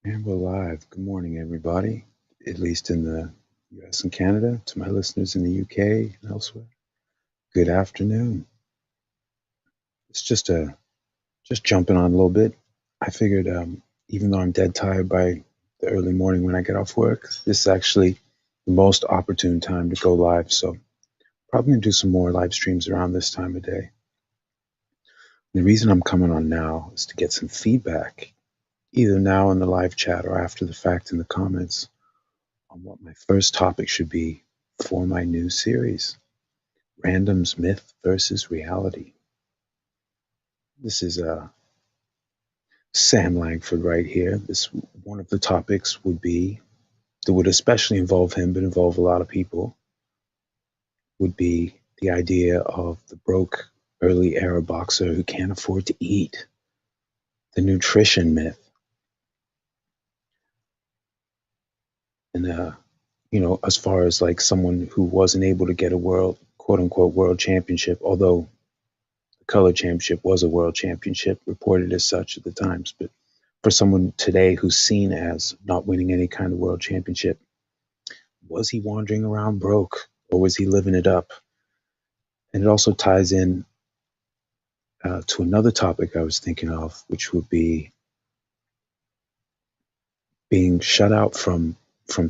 And we're live. Good morning, everybody, at least in the US and Canada. To my listeners in the UK and elsewhere, good afternoon. It's just jumping on a little bit. I figured, even though I'm dead tired by the early morning when I get off work, this is actually the most opportune time to go live. So probably gonna do some more live streams around this time of day. The reason I'm coming on now is to get some feedback, either now in the live chat or after the fact in the comments, on what my first topic should be for my new series, Random's Myth versus Reality. This is Sam Langford right here. This one of the topics would be, that would especially involve him, but involve a lot of people, would be the idea of the broke early era boxer who can't afford to eat, the nutrition myth. And as far as like someone who wasn't able to get a world, quote unquote, world championship, although the color championship was a world championship, reported as such at the times. But for someone today who's seen as not winning any kind of world championship, was he wandering around broke or was he living it up? And it also ties in to another topic I was thinking of, which would be being shut out from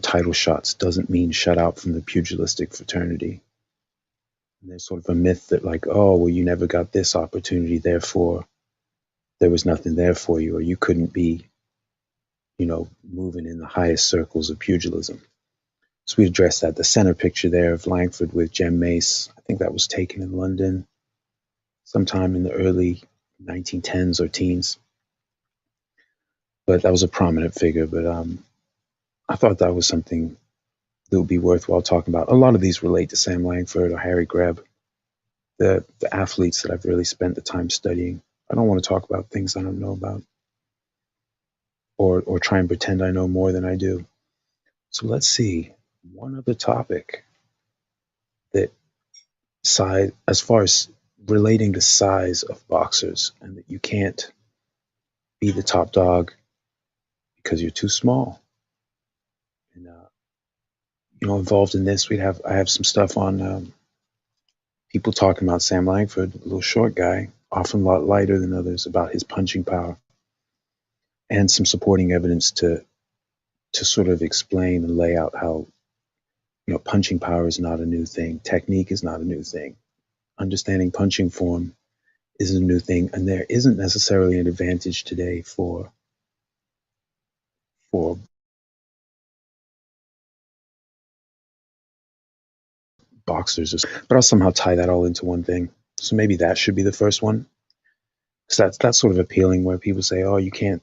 title shots doesn't mean shut out from the pugilistic fraternity. And there's sort of a myth that like, oh, well, you never got this opportunity, therefore there was nothing there for you, or you couldn't be, moving in the highest circles of pugilism. So we addressed that. The center picture there of Langford with Jem Mace, I think that was taken in London sometime in the early 1910s or teens. But that was a prominent figure. But I thought that was something that would be worthwhile talking about. A lot of these relate to Sam Langford or Harry Greb, the athletes that I've really spent the time studying. I don't want to talk about things I don't know about, or try and pretend I know more than I do. So let's see. One other topic that size, as far as relating to size of boxers, and that you can't be the top dog because you're too small. And involved in this, I have some stuff on people talking about Sam Langford, a little short guy, often a lot lighter than others, about his punching power, and some supporting evidence to sort of explain and lay out how punching power is not a new thing, technique is not a new thing, understanding punching form isn't a new thing, and there isn't necessarily an advantage today for boxers, but I'll somehow tie that all into one thing. So maybe that should be the first one, because that's sort of appealing, where people say, oh, you can't,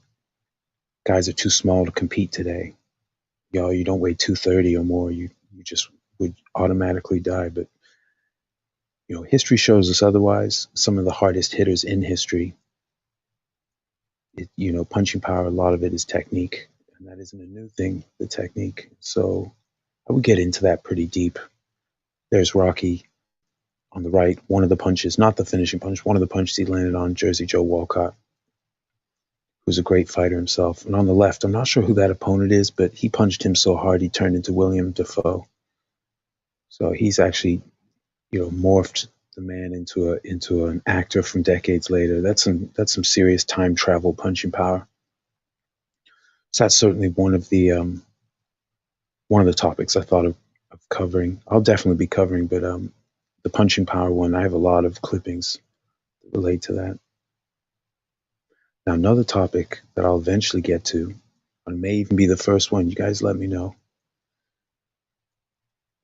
guys are too small to compete today. You don't weigh 230 or more, you just would automatically die. But history shows us otherwise. Some of the hardest hitters in history, punching power, a lot of it is technique, and that isn't a new thing, the technique. So I would get into that pretty deep. There's Rocky on the right, one of the punches, not the finishing punch, one of the punches he landed on Jersey Joe Walcott, who's a great fighter himself. And on the left, I'm not sure who that opponent is, but he punched him so hard he turned into William Dafoe. So he's actually, morphed the man into an actor from decades later. That's some serious time travel punching power. So that's certainly one of the topics I thought of covering. I'll definitely be covering, but the punching power one, I have a lot of clippings that relate to that. Now, another topic that I'll eventually get to, and may even be the first one, you guys let me know,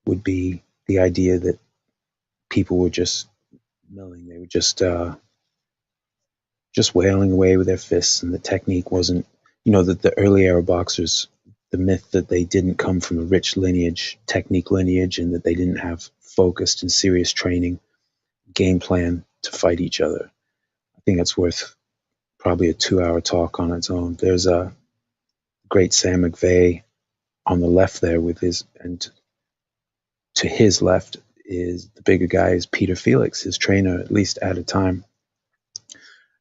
would be the idea that people were just milling. They were just wailing away with their fists, and the technique wasn't, that the early era boxers, the myth that they didn't come from a rich lineage, technique lineage, and that they didn't have focused and serious training, game plan to fight each other. I think that's worth probably a 2-hour talk on its own. There's a great Sam McVeigh on the left there with his, and to his left is the bigger guy is Peter Felix, his trainer, at least at a time.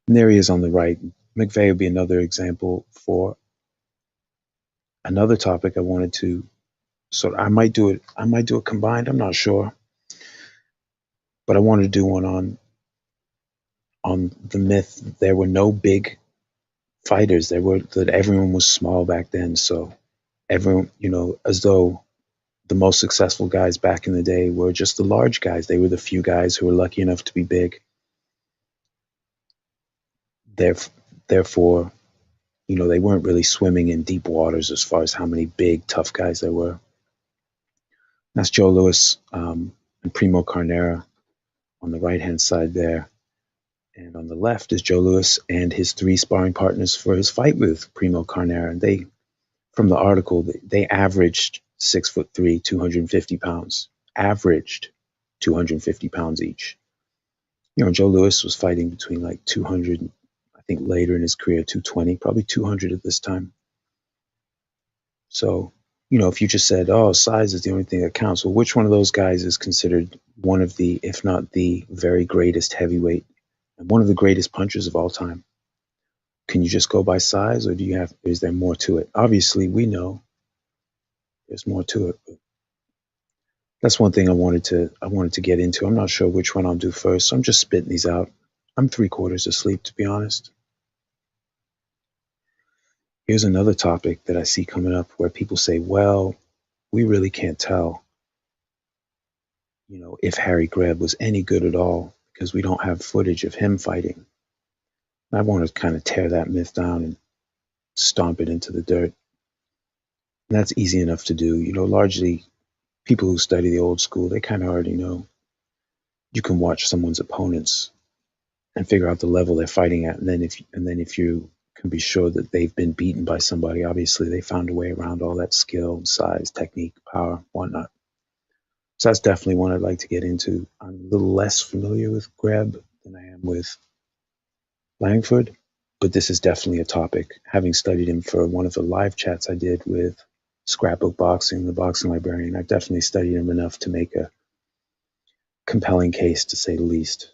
And there he is on the right. McVeigh would be another example for Another topic I wanted to, so I might do it. I might do it combined. I'm not sure, but I wanted to do one on the myth there were no big fighters. There were that everyone was small back then. So everyone, as though the most successful guys back in the day were just the large guys. They were the few guys who were lucky enough to be big. Therefore, they weren't really swimming in deep waters as far as how many big, tough guys there were. That's Joe Louis and Primo Carnera on the right-hand side there. And on the left is Joe Louis and his 3 sparring partners for his fight with Primo Carnera. And they, from the article, they averaged 6'3", 250 pounds. Averaged 250 pounds each. Joe Louis was fighting between like 200, I think later in his career, 220, probably 200 at this time. So, if you just said, oh, size is the only thing that counts, well, which one of those guys is considered one of the, if not the very greatest heavyweight and one of the greatest punchers of all time? Can you just go by size, or is there more to it? Obviously, we know there's more to it. But that's one thing I wanted to get into. I'm not sure which one I'll do first, so I'm just spitting these out. I'm 3/4 asleep, to be honest. Here's another topic that I see coming up where people say, well, we really can't tell, if Harry Greb was any good at all because we don't have footage of him fighting. I want to kind of tear that myth down and stomp it into the dirt. And that's easy enough to do. Largely people who study the old school, they kind of already know. You can watch someone's opponents and figure out the level they're fighting at. And then if you can be sure that they've been beaten by somebody, obviously they found a way around all that skill, size, technique, power, whatnot. So that's definitely one I'd like to get into. I'm a little less familiar with Greb than I am with Langford, but this is definitely a topic. Having studied him for one of the live chats I did with Scrapbook Boxing, the boxing librarian, I've definitely studied him enough to make a compelling case, to say the least,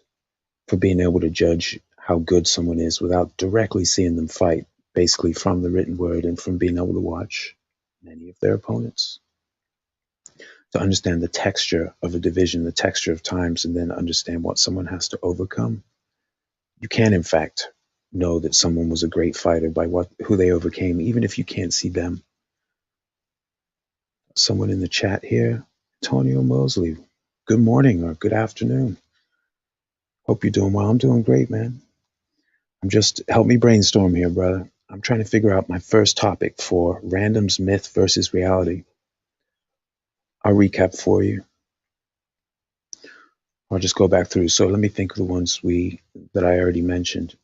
for being able to judge how good someone is without directly seeing them fight, basically from the written word and from being able to watch many of their opponents. To understand the texture of a division, the texture of times, and then understand what someone has to overcome. You can, in fact, know that someone was a great fighter by who they overcame, even if you can't see them. Someone in the chat here, Antonio Mosley, good morning or good afternoon. Hope you're doing well. I'm doing great, man. Help me brainstorm here, brother. I'm trying to figure out my first topic for Random's Myth versus Reality. I'll recap for you. I'll just go back through. So let me think of the ones that I already mentioned.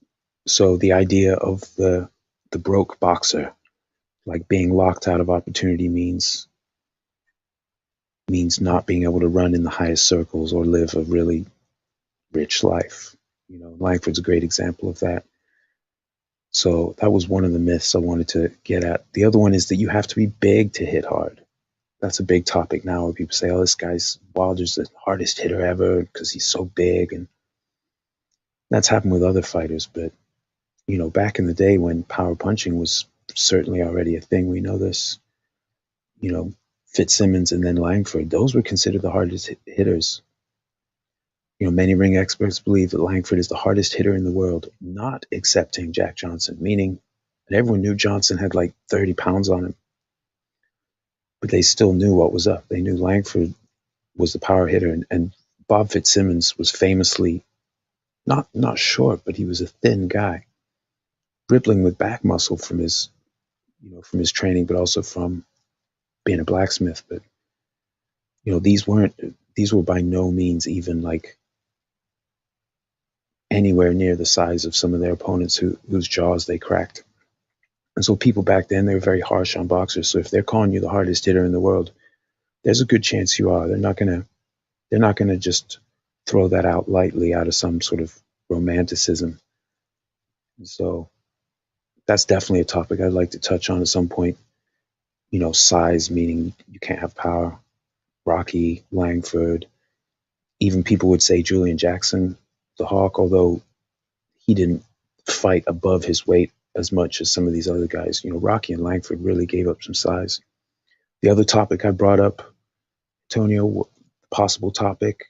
So the idea of the broke boxer, like being locked out of opportunity means not being able to run in the highest circles or live a really rich life. Langford's a great example of that. So that was one of the myths I wanted to get at. The other one is that you have to be big to hit hard. That's a big topic now where people say, oh, this guy's Wilder's the hardest hitter ever because he's so big. And that's happened with other fighters. But, back in the day when power punching was certainly already a thing, we know this, Fitzsimmons and then Langford, those were considered the hardest hitters. Many ring experts believe that Langford is the hardest hitter in the world, not accepting Jack Johnson, meaning that everyone knew Johnson had like 30 pounds on him. But they still knew what was up. They knew Langford was the power hitter. And Bob Fitzsimmons was famously not short, but he was a thin guy, rippling with back muscle from his training, but also from being a blacksmith. But, these were by no means even like anywhere near the size of some of their opponents whose jaws they cracked. And so people back then, they were very harsh on boxers. So if they're calling you the hardest hitter in the world, there's a good chance you are. They're not gonna just throw that out lightly out of some sort of romanticism. And so that's definitely a topic I'd like to touch on at some point. Size, meaning you can't have power. Rocky, Langford, even people would say Julian Jackson, the Hawk, although he didn't fight above his weight as much as some of these other guys. Rocky and Langford really gave up some size. The other topic I brought up, Antonio, possible topic,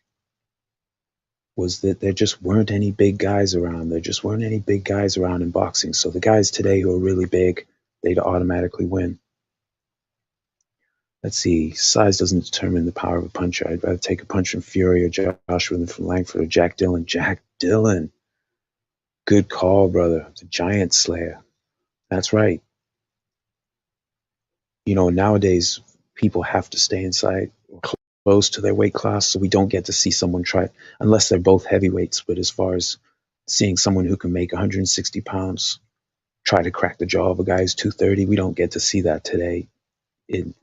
was that there just weren't any big guys around. There just weren't any big guys around in boxing. So the guys today who are really big, they'd automatically win. Let's see. Size doesn't determine the power of a puncher. I'd rather take a punch from Fury or Joshua than from Langford or Jack Dillon. Jack Dillon. Good call, brother. The Giant Slayer. That's right. Nowadays, people have to stay inside or close to their weight class, so we don't get to see someone try, unless they're both heavyweights. But as far as seeing someone who can make 160 pounds try to crack the jaw of a guy who's 230, we don't get to see that today in,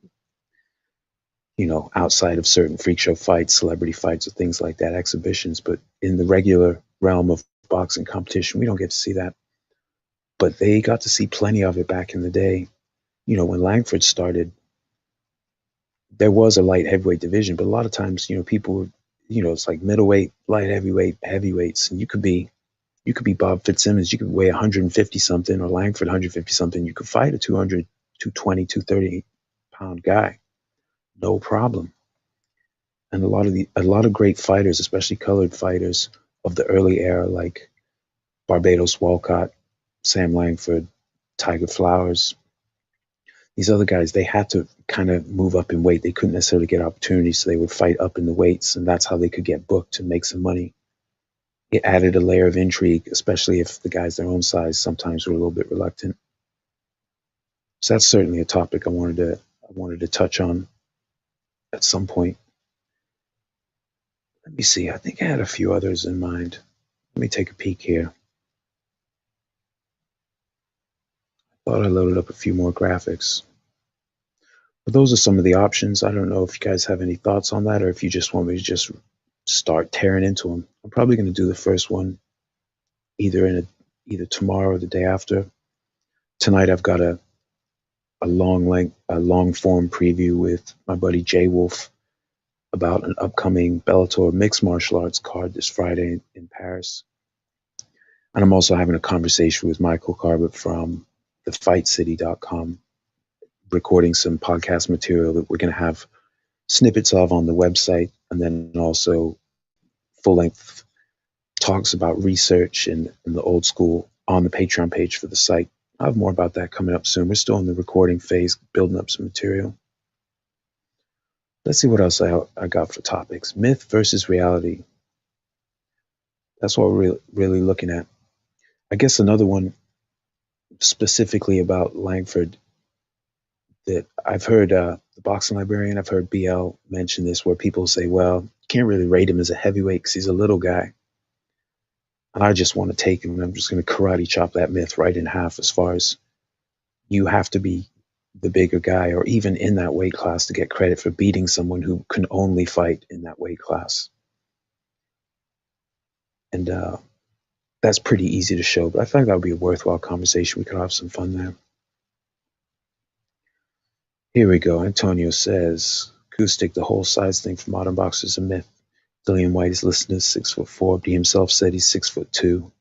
outside of certain freak show fights, celebrity fights, or things like that, exhibitions. But in the regular realm of boxing competition, we don't get to see that. But they got to see plenty of it back in the day. When Langford started, there was a light heavyweight division, but a lot of times, people were, it's like middleweight, light heavyweight, heavyweights, and you could be Bob Fitzsimmons, you could weigh 150 something, or Langford 150 something. You could fight a 200, 220, 230 pound guy, no problem. And a lot of great fighters, especially colored fighters of the early era, like Barbados Walcott, Sam Langford, Tiger Flowers. These other guys, they had to kind of move up in weight. They couldn't necessarily get opportunities, so they would fight up in the weights, and that's how they could get booked and make some money. It added a layer of intrigue, especially if the guys their own size sometimes were a little bit reluctant. So that's certainly a topic I wanted to touch on at some point. Let me see. I think I had a few others in mind. Let me take a peek here. I thought I loaded up a few more graphics. But those are some of the options. I don't know if you guys have any thoughts on that, or if you just want me to just start tearing into them. I'm probably going to do the first one either tomorrow or the day after. Tonight I've got a long form preview with my buddy Jay Wolf about an upcoming Bellator mixed martial arts card this Friday in Paris. And I'm also having a conversation with Michael Carbett from thefightcity.com, recording some podcast material that we're going to have snippets of on the website, and then also full-length talks about research and the old school on the Patreon page for the site. I'll have more about that coming up soon. We're still in the recording phase, building up some material. Let's see what else I got for topics. Myth versus reality. That's what we're really looking at. I guess another one specifically about Langford that I've heard, the boxing librarian, I've heard BL mention this, where people say, well, you can't really rate him as a heavyweight because he's a little guy. And I just want to take him and I'm just going to karate chop that myth right in half, as far as you have to be the bigger guy or even in that weight class to get credit for beating someone who can only fight in that weight class. And that's pretty easy to show, but I think that would be a worthwhile conversation. We could have some fun there. Here we go. Antonio says, acoustic, the whole size thing for modern boxers is a myth. Dillian White is listed as 6'4". He himself said he's 6'2".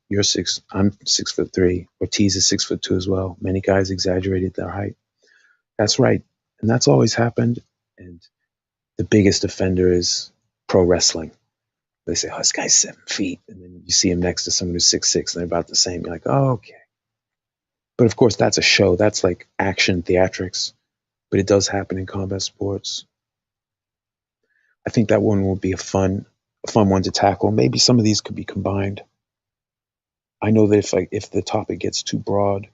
I'm 6'3". Ortiz is 6'2" as well. Many guys exaggerated their height. That's right. And that's always happened. And the biggest offender is pro wrestling. They say, oh, this guy's 7 feet. And then you see him next to someone who's 6'6", and they're about the same. You're like, oh, okay. But of course, that's a show. That's like action theatrics. But it does happen in combat sports. I think that one will be a fun one to tackle. Maybe some of these could be combined. I know that if the topic gets too broad,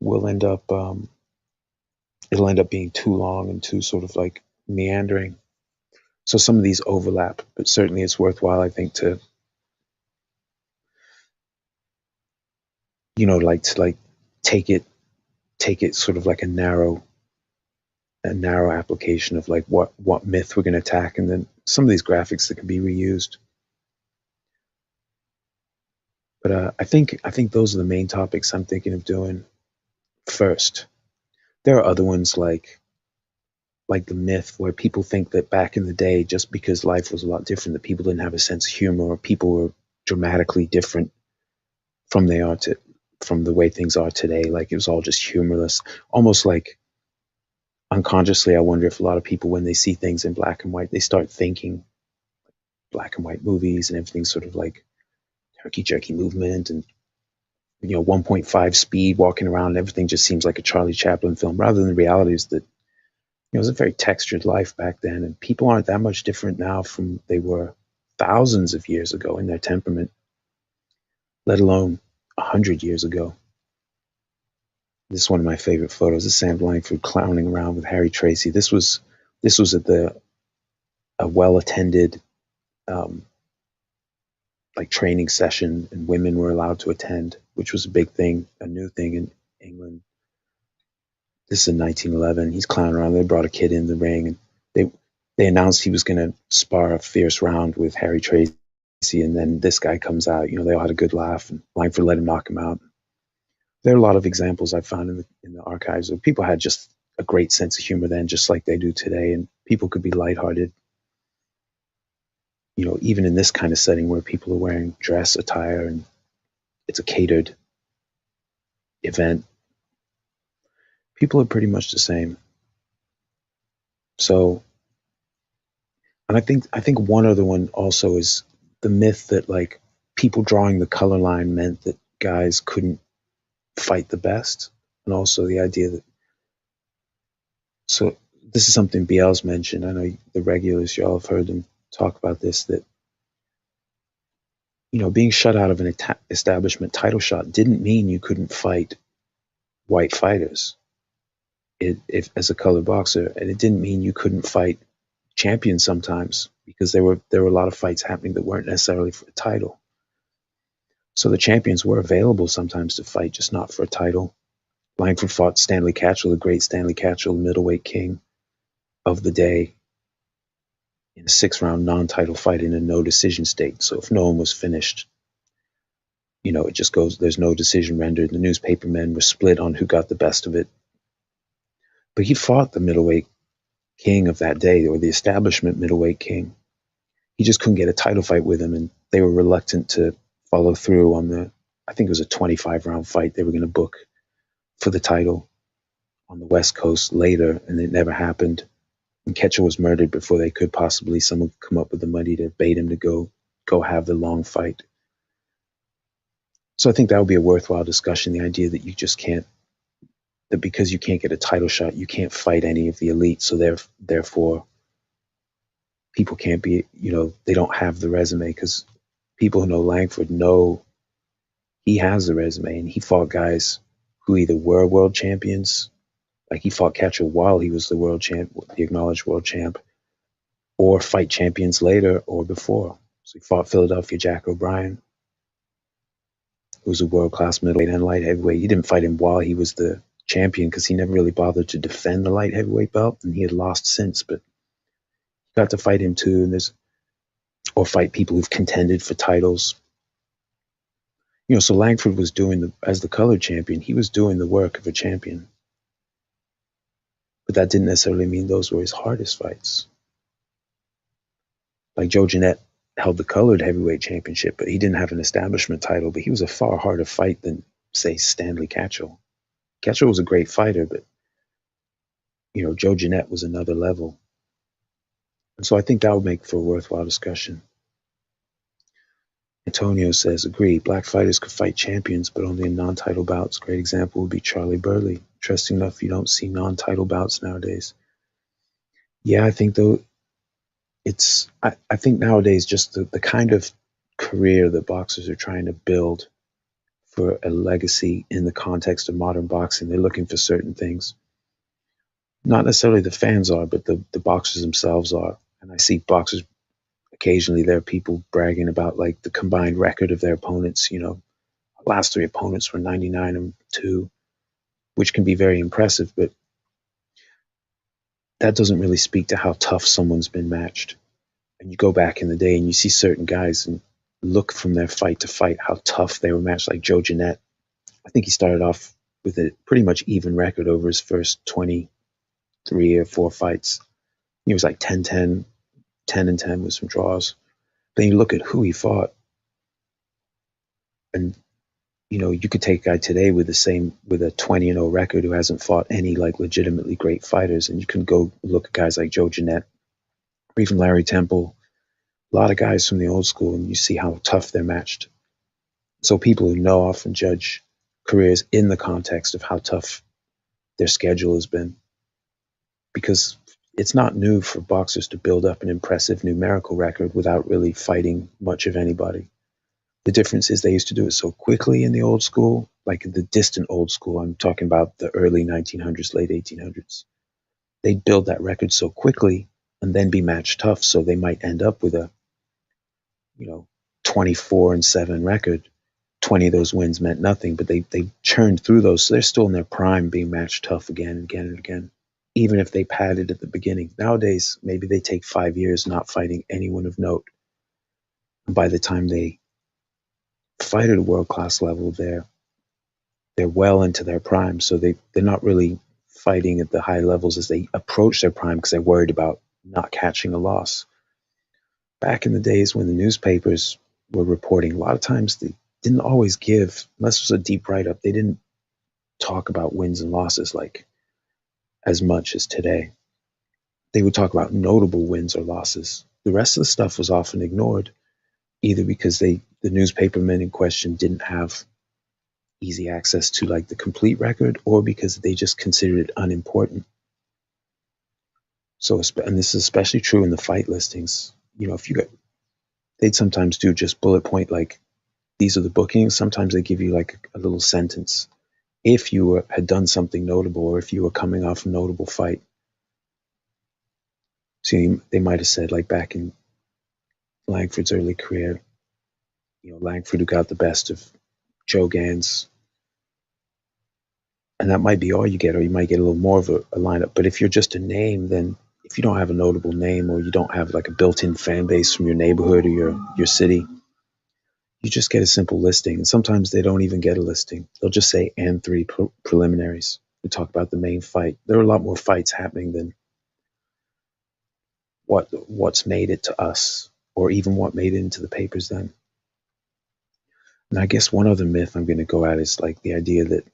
it'll end up being too long and too sort of like meandering. So some of these overlap, but certainly it's worthwhile, I think, to take it sort of like a narrow application of like what myth we're going to attack, and then some of these graphics that can be reused. But I think those are the main topics I'm thinking of doing first. There are other ones like the myth, where people think that back in the day, just because life was a lot different, that people didn't have a sense of humor, or people were dramatically different from they are from the way things are today. Like it was all just humorless, almost like unconsciously. I wonder if a lot of people, when they see things in black and white, they start thinking black and white movies and everything's sort of like herky jerky movement and 1.5 speed walking around. And everything just seems like a Charlie Chaplin film, rather than the reality is that it was a very textured life back then, and people aren't that much different now from they were thousands of years ago in their temperament, let alone 100 years ago. This is one of my favorite photos. This is Sam Langford clowning around with Harry Tracy. This was at a well-attended like training session, and women were allowed to attend, which was a big thing, a new thing in England. This is in 1911. He's clowning around. They brought a kid in the ring, and they announced he was going to spar a fierce round with Harry Tracy, and then this guy comes out. They all had a good laugh, and Langford let him knock him out. There are a lot of examples I found in the archives of people had just a great sense of humor then, just like they do today, and people could be lighthearted. Even in this kind of setting where people are wearing dress attire and it's a catered event, people are pretty much the same. So, and I think one other one also is the myth that like people drawing the color line meant that guys couldn't fight the best, and also the idea that, so this is something BL's mentioned. I know the regulars, y'all have heard them talk about this, that being shut out of an establishment title shot didn't mean you couldn't fight white fighters if as a colored boxer, and it didn't mean you couldn't fight champions sometimes, because there were a lot of fights happening that weren't necessarily for a title. So the champions were available sometimes to fight, just not for a title. Langford fought Stanley Catchell, the great Stanley Catchell, the middleweight king of the day, in a 6-round non-title fight in a no decision state. So if no one was finished, it just goes, there's no decision rendered. The newspaper men were split on who got the best of it. But he fought the middleweight king of that day, or the establishment middleweight king. He just couldn't get a title fight with him, and they were reluctant to follow through on I think it was a 25-round fight they were going to book for the title on the West Coast later, and it never happened. And Ketchel was murdered before they could possibly, someone come up with the money to bait him to go have the long fight. So I think that would be a worthwhile discussion, the idea that you just can't, that because you can't get a title shot, you can't fight any of the elite. So therefore, people can't be, they don't have the resume, because people who know Langford know he has the resume, and he fought guys who either were world champions, like he fought Catchell while he was the world champ, the acknowledged world champ, or fight champions later or before. So he fought Philadelphia Jack O'Brien, who was a world-class middleweight and light heavyweight. He didn't fight him while he was the champion, because he never really bothered to defend the light heavyweight belt, and he had lost since, but he got to fight him too, and or fight people who've contended for titles. So Langford was doing as the colored champion, he was doing the work of a champion. But that didn't necessarily mean those were his hardest fights. Like Joe Jeanette held the colored heavyweight championship, but he didn't have an establishment title, but he was a far harder fight than, say, Stanley Catchell. Catchell was a great fighter, but, Joe Jeanette was another level. And so I think that would make for a worthwhile discussion. Antonio says, agree, black fighters could fight champions, but only in non-title bouts. Great example would be Charlie Burley. Interesting enough, you don't see non-title bouts nowadays. Yeah, I think though, I think nowadays just the kind of career that boxers are trying to build for a legacy in the context of modern boxing, they're looking for certain things. Not necessarily the fans are, but the boxers themselves are. And I see boxers, occasionally there are people bragging about like the combined record of their opponents. Last 3 opponents were 99-2, which can be very impressive, but that doesn't really speak to how tough someone's been matched. And you go back in the day and you see certain guys and look from their fight to fight how tough they were matched, like Joe Jeanette. I think he started off with a pretty much even record over his first 23 or 4 fights. He was like 10-10, 10-10 with some draws. Then you look at who he fought, and you could take a guy today with a 20-0 record who hasn't fought any like legitimately great fighters, and you can go look at guys like Joe Jeanette or even Larry Temple, a lot of guys from the old school, and you see how tough they're matched. So people who know often judge careers in the context of how tough their schedule has been, because it's not new for boxers to build up an impressive numerical record without really fighting much of anybody. The difference is they used to do it so quickly in the old school, like the distant old school. I'm talking about the early 1900s, late 1800s. They'd build that record so quickly and then be match tough, so they might end up with a 24-7 record. 20 of those wins meant nothing, but they churned through those, so they're still in their prime being match tough again and again and again, even if they padded at the beginning. Nowadays, maybe they take 5 years not fighting anyone of note, and by the time they fight at a world-class level, they're well into their prime, so they're not really fighting at the high levels as they approach their prime because they're worried about not catching a loss. Back in the days when the newspapers were reporting, a lot of times they didn't always give, unless it was a deep write-up, they didn't talk about wins and losses like as much as today. They would talk about notable wins or losses. The rest of the stuff was often ignored, either because the newspapermen in question didn't have easy access to like the complete record, or because they just considered it unimportant. So, and this is especially true in the fight listings. If you got, they'd sometimes do just bullet point, like, these are the bookings. Sometimes they give you like a little sentence. If you had done something notable, or if you were coming off a notable fight. So they might have said, like back in Langford's early career, Langford who got the best of Joe Gans. And that might be all you get, or you might get a little more of a lineup. But if you're just a name, then if you don't have a notable name, or you don't have like a built-in fan base from your neighborhood or your city, you just get a simple listing. And sometimes they don't even get a listing. They'll just say, and 3 preliminaries. We talk about the main fight. There are a lot more fights happening than what's made it to us, or even what made it into the papers then. And I guess one other myth I'm going to go at is like the idea that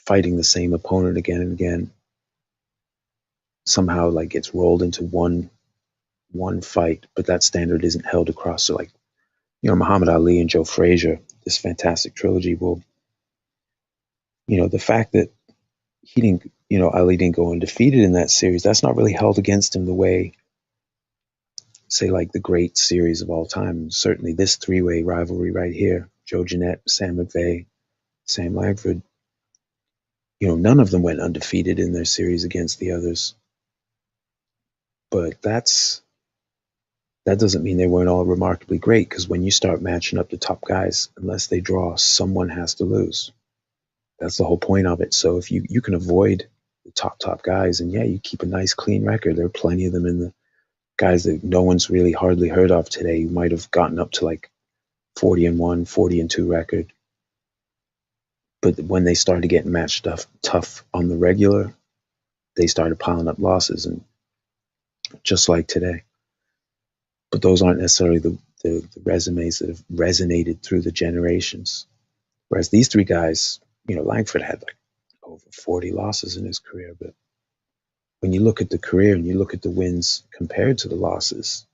fighting the same opponent again and again somehow like gets rolled into one fight, but that standard isn't held across. So like, Muhammad Ali and Joe Frazier, this fantastic trilogy. Well, the fact that he didn't, Ali didn't go undefeated in that series, that's not really held against him the way, say, like the great series of all time. Certainly this 3-way rivalry right here, Joe Jeanette, Sam McVeigh, Sam Langford, none of them went undefeated in their series against the others. But that doesn't mean they weren't all remarkably great, because when you start matching up the top guys, unless they draw, someone has to lose. That's the whole point of it. So if you can avoid the top guys, and you keep a nice clean record. There are plenty of them in the guys that no one's really hardly heard of today, who might have gotten up to like 40-1, 40-2 record. But when they started getting matched up tough on the regular, they started piling up losses, and just like today. But those aren't necessarily the resumes that have resonated through the generations. Whereas these 3 guys, Langford had like over 40 losses in his career. But when you look at the career and you look at the wins compared to the losses,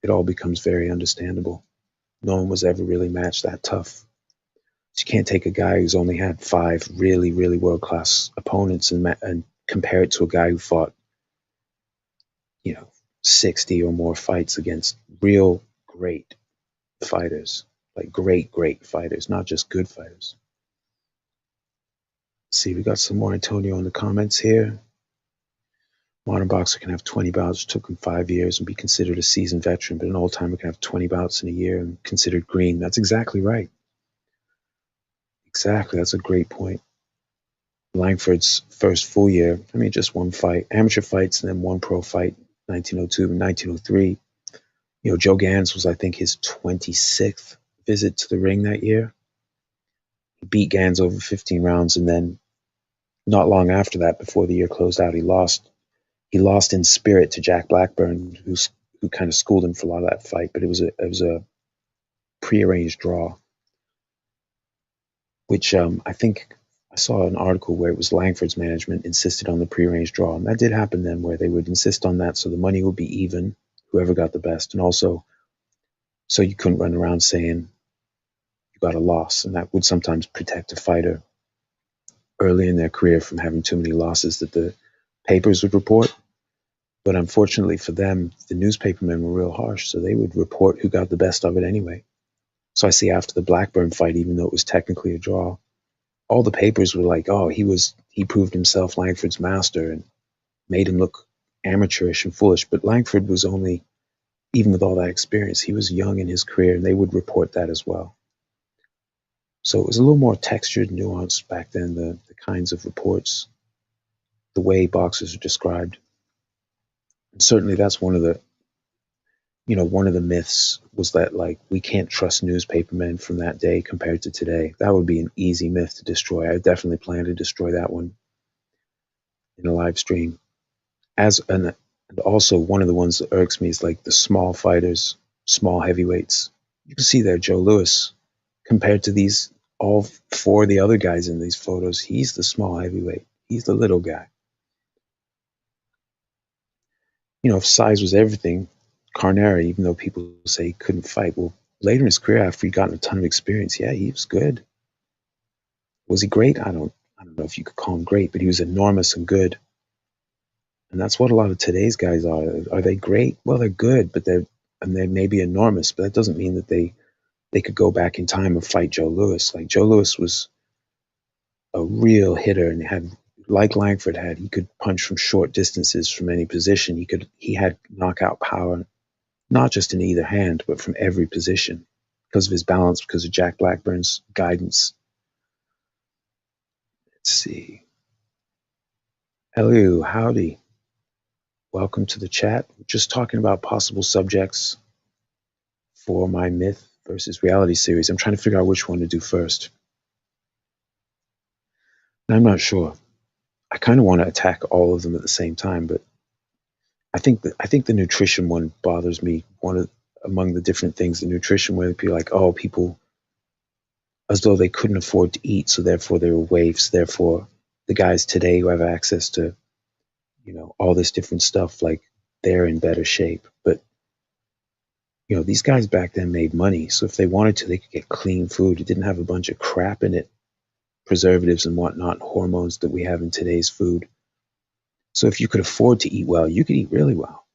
it all becomes very understandable. No one was ever really matched that tough. So you can't take a guy who's only had 5 really, really world-class opponents and compare it to a guy who fought, 60 or more fights against real great fighters, like great fighters, not just good fighters. Let's see, we got some more Antonio in the comments here. Modern boxer can have 20 bouts, took him 5 years, and be considered a seasoned veteran, but an old-timer can have 20 bouts in a year and considered green. That's exactly right. Exactly, that's a great point. Langford's first full year, just one fight, amateur fights, and then one pro fight, 1902 and 1903. Joe Gans was, I think, his 26th visit to the ring that year. He beat Gans over 15 rounds, and then not long after that, before the year closed out, he lost. He lost in spirit to Jack Blackburn, who kind of schooled him for a lot of that fight, but it was a prearranged draw. which I think I saw an article where it was Langford's management insisted on the prearranged draw. And that did happen then, where they would insist on that so the money would be even, whoever got the best. And also, so you couldn't run around saying you got a loss. And that would sometimes protect a fighter early in their career from having too many losses that the papers would report. But unfortunately for them, the newspapermen were real harsh, so they would report who got the best of it anyway. So I see after the Blackburn fight, even though it was technically a draw, all the papers were like, "Oh, he proved himself Langford's master," and made him look amateurish and foolish. But Langford was only, even with all that experience, he was young in his career, and they would report that as well. So it was a little more textured, nuanced back then, the kinds of reports, the way boxers are described. And certainly that's one of the myths was that, like, we can't trust newspapermen from that day compared to today. That would be an easy myth to destroy. I definitely plan to destroy that one in a live stream. And also one of the ones that irks me is like the small fighters, small heavyweights. You can see there Joe Louis compared to these all four of the other guys in these photos. He's the small heavyweight. He's the little guy. If size was everything, Carnera, even though people say he couldn't fight, well, later in his career, after he'd gotten a ton of experience, yeah, he was good. Was he great? I don't know if you could call him great, but he was enormous and good. And that's what a lot of today's guys are. Are they great? Well, they're good, but they may be enormous, but that doesn't mean that they could go back in time and fight Joe Louis. Like, Joe Louis was a real hitter and had, like Langford had, he could punch from short distances from any position. He had knockout power, not just in either hand, but from every position, because of his balance, because of Jack Blackburn's guidance. Let's see. Hello, howdy. Welcome to the chat. We're just talking about possible subjects for my myth versus reality series. I'm trying to figure out which one to do first. And I'm not sure. I kind of want to attack all of them at the same time, but I think the nutrition one bothers me. Among the different things, the nutrition, where people like, oh, people as though they couldn't afford to eat, so therefore they were waifs. Therefore, the guys today who have access to, all this different stuff, like, they're in better shape. But these guys back then made money, so if they wanted to, they could get clean food. It didn't have a bunch of crap in it, preservatives and whatnot, hormones that we have in today's food. So if you could afford to eat well, you could eat really well.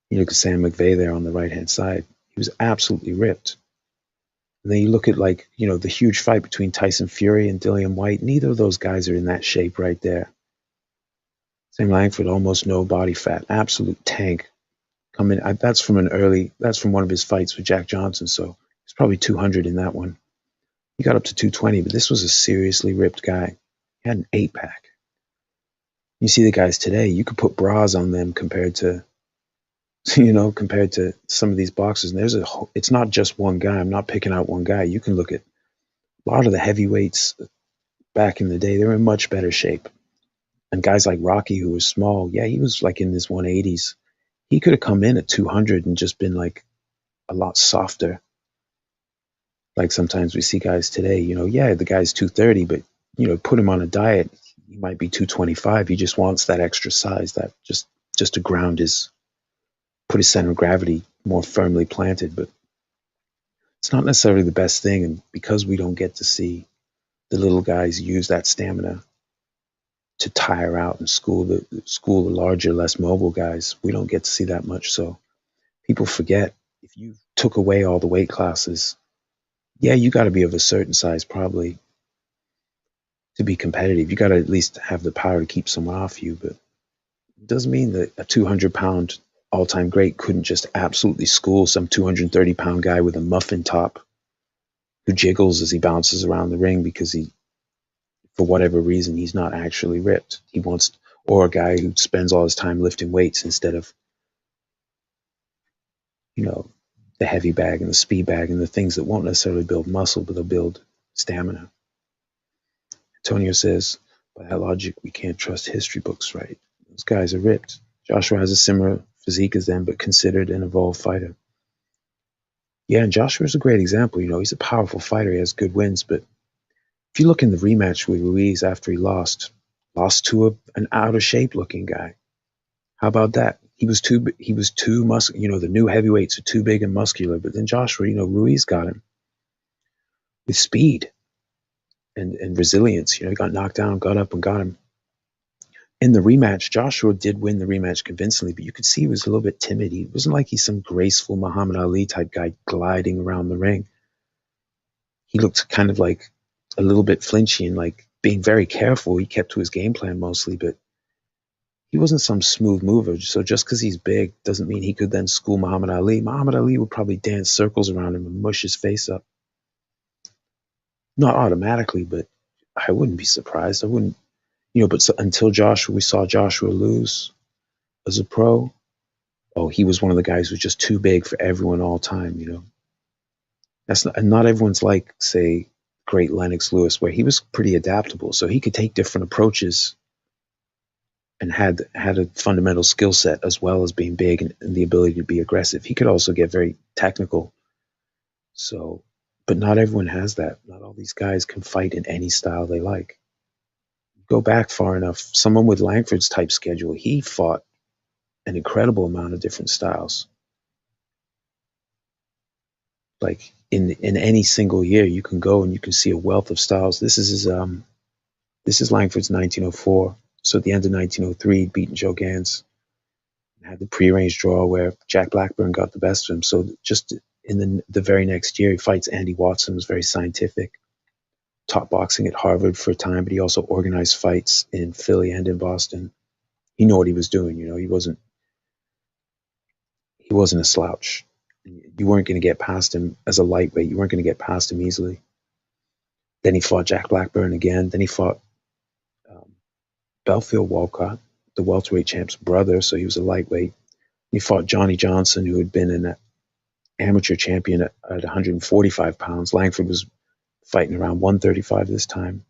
You look at Sam McVeigh there on the right-hand side. He was absolutely ripped. And then you look at, like, the huge fight between Tyson Fury and Dillian White. Neither of those guys are in that shape right there. Sam Langford, almost no body fat, absolute tank. That's from one of his fights with Jack Johnson, so he's probably 200 in that one. He got up to 220, but this was a seriously ripped guy. He had an 8-pack. You see the guys today, you could put bras on them compared to some of these boxers. And it's not just one guy. I'm not picking out one guy. You can look at a lot of the heavyweights back in the day. They were in much better shape. And guys like Rocky, who was small, yeah, he was like in his 180s. He could have come in at 200 and just been like a lot softer. Like sometimes we see guys today, yeah, the guy's 230, but, put him on a diet, he might be 225. He just wants that extra size, that just to put his center of gravity more firmly planted. But it's not necessarily the best thing. And because we don't get to see the little guys use that stamina to tire out and school the larger, less mobile guys, we don't get to see that much. So people forget, if you took away all the weight classes, yeah, you got to be of a certain size probably to be competitive. You got to at least have the power to keep someone off you. But it doesn't mean that a 200-pound all-time great couldn't just absolutely school some 230-pound guy with a muffin top who jiggles as he bounces around the ring because for whatever reason, he's not actually ripped. Or a guy who spends all his time lifting weights instead of, the heavy bag and the speed bag and the things that won't necessarily build muscle, but they'll build stamina. Antonio says, by that logic, we can't trust history books, right? Those guys are ripped. Joshua has a similar physique as them, but considered an evolved fighter. Yeah, and Joshua's a great example. He's a powerful fighter. He has good wins, but If you look in the rematch with Ruiz after he lost to an out of shape looking guy. How about that? He was too muscular. You know, the new heavyweights are too big and muscular. But then Joshua, you know, Ruiz got him with speed and resilience. You know, he got knocked down, got up, and got him. In the rematch, Joshua did win the rematch convincingly, but you could see he was a little bit timid. He wasn't like he's some graceful Muhammad Ali type guy gliding around the ring. He looked kind of like a little bit flinchy and like being very careful. He kept to his game plan mostly, but he wasn't some smooth mover. So just because he's big doesn't mean he could then school Muhammad Ali. Muhammad Ali would probably dance circles around him and mush his face up. Not automatically, but I wouldn't be surprised. I wouldn't, you know, but so, until we saw Joshua lose as a pro, oh, he was one of the guys who was just too big for everyone all time, you know. And not everyone's like, say, great Lennox Lewis, where he was pretty adaptable. So he could take different approaches and had a fundamental skill set as well as being big and the ability to be aggressive. He could also get very technical. So, but not everyone has that. Not all these guys can fight in any style they like. Go back far enough, someone with Langford's type schedule, he fought an incredible amount of different styles. Like in any single year, you can go and you can see a wealth of styles. This is Langford's 1904. So at the end of 1903, he'd beaten Joe Gans, had the prearranged draw where Jack Blackburn got the best of him. So just in the very next year, he fights Andy Watson, was very scientific, taught boxing at Harvard for a time, but he also organized fights in Philly and in Boston. He knew what he was doing. You know, he wasn't a slouch. You weren't going to get past him as a lightweight. You weren't going to get past him easily. Then he fought Jack Blackburn again. Then he fought Belfield Walcott, the welterweight champ's brother, so he was a lightweight. He fought Johnny Johnson, who had been an amateur champion at 145 pounds. Langford was fighting around 135 this time.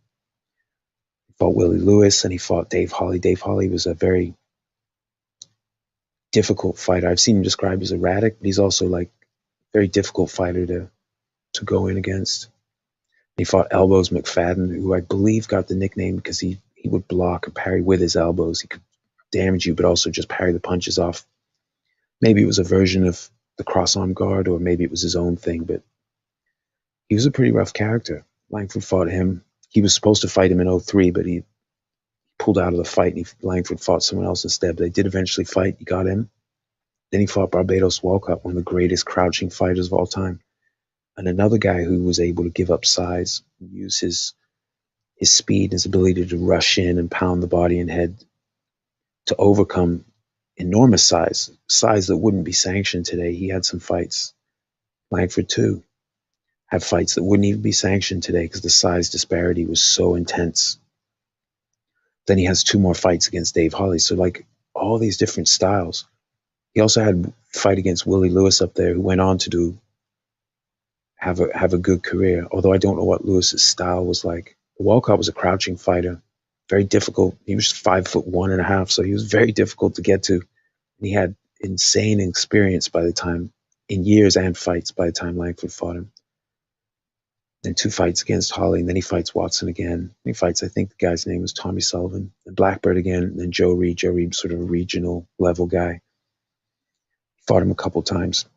He fought Willie Lewis, and he fought Dave Holly. Dave Holly was a very difficult fighter. I've seen him described as erratic, but he's also like a very difficult fighter to go in against. He fought Elbows McFadden, who I believe got the nickname because he would block and parry with his elbows. He could damage you, but also just parry the punches off. Maybe it was a version of the cross-arm guard, or maybe it was his own thing, but he was a pretty rough character. Langford fought him. He was supposed to fight him in 2003, but he pulled out of the fight, and Langford fought someone else instead. But they did eventually fight. He got him. Then he fought Barbados Walcott, one of the greatest crouching fighters of all time, and another guy who was able to give up size, use his speed, his ability to rush in and pound the body and head to overcome enormous size that wouldn't be sanctioned today. He had some fights. Langford too had fights that wouldn't even be sanctioned today because the size disparity was so intense. Then he has 2 more fights against Dave Holly. So like all these different styles. He also had a fight against Willie Lewis up there, who went on to have a good career. Although I don't know what Lewis's style was like. Walcott was a crouching fighter, very difficult. He was 5'1.5", so he was very difficult to get to. And he had insane experience by the time, in years and fights by the time Langford fought him. Then 2 fights against Holly, and then he fights Watson again. And he fights, I think the guy's name was Tommy Sullivan, and Blackbird again, and then Joe Reed. Joe Reed, sort of a regional level guy. Fought him a couple times.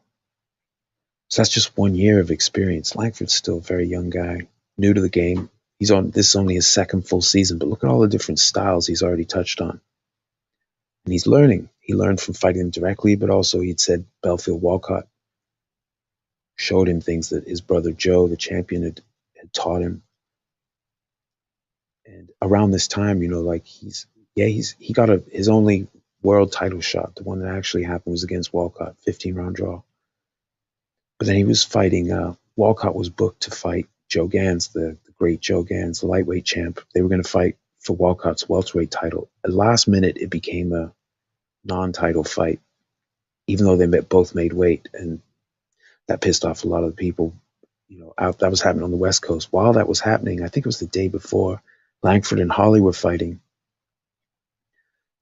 So that's just 1 year of experience. Langford's still a very young guy, new to the game. This is only his 2nd full season, but look at all the different styles he's already touched on. And he's learning. He learned from fighting him directly, but also he'd said Belfield Walcott showed him things that his brother Joe, the champion, had taught him. And around this time, you know, like he got his only world title shot. The one that actually happened was against Walcott, 15-round draw. But then he was fighting, Walcott was booked to fight Joe Gans, the great Joe Gans, the lightweight champ. They were going to fight for Walcott's welterweight title. At last minute, it became a non-title fight, even though they both made weight, and that pissed off a lot of the people. You know, that was happening on the West Coast. While that was happening, I think it was the day before, Langford and Holly were fighting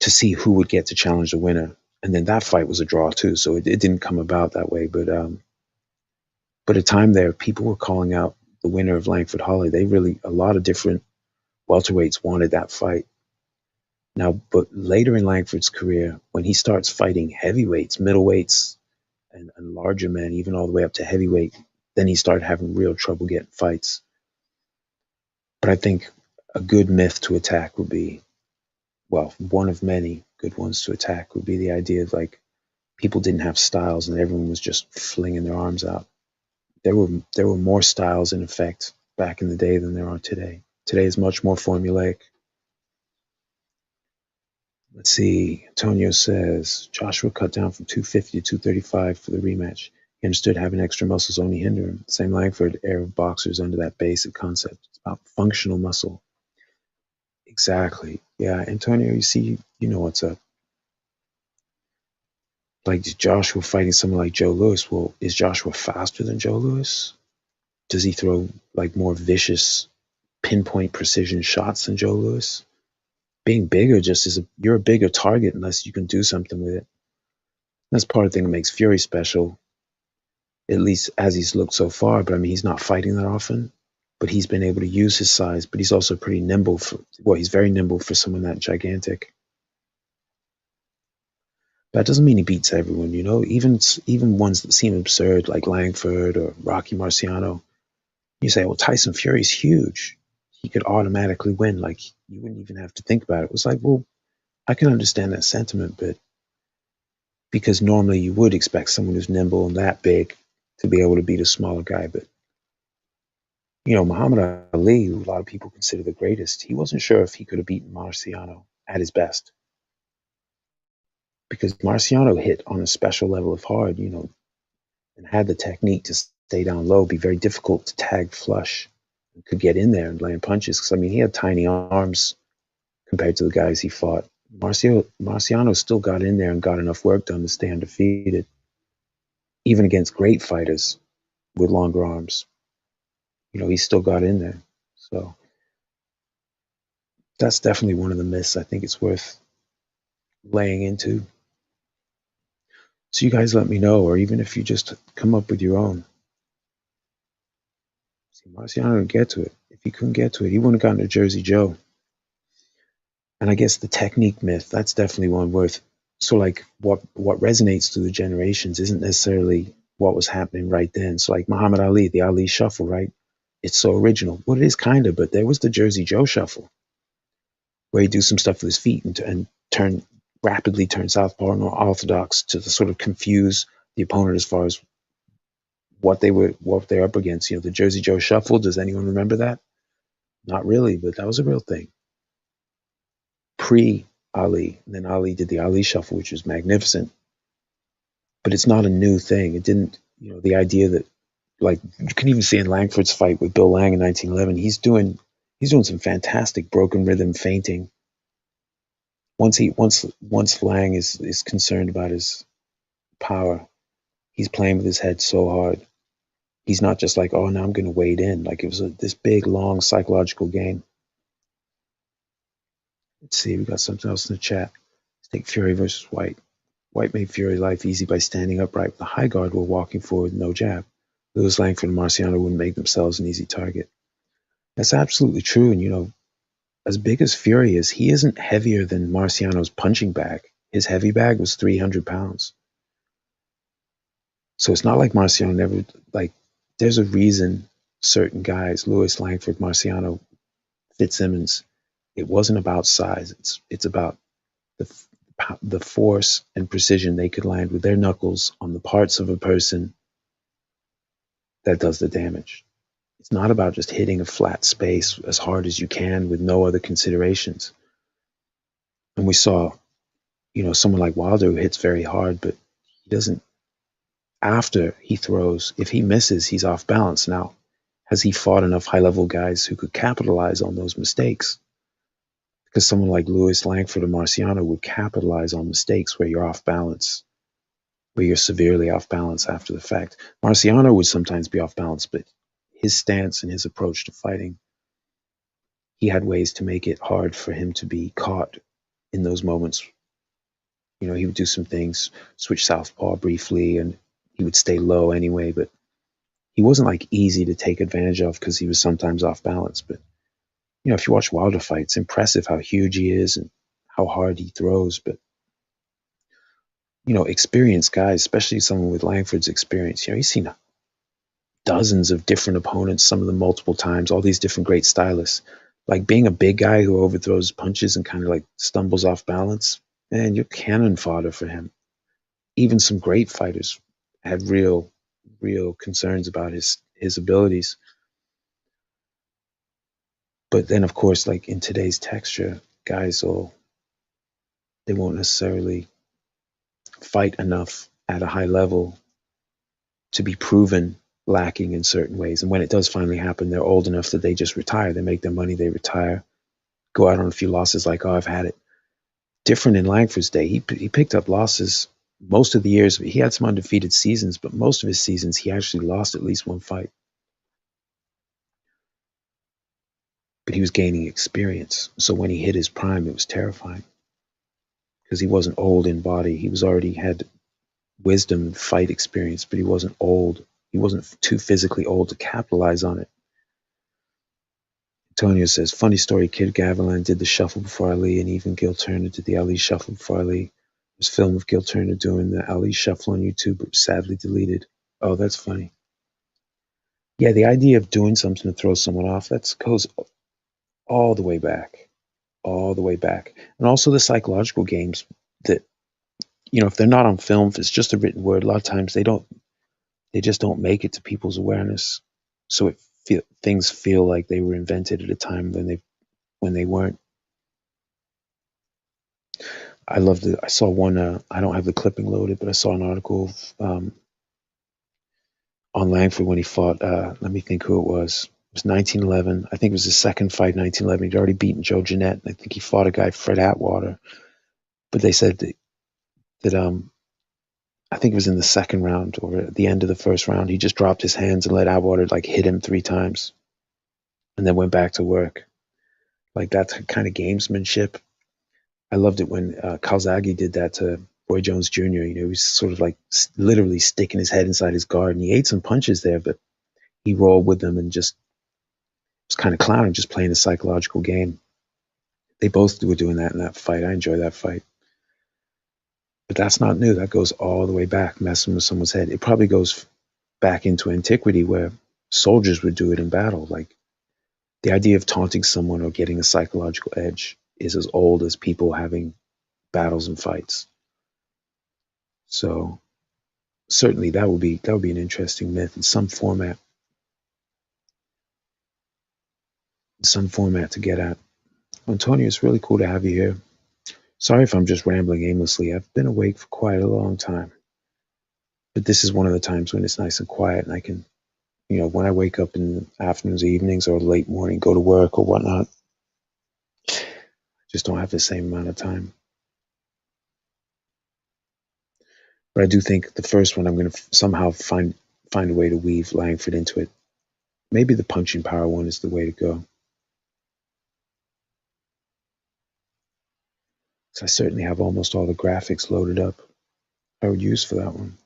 to see who would get to challenge the winner, and then that fight was a draw too. So it didn't come about that way, but at a time there, people were calling out the winner of Langford Holly, a lot of different welterweights wanted that fight. Now, but later in Langford's career, when he starts fighting heavyweights, middleweights, and larger men, even all the way up to heavyweight, then he started having real trouble getting fights. But I think a good myth to attack would be, well, one of many good ones to attack would be the idea of like people didn't have styles and everyone was just flinging their arms out. There were more styles in effect back in the day than there are today. Today is much more formulaic. Let's see. Antonio says Joshua cut down from 250 to 235 for the rematch. He understood having extra muscles only hinder him. Same Langford era of boxers under that basic concept. It's about functional muscle. Exactly. Yeah, Antonio, you see, you know what's up. Like Joshua fighting someone like Joe Louis. Well, is Joshua faster than Joe Louis? Does he throw like more vicious, pinpoint precision shots than Joe Louis? Being bigger just is you're a bigger target unless you can do something with it. That's part of the thing that makes Fury special, at least as he's looked so far. But I mean, he's not fighting that often, but he's been able to use his size. But he's also pretty nimble he's very nimble for someone that gigantic. That doesn't mean he beats everyone, you know. Even ones that seem absurd, like Langford or Rocky Marciano. You say, well, Tyson Fury's huge. He could automatically win. Like, you wouldn't even have to think about it. It was like, well, I can understand that sentiment, but because normally you would expect someone who's nimble and that big to be able to beat a smaller guy. But, you know, Muhammad Ali, who a lot of people consider the greatest, he wasn't sure if he could have beaten Marciano at his best. Because Marciano hit on a special level of hard, you know, and had the technique to stay down low, be very difficult to tag flush, and could get in there and land punches. Because, I mean, he had tiny arms compared to the guys he fought. Marciano still got in there and got enough work done to stay undefeated, even against great fighters with longer arms. You know, he still got in there. So that's definitely one of the myths I think it's worth laying into. So you guys let me know, or even if you just come up with your own. See, Marciano didn't get to it. If he couldn't get to it, he wouldn't have gotten to Jersey Joe. And I guess the technique myth, that's definitely one worth. So like what resonates through the generations isn't necessarily what was happening right then. So like Muhammad Ali, the Ali shuffle, right? It's so original. Well, it is kind of, but there was the Jersey Joe shuffle where he do some stuff with his feet and rapidly turn southpaw or orthodox to sort of confuse the opponent as far as what they're up against. You know, the Jersey Joe shuffle. Does anyone remember that? Not really, but that was a real thing. Pre-Ali, and then Ali did the Ali shuffle, which was magnificent. But it's not a new thing. It didn't, you know, the idea that, like, you can even see in Langford's fight with Bill Lang in 1911, he's doing some fantastic broken rhythm feinting. Once Lang is concerned about his power, he's playing with his head so hard. He's not just like, oh, now I'm going to wade in. Like, it was this big, long psychological game. Let's see, we got something else in the chat. Let's take Fury versus White. White made Fury life easy by standing upright with a high guard while walking forward with no jab. Louis Langford and Marciano wouldn't make themselves an easy target. That's absolutely true. And, you know, as big as Fury is, he isn't heavier than Marciano's punching bag. His heavy bag was 300 pounds. So it's not like Marciano never, like, there's a reason certain guys, Louis, Langford, Marciano, Fitzsimmons, it wasn't about size. It's about the force and precision they could land with their knuckles on the parts of a person that does the damage. It's not about just hitting a flat space as hard as you can with no other considerations. And we saw, you know, someone like Wilder who hits very hard, but he doesn't, after he throws, if he misses, he's off balance. Now, has he fought enough high-level guys who could capitalize on those mistakes? Because someone like Louis, Langford, or Marciano would capitalize on mistakes where you're off balance, where you're severely off balance after the fact. Marciano would sometimes be off balance, but his stance and his approach to fighting, he had ways to make it hard for him to be caught in those moments. You know, he would do some things, switch southpaw briefly, and he would stay low anyway, but he wasn't like easy to take advantage of because he was sometimes off balance. But if you watch Wilder fight, it's impressive how huge he is and how hard he throws. But experienced guys, especially someone with Langford's experience, he's seen dozens of different opponents, some of them multiple times, all these different great stylists. Like being a big guy who overthrows punches and kind of like stumbles off balance, man, you're cannon fodder for him. Even some great fighters had real concerns about his abilities. But then, of course, like in today's texture, guys they won't necessarily fight enough at a high level to be proven lacking in certain ways. And when it does finally happen, they're old enough that they just retire. They make their money, they retire, go out on a few losses like, oh, I've had it. Different in Langford's day. He picked up losses most of the years. He had some undefeated seasons, but most of his seasons, he actually lost at least one fight. But he was gaining experience. So when he hit his prime, it was terrifying because he wasn't old in body. He was already had wisdom and fight experience, but he wasn't old. He wasn't too physically old to capitalize on it. Antonio says, funny story, Kid Gavilan did the shuffle before Ali, and even Gil Turner did the Ali shuffle before Ali. There's film of Gil Turner doing the Ali shuffle on YouTube, but was sadly deleted. Oh, that's funny. Yeah, the idea of doing something to throw someone off, that goes all the way back. All the way back. And also the psychological games that, if they're not on film, if it's just a written word, a lot of times they just don't make it to people's awareness. So things feel like they were invented at a time when they weren't. I saw one, I don't have the clipping loaded, but I saw an article on Langford when he fought, let me think who it was. It was 1911. I think it was his second fight, 1911. He'd already beaten Joe Jeanette. I think he fought a guy, Fred Atwater. But they said that I think it was in the second round or at the end of the first round, he just dropped his hands and let Atwater like hit him 3 times and then went back to work. Like that kind of gamesmanship. I loved it when Calzaghe did that to Roy Jones Jr. He was sort of like literally sticking his head inside his guard, and he ate some punches there, but he rolled with them and just was kind of clowning, just playing a psychological game. They both were doing that in that fight. I enjoy that fight. But that's not new. That goes all the way back, messing with someone's head. It probably goes back into antiquity where soldiers would do it in battle. Like the idea of taunting someone or getting a psychological edge is as old as people having battles and fights. So certainly that would be an interesting myth in some format. To get at. Antonio, it's really cool to have you here. Sorry if I'm just rambling aimlessly. I've been awake for quite a long time. But this is one of the times when it's nice and quiet and I can, when I wake up in afternoons, evenings, or late morning, go to work or whatnot, I just don't have the same amount of time. But I do think the first one, I'm going to somehow find a way to weave Langford into it. Maybe the punching power one is the way to go. So I certainly have almost all the graphics loaded up I would use for that one.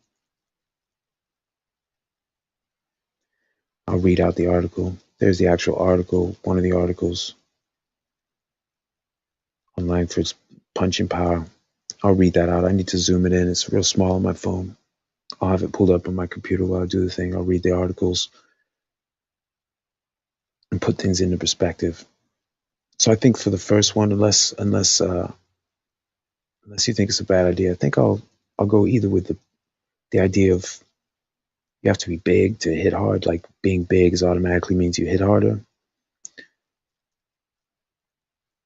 I'll read out the article. There's the actual article, one of the articles on Langford's punching power. I'll read that out. I need to zoom it in. It's real small on my phone. I'll have it pulled up on my computer while I do the thing. I'll read the articles and put things into perspective. So I think for the first one, unless you think it's a bad idea, I think I'll go either with the idea of you have to be big to hit hard. Like being big is automatically means you hit harder.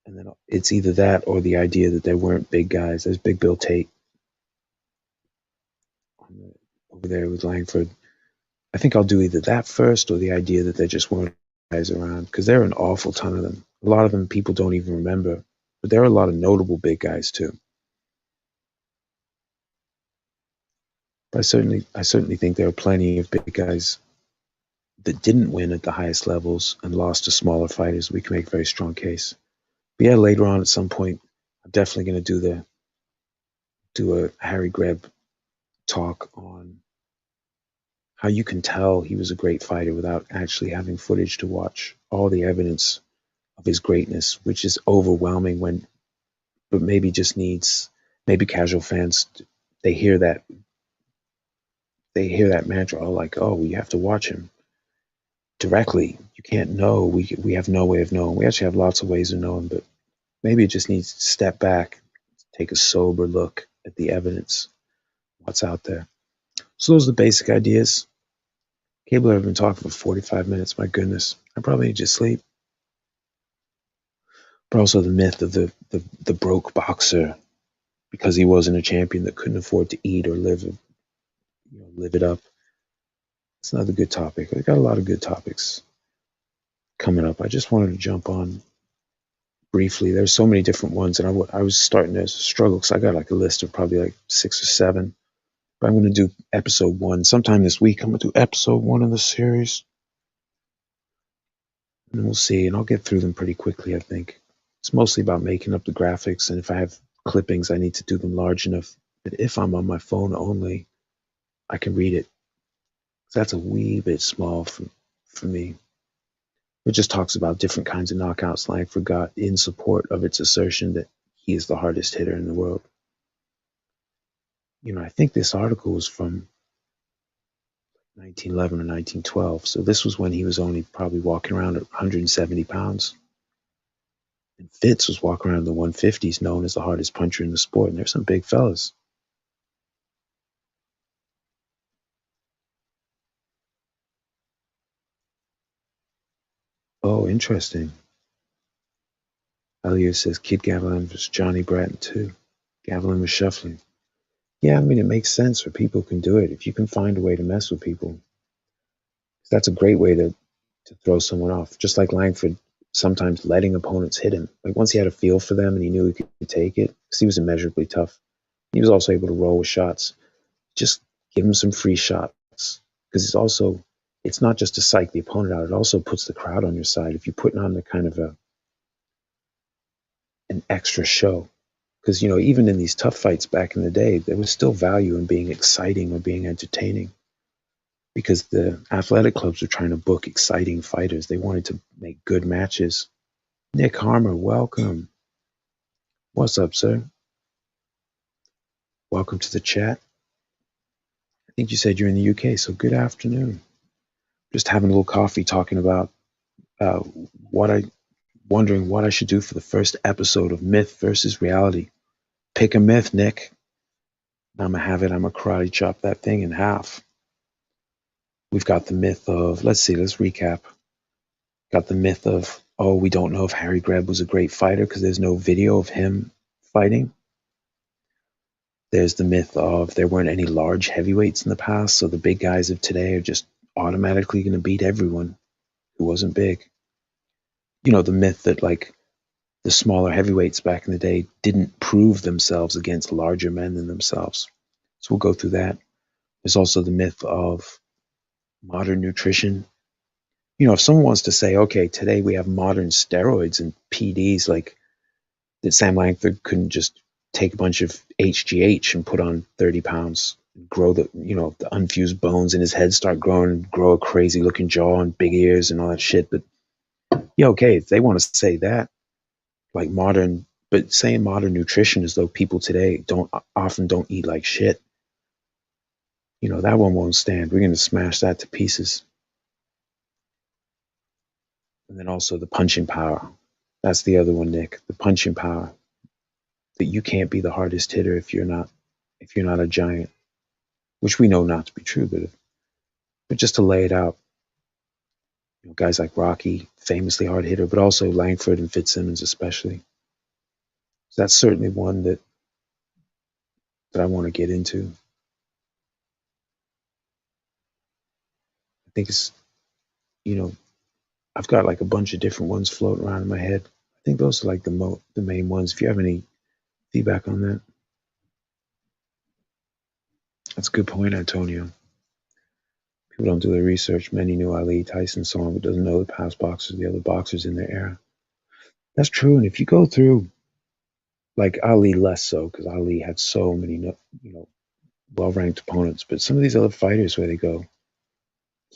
And then it's either that or the idea that there weren't big guys. There's Big Bill Tate over there with Langford. I think I'll do either that first or the idea that there just weren't guys around, because there are an awful ton of them. A lot of them people don't even remember, but there are a lot of notable big guys too. But I certainly think there are plenty of big guys that didn't win at the highest levels and lost to smaller fighters. We can make a very strong case. But yeah, later on at some point, I'm definitely going to do a Harry Greb talk on how you can tell he was a great fighter without actually having footage to watch all the evidence of his greatness, which is overwhelming when, but maybe just needs, maybe casual fans, they hear that, they hear that mantra, oh, like, oh, you have to watch him directly. You can't know. We have no way of knowing. We actually have lots of ways of knowing, but maybe it just needs to step back, take a sober look at the evidence, what's out there. So those are the basic ideas. Cable, I've been talking for 45 minutes. My goodness, I probably need to sleep. But also the myth of the broke boxer because he wasn't a champion that couldn't afford to eat or live it up. It's another good topic. We got a lot of good topics coming up. I just wanted to jump on briefly. There's so many different ones, and I was starting to struggle because I got like a list of probably like 6 or 7. But I'm going to do episode 1 sometime this week. I'm going to do episode 1 of the series, and we'll see. And I'll get through them pretty quickly. I think it's mostly about making up the graphics, and if I have clippings, I need to do them large enough that if I'm on my phone only, I can read it. So that's a wee bit small for me. It just talks about different kinds of knockouts Langford got in support of its assertion that he is the hardest hitter in the world. I think this article was from 1911 or 1912. So this was when he was only probably walking around at 170 pounds. And Fitz was walking around in the 150s, known as the hardest puncher in the sport. And there's some big fellas. Oh, interesting. Elliot says Kid Gavilan versus Johnny Bratton too. Gavilan was shuffling. Yeah, I mean, it makes sense where people can do it. If you can find a way to mess with people, that's a great way to throw someone off. Just like Langford sometimes letting opponents hit him. Like once he had a feel for them and he knew he could take it, because he was immeasurably tough. He was also able to roll with shots. Just give him some free shots. Because it's not just to psych the opponent out, it also puts the crowd on your side. If you're putting on the kind of an extra show. Because, even in these tough fights back in the day, there was still value in being exciting or being entertaining. Because the athletic clubs were trying to book exciting fighters. They wanted to make good matches. Nick Harmer, welcome. What's up, sir? Welcome to the chat. I think you said you're in the UK, so good afternoon. Just having a little coffee, talking about wondering what I should do for the first episode of Myth versus Reality. Pick a myth, Nick. I'm gonna have it. I'm gonna karate chop that thing in half. We've got the myth of, let's recap. Got the myth of, oh, we don't know if Harry Greb was a great fighter because there's no video of him fighting. There's the myth of there weren't any large heavyweights in the past, so the big guys of today are just automatically going to beat everyone who wasn't big. The myth that like the smaller heavyweights back in the day didn't prove themselves against larger men than themselves. So we'll go through that. There's also the myth of modern nutrition. If someone wants to say, okay, today we have modern steroids and PDs, like that Sam Langford couldn't just take a bunch of HGH and put on 30 pounds, grow the unfused bones in his head, start growing, grow a crazy looking jaw and big ears and all that shit. But yeah, okay, if they want to say that, like modern, but saying modern nutrition as though people today often don't eat like shit, that one won't stand. We're going to smash that to pieces. And then also the punching power. That's the other one, Nick. The punching power. That you can't be the hardest hitter if you're not a giant, which we know not to be true, but just to lay it out. Guys like Rocky, famously hard hitter, but also Langford and Fitzsimmons especially. So that's certainly one that I want to get into. I think it's, I've got like a bunch of different ones floating around in my head. I think those are like the main ones. If you have any feedback on that. That's a good point, Antonio. People don't do their research. Many knew Ali, Tyson, so on, but doesn't know the past boxers, the other boxers in their era. That's true. And if you go through, like Ali less so, because Ali had so many, well-ranked opponents, but some of these other fighters where they go,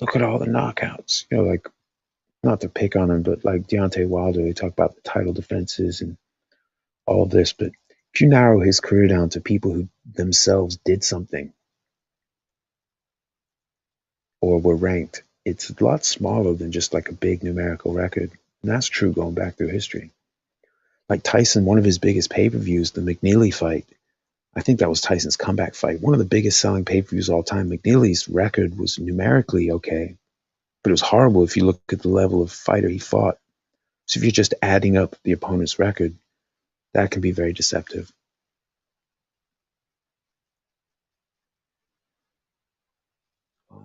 Look at all the knockouts. Like, not to pick on him, but like Deontay Wilder, they talk about the title defenses and all this. But if you narrow his career down to people who themselves did something or were ranked, it's a lot smaller than just like a big numerical record. And that's true going back through history. Like Tyson, one of his biggest pay-per-views, the McNeely fight, I think that was Tyson's comeback fight. One of the biggest selling pay-per-views of all time. McNeely's record was numerically okay, but it was horrible if you look at the level of fighter he fought. So if you're just adding up the opponent's record, that can be very deceptive.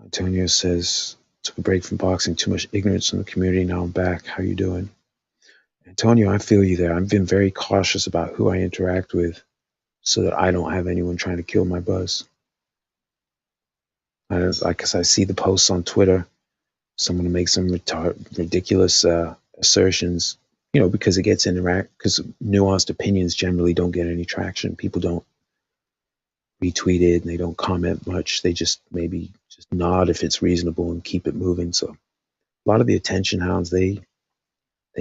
Antonio says, took a break from boxing, too much ignorance in the community. Now I'm back. How you doing? Antonio, I feel you there. I've been very cautious about who I interact with so that I don't have anyone trying to kill my buzz. Because I see the posts on Twitter, someone will make some ridiculous assertions, because it gets because nuanced opinions generally don't get any traction. People don't retweet it and they don't comment much. They just maybe just nod if it's reasonable and keep it moving. So a lot of the attention hounds, they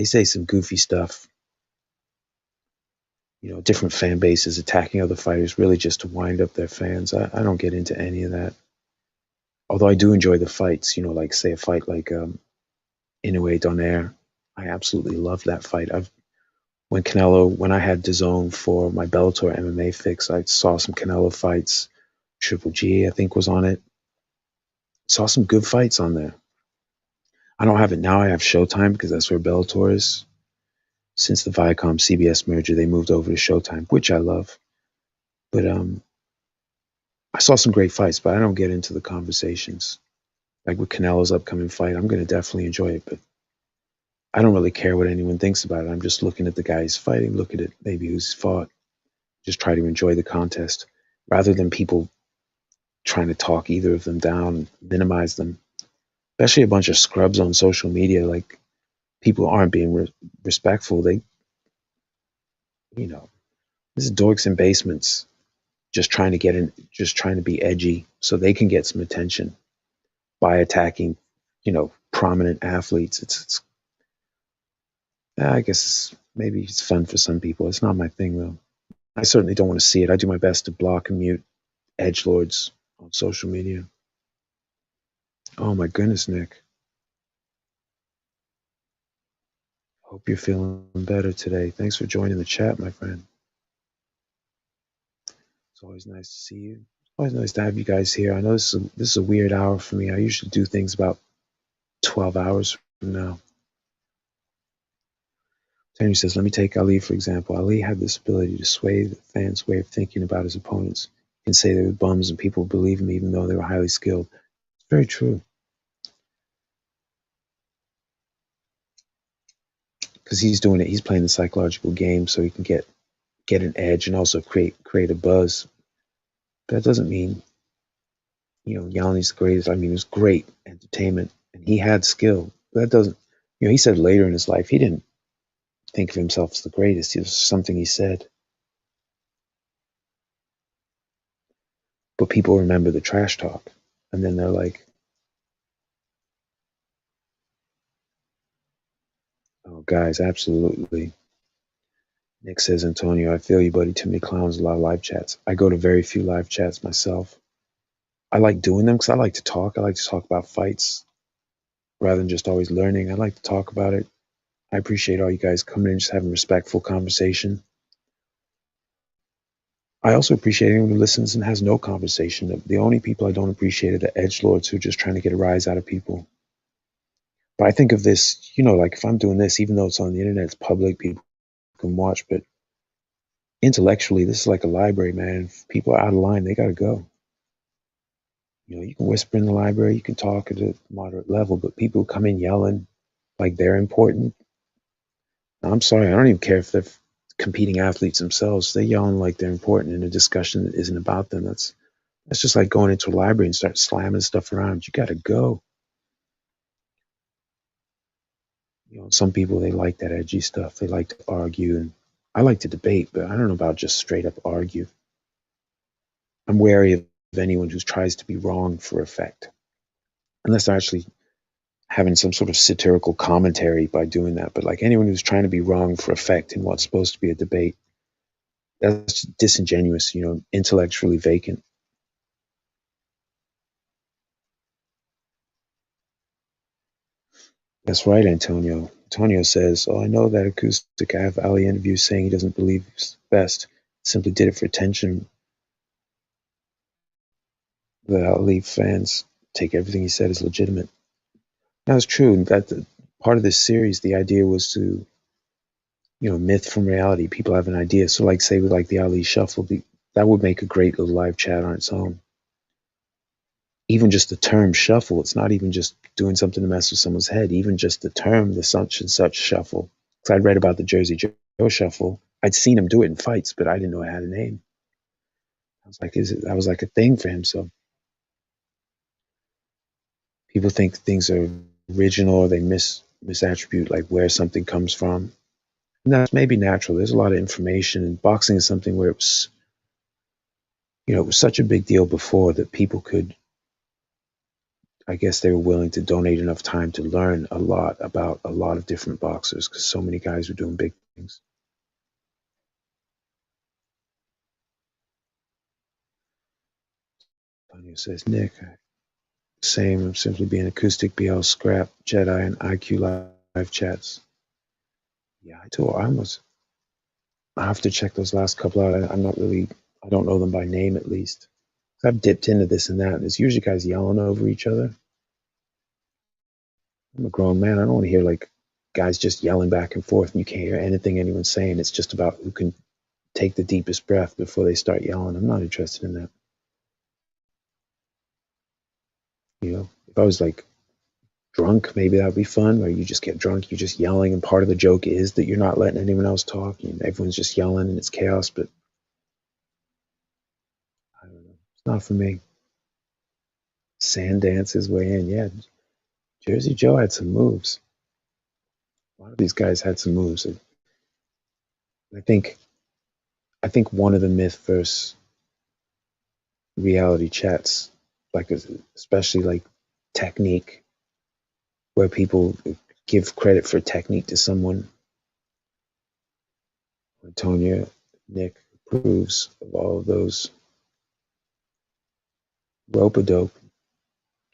say some goofy stuff. Different fan bases attacking other fighters really just to wind up their fans. I don't get into any of that. Although I do enjoy the fights, like say a fight like Inoue Donaire. I absolutely loved that fight. When I had DAZN for my Bellator MMA fix, I saw some Canelo fights. Triple G, I think, was on it. Saw some good fights on there. I don't have it now. I have Showtime because that's where Bellator is. Since the Viacom CBS merger, they moved over to Showtime, which I love. But I saw some great fights, but I don't get into the conversations. Like with Canelo's upcoming fight, I'm going to definitely enjoy it, but I don't really care what anyone thinks about it. I'm just looking at the guy he's fighting, look at it, maybe who's fought, just try to enjoy the contest rather than people trying to talk either of them down, minimize them. Especially a bunch of scrubs on social media, like people aren't being respectful. They, this is dorks in basements just trying to get in, just trying to be edgy so they can get some attention by attacking, prominent athletes. I guess maybe it's fun for some people. It's not my thing though. I certainly don't want to see it. I do my best to block and mute edgelords on social media. Oh my goodness, Nick. Hope you're feeling better today. Thanks for joining the chat, my friend. It's always nice to see you. It's always nice to have you guys here. I know this is a weird hour for me. I usually do things about 12 hours from now. Tony says, let me take Ali for example. Ali had this ability to sway the fans' way of thinking about his opponents. He can say they were bums and people believe him even though they were highly skilled. It's very true. Because he's doing it. He's playing the psychological game so he can get an edge and also create a buzz. But that doesn't mean, Yanni's the greatest. I mean, it was great entertainment and he had skill. But that doesn't, he said later in his life, he didn't think of himself as the greatest. It was something he said. But people remember the trash talk. And then they're like, oh, guys, absolutely. Nick says, Antonio, I feel you, buddy. Too many clowns, a lot of live chats. I go to very few live chats myself. I like doing them because I like to talk. I like to talk about fights rather than just always learning. I like to talk about it. I appreciate all you guys coming in, just having a respectful conversation. I also appreciate anyone who listens and has no conversation. The only people I don't appreciate are the edgelords who are just trying to get a rise out of people. But I think of this, like if I'm doing this, even though it's on the internet, it's public, people can watch, but intellectually, this is like a library, man. If people are out of line, they got to go. You can whisper in the library, you can talk at a moderate level, but people come in yelling like they're important. I'm sorry, I don't even care if they're competing athletes themselves. They're yelling like they're important in a discussion that isn't about them. That's just like going into a library and start slamming stuff around. You got to go. Some people, they like that edgy stuff. They like to argue, and I like to debate, but I don't know about just straight up argue. I'm wary of anyone who tries to be wrong for effect. unless they're actually having some sort of satirical commentary by doing that. But like anyone who's trying to be wrong for effect in what's supposed to be a debate, that's disingenuous, intellectually vacant. That's right, Antonio. Antonio says, "Oh, I know that acoustic. I have Ali interviews saying he doesn't believe it's best. Simply did it for attention. The Ali fans take everything he said as legitimate." That's true. And that part of this series, the idea was to, myth from reality. People have an idea. So, like, say, with like the Ali Shuffle, that would make a great little live chat on its own. Even just the term shuffle, it's not even just doing something to mess with someone's head. Even just the term, the such and such shuffle. Because I'd read about the Jersey Joe shuffle. I'd seen him do it in fights, but I didn't know it had a name. I was like, that was like a thing for him. So people think things are original, or they misattribute like where something comes from. And that's maybe natural. There's a lot of information, and boxing is something where it was such a big deal before that people could, I guess they were willing to donate enough time to learn a lot about a lot of different boxers because so many guys were doing big things. Tanya says, Nick, same. I'm simply being acoustic, BL, scrap, Jedi, and IQ live chats. Yeah, I have to check those last couple out. I don't know them by name at least. I've dipped into this and that, and it's usually guys yelling over each other. I'm a grown man. I don't want to hear like guys just yelling back and forth and you can't hear anything anyone's saying. It's just about who can take the deepest breath before they start yelling. I'm not interested in that. If I was like drunk, maybe that would be fun, where you just get drunk, you're just yelling, and part of the joke is that you're not letting anyone else talk, and everyone's just yelling and it's chaos, but I don't know. It's not for me. Sand dances way in. Yeah, Jersey Joe had some moves. A lot of these guys had some moves. I think one of the myth versus reality chats, like especially like technique, where people give credit for technique to someone. Antonia, Nick approves of all of those. Rope-a-dope,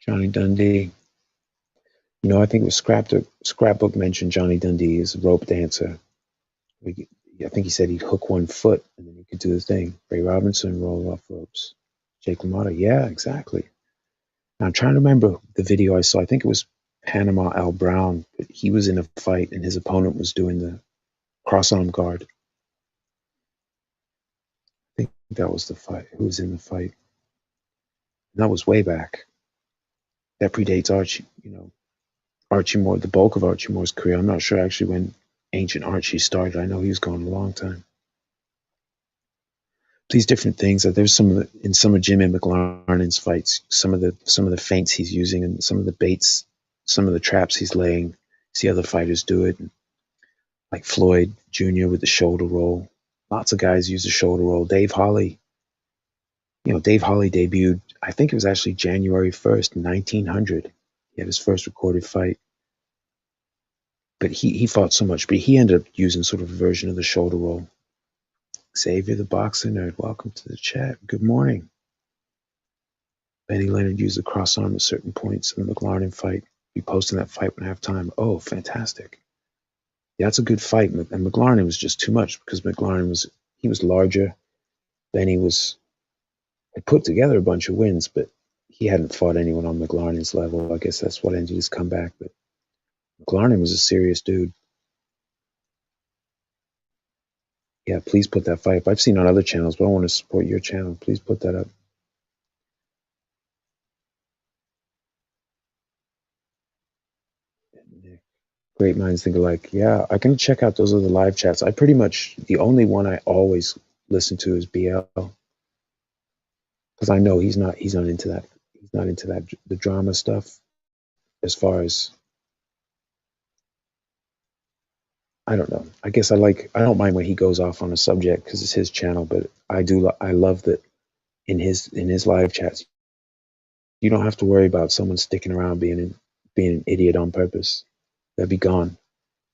Johnny Dundee. I think it was Scrapbook mentioned Johnny Dundee as a rope dancer. I think he said he'd hook one foot and then he could do the thing. Ray Robinson roll off ropes. Jake LaMotta, yeah, exactly. Now, I'm trying to remember the video I saw. I think it was Panama Al Brown, but he was in a fight and his opponent was doing the cross-arm guard. I think that was the fight. Who was in the fight? And that was way back. That predates Archie, Archie Moore, the bulk of Archie Moore's career. I'm not sure actually when Ancient Archie started. I know he was gone a long time. These different things. There's in some of Jimmy McLaren's fights, some of the feints he's using and some of the baits, some of the traps he's laying. See other fighters do it, like Floyd Jr. with the shoulder roll. Lots of guys use the shoulder roll. Dave Holly. Dave Holly debuted, I think it was actually January 1st, 1900. He had his first recorded fight. But he fought so much, but he ended up using sort of a version of the shoulder roll. Xavier the boxing nerd, welcome to the chat. Good morning. Benny Leonard used the cross arm at certain points in the McLaren fight. Be posting that fight when I have time. Oh, fantastic. Yeah, that's a good fight. And McLaren was just too much because McLaren was larger. Benny had put together a bunch of wins, but he hadn't fought anyone on McLaren's level. I guess that's what ended his comeback. But McLaren was a serious dude. Yeah, please put that fight up. I've seen on other channels, but I want to support your channel. Please put that up. Great minds think alike. Yeah, I can check out those other live chats. The only one I always listen to is BL. Because I know he's not into that. He's not into that, the drama stuff. As far as, I don't know. I guess I don't mind when he goes off on a subject because it's his channel, but I love that in his live chats You don't have to worry about someone sticking around being an idiot on purpose. They'll be gone.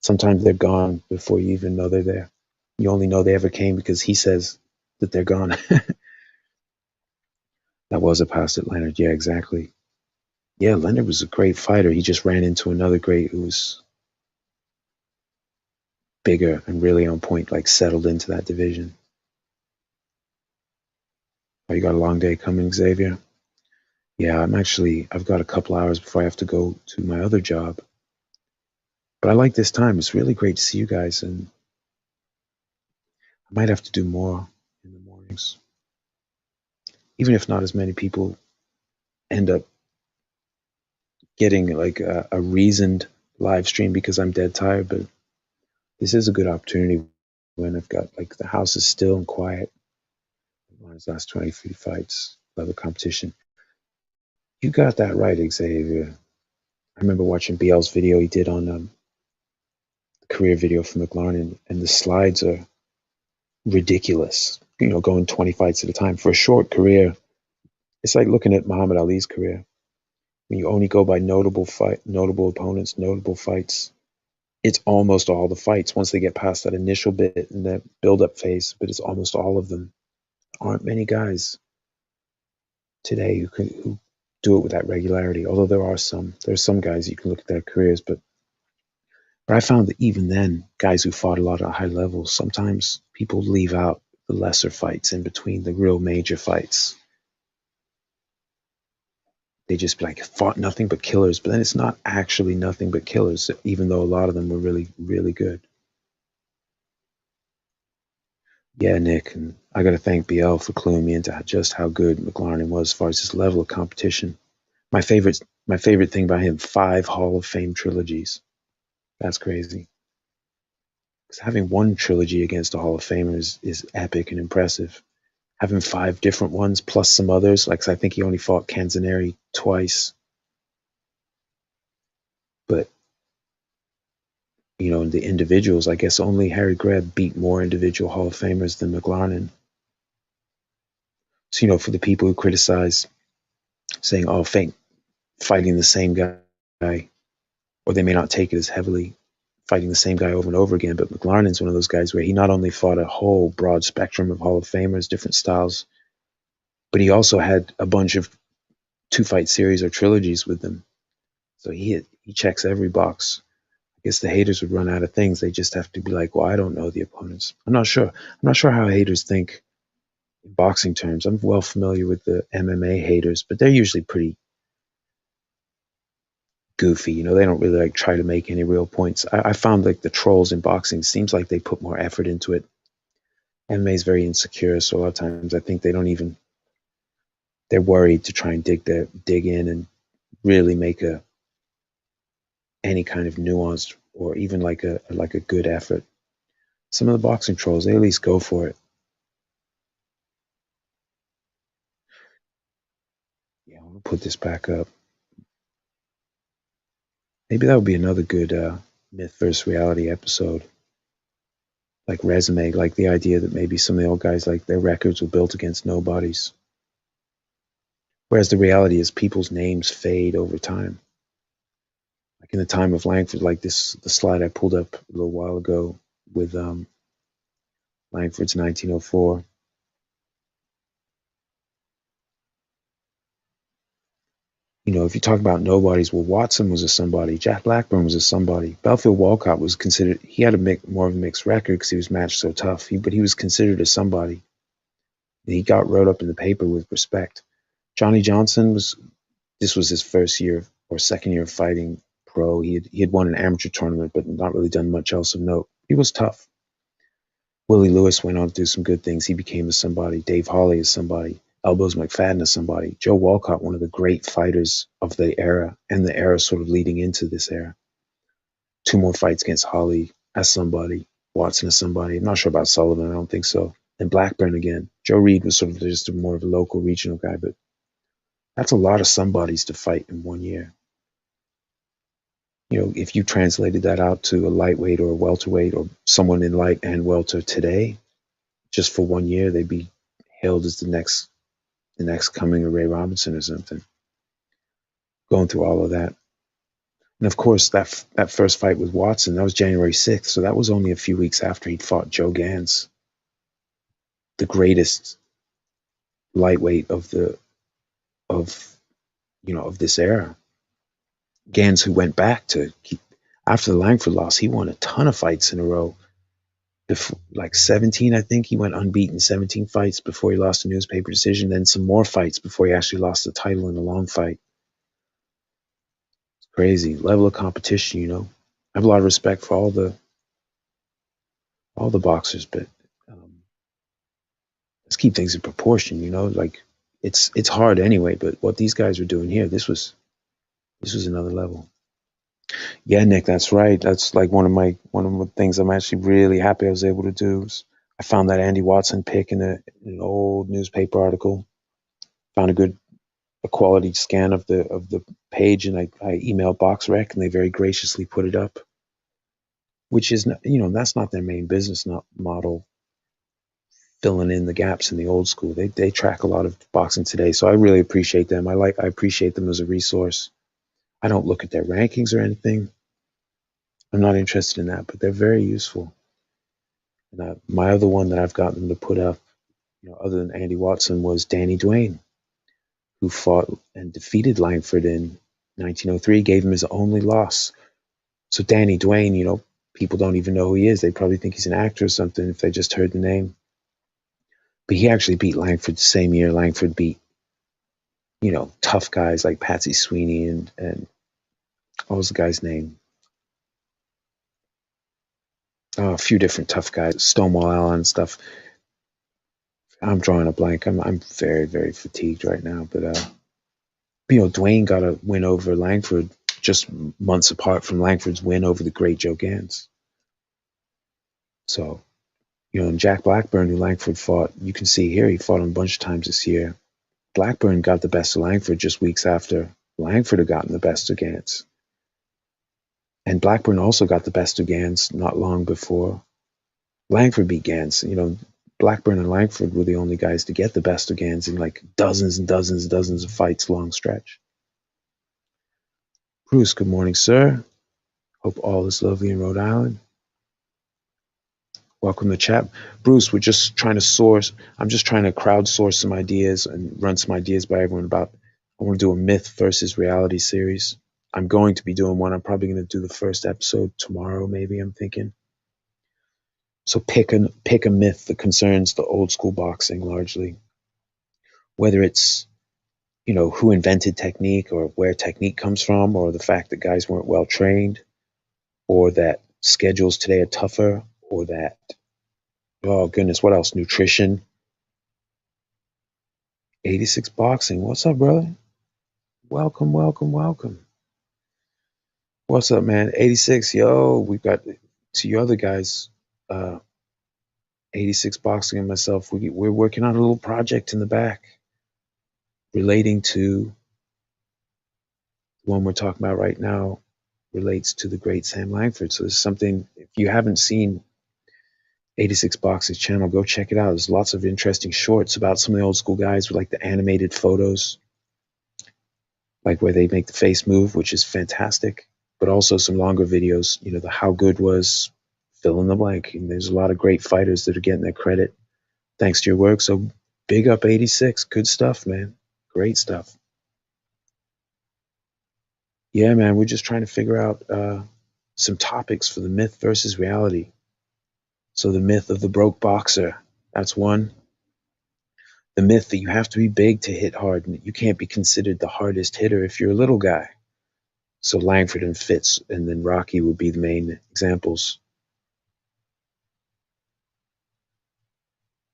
Sometimes they're gone before you even know they're there. You only know they ever came because he says that they're gone. That was a pass at Leonard. Yeah, exactly. Yeah, Leonard was a great fighter. He just ran into another great who was bigger and really on point, like settled into that division. Oh, you got a long day coming, Xavier? Yeah, I've got a couple hours before I have to go to my other job. But I like this time. It's really great to see you guys, and I might have to do more in the mornings. Even if not as many people end up getting like a reasoned live stream because I'm dead tired, but this is a good opportunity when I've got like the house is still and quiet. His last 23 fights, level competition. You got that right, Xavier. I remember watching BL's video he did on the career video for McLaren, and the slides are ridiculous. You know, going 20 fights at a time for a short career. It's like looking at Muhammad Ali's career. When you only go by notable opponents, notable fights, it's almost all the fights once they get past that initial bit and that build-up phase, but it's almost all of them. Aren't many guys today who do it with that regularity, although there's some guys you can look at their careers, but I found that even then, guys who fought a lot at high levels, sometimes people leave out the lesser fights in between the real major fights. They just be like, fought nothing but killers, but then it's not actually nothing but killers, even though a lot of them were really, really good. Yeah, Nick, and I got to thank BL for cluing me into just how good McLaren was as far as his level of competition. My favorite thing about him: 5 Hall of Fame trilogies. That's crazy. Because having one trilogy against a Hall of Famer is epic and impressive. Having 5 different ones plus some others, like I think he only fought Canzoneri twice, but you know, the individuals, I guess only Harry Greb beat more individual Hall of Famers than McLaren. So, you know, for the people who criticize saying, oh, fighting the same guy, or they may not take it as heavily, fighting the same guy over and over again, but McLaren's one of those guys where he not only fought a whole broad spectrum of Hall of Famers, different styles, but he also had a bunch of 2-fight series or trilogies with them. So he checks every box. I guess the haters would run out of things. They just have to be like, well, I don't know the opponents. I'm not sure. I'm not sure how haters think in boxing terms. I'm well familiar with the MMA haters, but they're usually pretty goofy. You know, they don't really like try to make any real points. I found like the trolls in boxing seems like they put more effort into it. MMA is very insecure, so a lot of times I think they're worried to try and dig in and really make any kind of nuanced or even like a good effort. Some of the boxing trolls, they at least go for it. Yeah, I'm gonna put this back up. Maybe that would be another good myth versus reality episode. Like resume, like the idea that maybe some of the old guys, like their records were built against nobodies. Whereas the reality is people's names fade over time. Like in the time of Langford, like the slide I pulled up a little while ago with Langford's 1904. You know, if you talk about nobodies, well, Watson was a somebody. Jack Blackburn was a somebody. Belfield Walcott was considered, he had more of a mixed record because he was matched so tough, but he was considered a somebody. He got wrote up in the paper with respect. Johnny Johnson this was his first year or second year of fighting pro. He had won an amateur tournament, but not really done much else of note. He was tough. Willie Lewis went on to do some good things. He became a somebody. Dave Hawley is somebody. Elbows McFadden is somebody. Joe Walcott, one of the great fighters of the era, and the era sort of leading into this era. 2 more fights against Hawley as somebody. Watson as somebody. I'm not sure about Sullivan. I don't think so. And Blackburn again. Joe Reed was sort of just more of a local regional guy, but that's a lot of somebodies to fight in 1 year. You know, if you translated that out to a lightweight or a welterweight or someone in light and welter today, just for 1 year, they'd be hailed as the next coming of Ray Robinson or something. going through all of that. And of course, that first fight with Watson, that was January 6th. So that was only a few weeks after he'd fought Joe Gans, the greatest lightweight of this era. Gans, who went back to after the Langford loss, he won a ton of fights in a row. Like 17, I think he went unbeaten 17 fights before he lost a newspaper decision. Then some more fights before he actually lost the title in a long fight. It's crazy level of competition. You know, I have a lot of respect for all the boxers, but let's keep things in proportion. You know, like it's hard anyway. But what these guys are doing here, this was another level. Yeah, Nick, that's right. That's like one of the things I'm actually really happy I was able to do. I found that Andy Watson pick in an old newspaper article. Found a quality scan of the page, and I emailed BoxRec, and they very graciously put it up. Which is, that's not their main business model. Filling in the gaps in the old school. They track a lot of boxing today, so I really appreciate them. I appreciate them as a resource. I don't look at their rankings or anything. I'm not interested in that, but they're very useful. And my other one that I've gotten them to put up, other than Andy Watson, was Danny Duane, who fought and defeated Langford in 1903, gave him his only loss. So Danny Duane, people don't even know who he is. They probably think he's an actor or something if they just heard the name. But he actually beat Langford the same year. Langford beat, tough guys like Patsy Sweeney and what was the guy's name? Oh, a few different tough guys, Stonewall Allen and stuff. I'm drawing a blank. I'm very, very fatigued right now. But Duane got a win over Langford just months apart from Langford's win over the great Joe Gans. So, and Jack Blackburn, who Langford fought, you can see here, he fought him a bunch of times this year. Blackburn got the best of Langford just weeks after Langford had gotten the best of Gans. And Blackburn also got the best of Gans not long before Langford beat Gans. Blackburn and Langford were the only guys to get the best of Gans in like dozens and dozens and dozens of fights, long stretch. Bruce, good morning, sir. Hope all is lovely in Rhode Island. Welcome to chat. Bruce, I'm just trying to crowdsource some ideas and run some ideas by everyone I want to do a myth versus reality series. I'm going to be doing one. I'm probably going to do the first episode tomorrow, maybe, I'm thinking. So pick a myth that concerns the old school boxing largely. Whether it's, who invented technique or where technique comes from, or the fact that guys weren't well trained, or that schedules today are tougher, or that, oh goodness, what else? Nutrition. 86 Boxing. What's up, brother? Welcome, welcome, welcome. What's up, man? 86, yo, we've got to you other guys, 86 Boxing and myself, we're working on a little project in the back relating to the one we're talking about right now, relates to the great Sam Langford. So there's something, if you haven't seen 86 Boxing's channel, go check it out. There's lots of interesting shorts about some of the old school guys with like the animated photos, like where they make the face move, which is fantastic, but also some longer videos, the how good was, fill in the blank. And there's a lot of great fighters that are getting their credit thanks to your work. So big up 86. Good stuff, man. Great stuff. Yeah, man, we're just trying to figure out some topics for the myth versus reality. So the myth of the broke boxer, that's one. The myth that you have to be big to hit hard, and you can't be considered the hardest hitter if you're a little guy. So Langford and Fitz and then Rocky would be the main examples.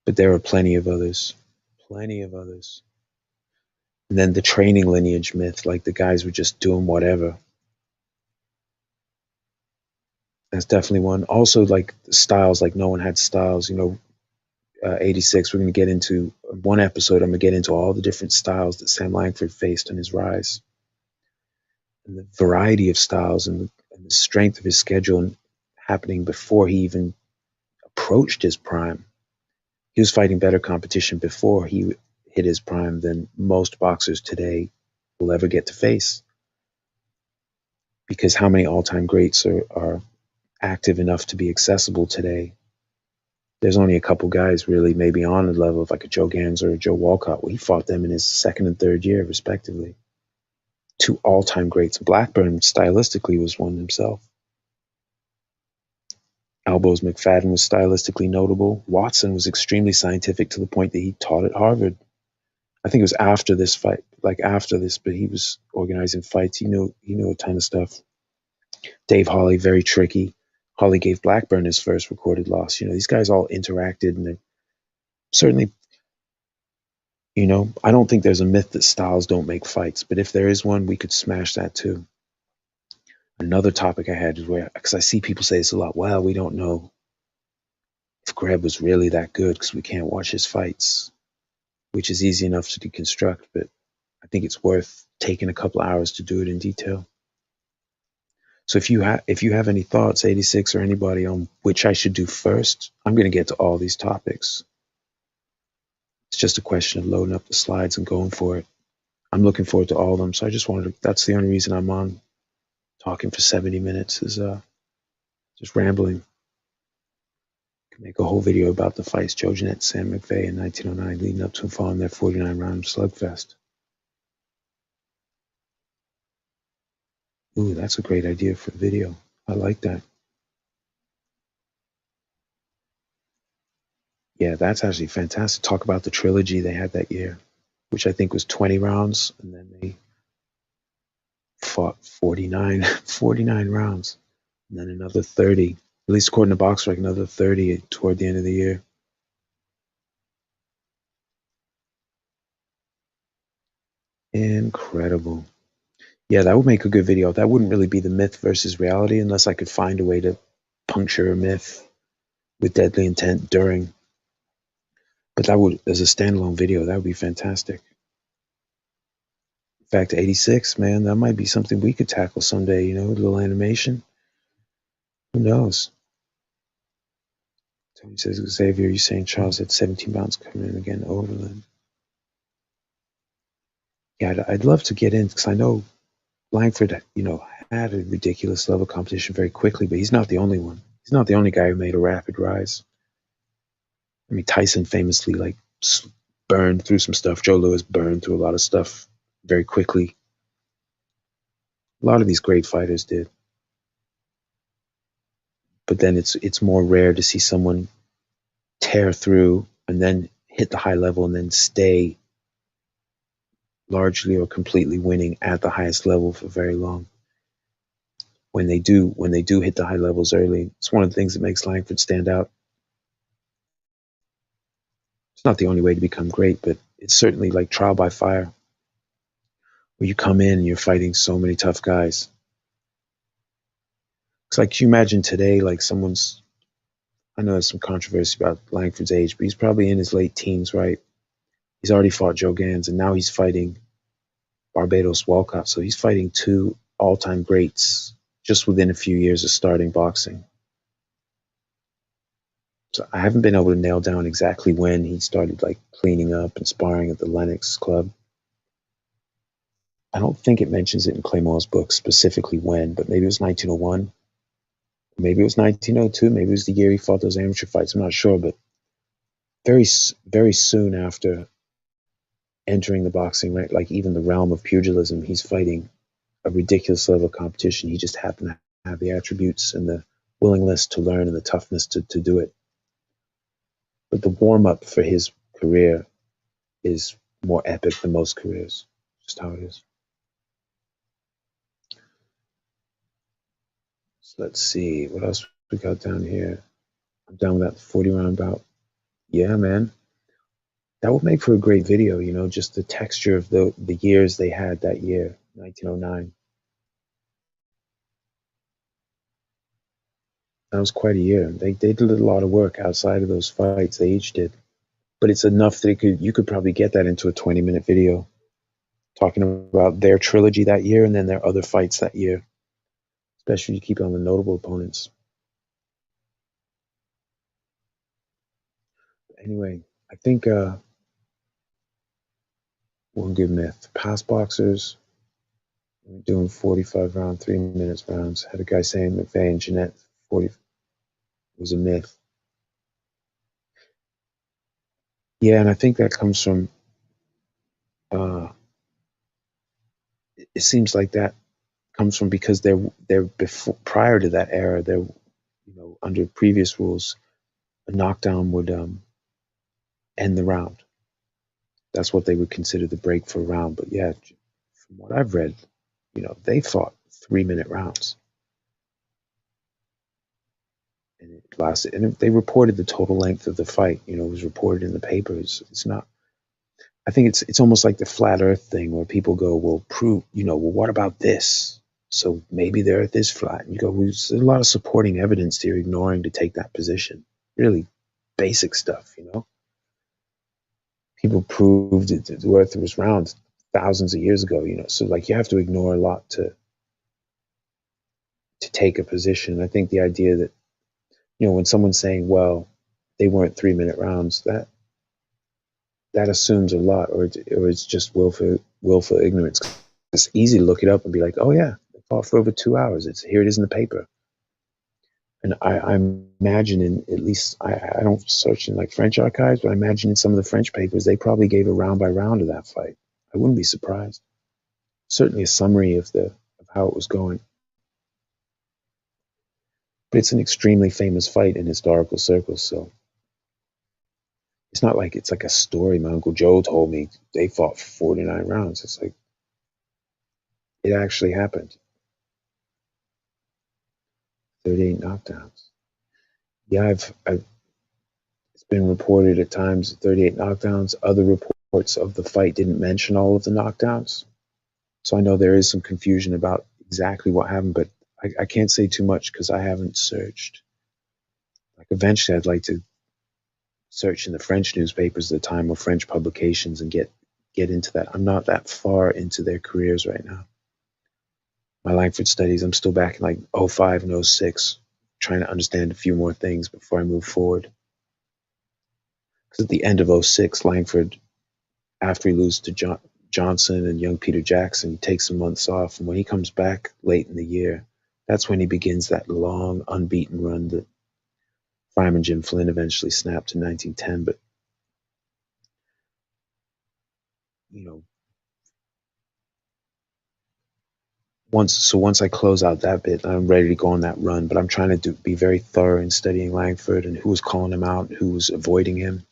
But there are plenty of others. Plenty of others. And then the training lineage myth, like the guys were just doing whatever. That's definitely one. Also, like styles, like no one had styles. 86, we're going to get into one episode. I'm going to get into all the different styles that Sam Langford faced in his rise, and the variety of styles and the strength of his schedule happening before he even approached his prime. He was fighting better competition before he hit his prime than most boxers today will ever get to face. because how many all-time greats are active enough to be accessible today? There's only a couple guys really maybe on the level of like a Joe Gans or a Joe Walcott. Well, he fought them in his second and third year, respectively. Two all-time greats. Blackburn, stylistically, was one himself. Elbows McFadden was stylistically notable. Watson was extremely scientific to the point that he taught at Harvard. I think it was after this fight, like after this, but he was organizing fights. He knew a ton of stuff. Dave Hawley, very tricky. Hawley gave Blackburn his first recorded loss. You know, these guys all interacted, and certainly, you know, I don't think there's a myth that styles don't make fights, but if there is one, we could smash that too. Another topic I had is where, because I see people say this a lot, well, we don't know if Greb was really that good because we can't watch his fights, which is easy enough to deconstruct, but I think it's worth taking a couple hours to do it in detail. So if you have any thoughts, 86 or anybody, on which I should do first, I'm going to get to all these topics. It's just a question of loading up the slides and going for it. I'm looking forward to all of them. So I just wanted to, that's the only reason I'm on talking for 70 minutes is just rambling. Can make a whole video about the fights Joe Jeanette, Sam McVeigh in 1909 leading up to and following their 49-round slugfest. Ooh, that's a great idea for a video. I like that. Yeah, that's actually fantastic. Talk about the trilogy they had that year, which I think was 20 rounds, and then they fought 49 rounds, and then another 30, at least according to BoxRec, another 30 toward the end of the year. Incredible. Yeah, that would make a good video. That wouldn't really be the myth versus reality unless I could find a way to puncture a myth with deadly intent during. But that would, as a standalone video, that would be fantastic. In fact, 86, man, that might be something we could tackle someday, you know, a little animation. Who knows? Tony says, Xavier, you're saying Charles had 17 pounds coming in again, Overland. Yeah, I'd love to get in because I know Langford, you know, had a ridiculous level of competition very quickly, but he's not the only one. He's not the only guy who made a rapid rise. I mean, Tyson famously like burned through some stuff. Joe Louis burned through a lot of stuff very quickly. A lot of these great fighters did. But then it's more rare to see someone tear through and then hit the high level and then stay largely or completely winning at the highest level for very long. When they do hit the high levels early, it's one of the things that makes Langford stand out. It's not the only way to become great, but it's certainly like trial by fire, where you come in and you're fighting so many tough guys. It's like, you imagine today, like someone's, I know there's some controversy about Langford's age, but he's probably in his late teens, right? He's already fought Joe Gans, and now he's fighting Barbados Walcott. So he's fighting two all-time greats just within a few years of starting boxing. So I haven't been able to nail down exactly when he started like cleaning up and sparring at the Lennox Club. I don't think it mentions it in Claymore's book specifically when, but maybe it was 1901. Maybe it was 1902. Maybe it was the year he fought those amateur fights. I'm not sure, but very, very soon after entering the boxing, right, like even the realm of pugilism, he's fighting a ridiculous level of competition. He just happened to have the attributes and the willingness to learn and the toughness to do it. But the warm-up for his career is more epic than most careers. Just how it is. So let's see. What else we got down here? I'm down with that 40-round bout. Yeah, man. That would make for a great video, you know, just the texture of the years they had that year, 1909. That was quite a year. They did a lot of work outside of those fights. They each did. But it's enough that you could probably get that into a 20-minute video talking about their trilogy that year and then their other fights that year, especially if you keep on the notable opponents. Anyway, I think one good myth. Past boxers We're doing 45 round, 3 minutes rounds. Had a guy saying McVeigh and Jeanette 40 was a myth. Yeah, and I think that comes from. It seems like that comes from because they're before prior to that era. They're under previous rules, a knockdown would end the round. That's what they would consider the break for a round. But yeah, from what I've read, they fought 3 minute rounds. And it lasted, and they reported the total length of the fight. It was reported in the papers. It's not. I think it's almost like the flat Earth thing where people go, well, prove, well, what about this? So maybe the Earth is flat. And you go, well, there's a lot of supporting evidence you're ignoring to take that position. Really basic stuff, People proved that the Earth was round thousands of years ago, So like you have to ignore a lot to take a position. I think the idea that when someone's saying, well, they weren't 3 minute rounds, that assumes a lot, or it's just willful ignorance. It's easy to look it up and be like, oh yeah, they fought for over 2 hours. Here it is in the paper. And I imagine at least I don't search in like French archives, but I imagine in some of the French papers they probably gave a round by round of that fight. I wouldn't be surprised. Certainly a summary of how it was going. But it's an extremely famous fight in historical circles, so it's not like it's like a story my Uncle Joe told me they fought for 49 rounds. It's like it actually happened. 38 knockdowns. Yeah, it's been reported at times 38 knockdowns. Other reports of the fight didn't mention all of the knockdowns. So I know there is some confusion about exactly what happened, but I can't say too much because I haven't searched. Like eventually I'd like to search in the French newspapers at the time or French publications and get into that. I'm not that far into their careers right now. My Langford studies, I'm still back in like 05 and 06, trying to understand a few more things before I move forward. Because at the end of 06, Langford, after he loses to Johnson and young Peter Jackson, he takes some months off. And when he comes back late in the year, that's when he begins that long, unbeaten run that Fireman Jim Flynn eventually snapped in 1910. But, once I close out that bit, I'm ready to go on that run. But I'm trying to be very thorough in studying Langford and who was calling him out and who was avoiding him.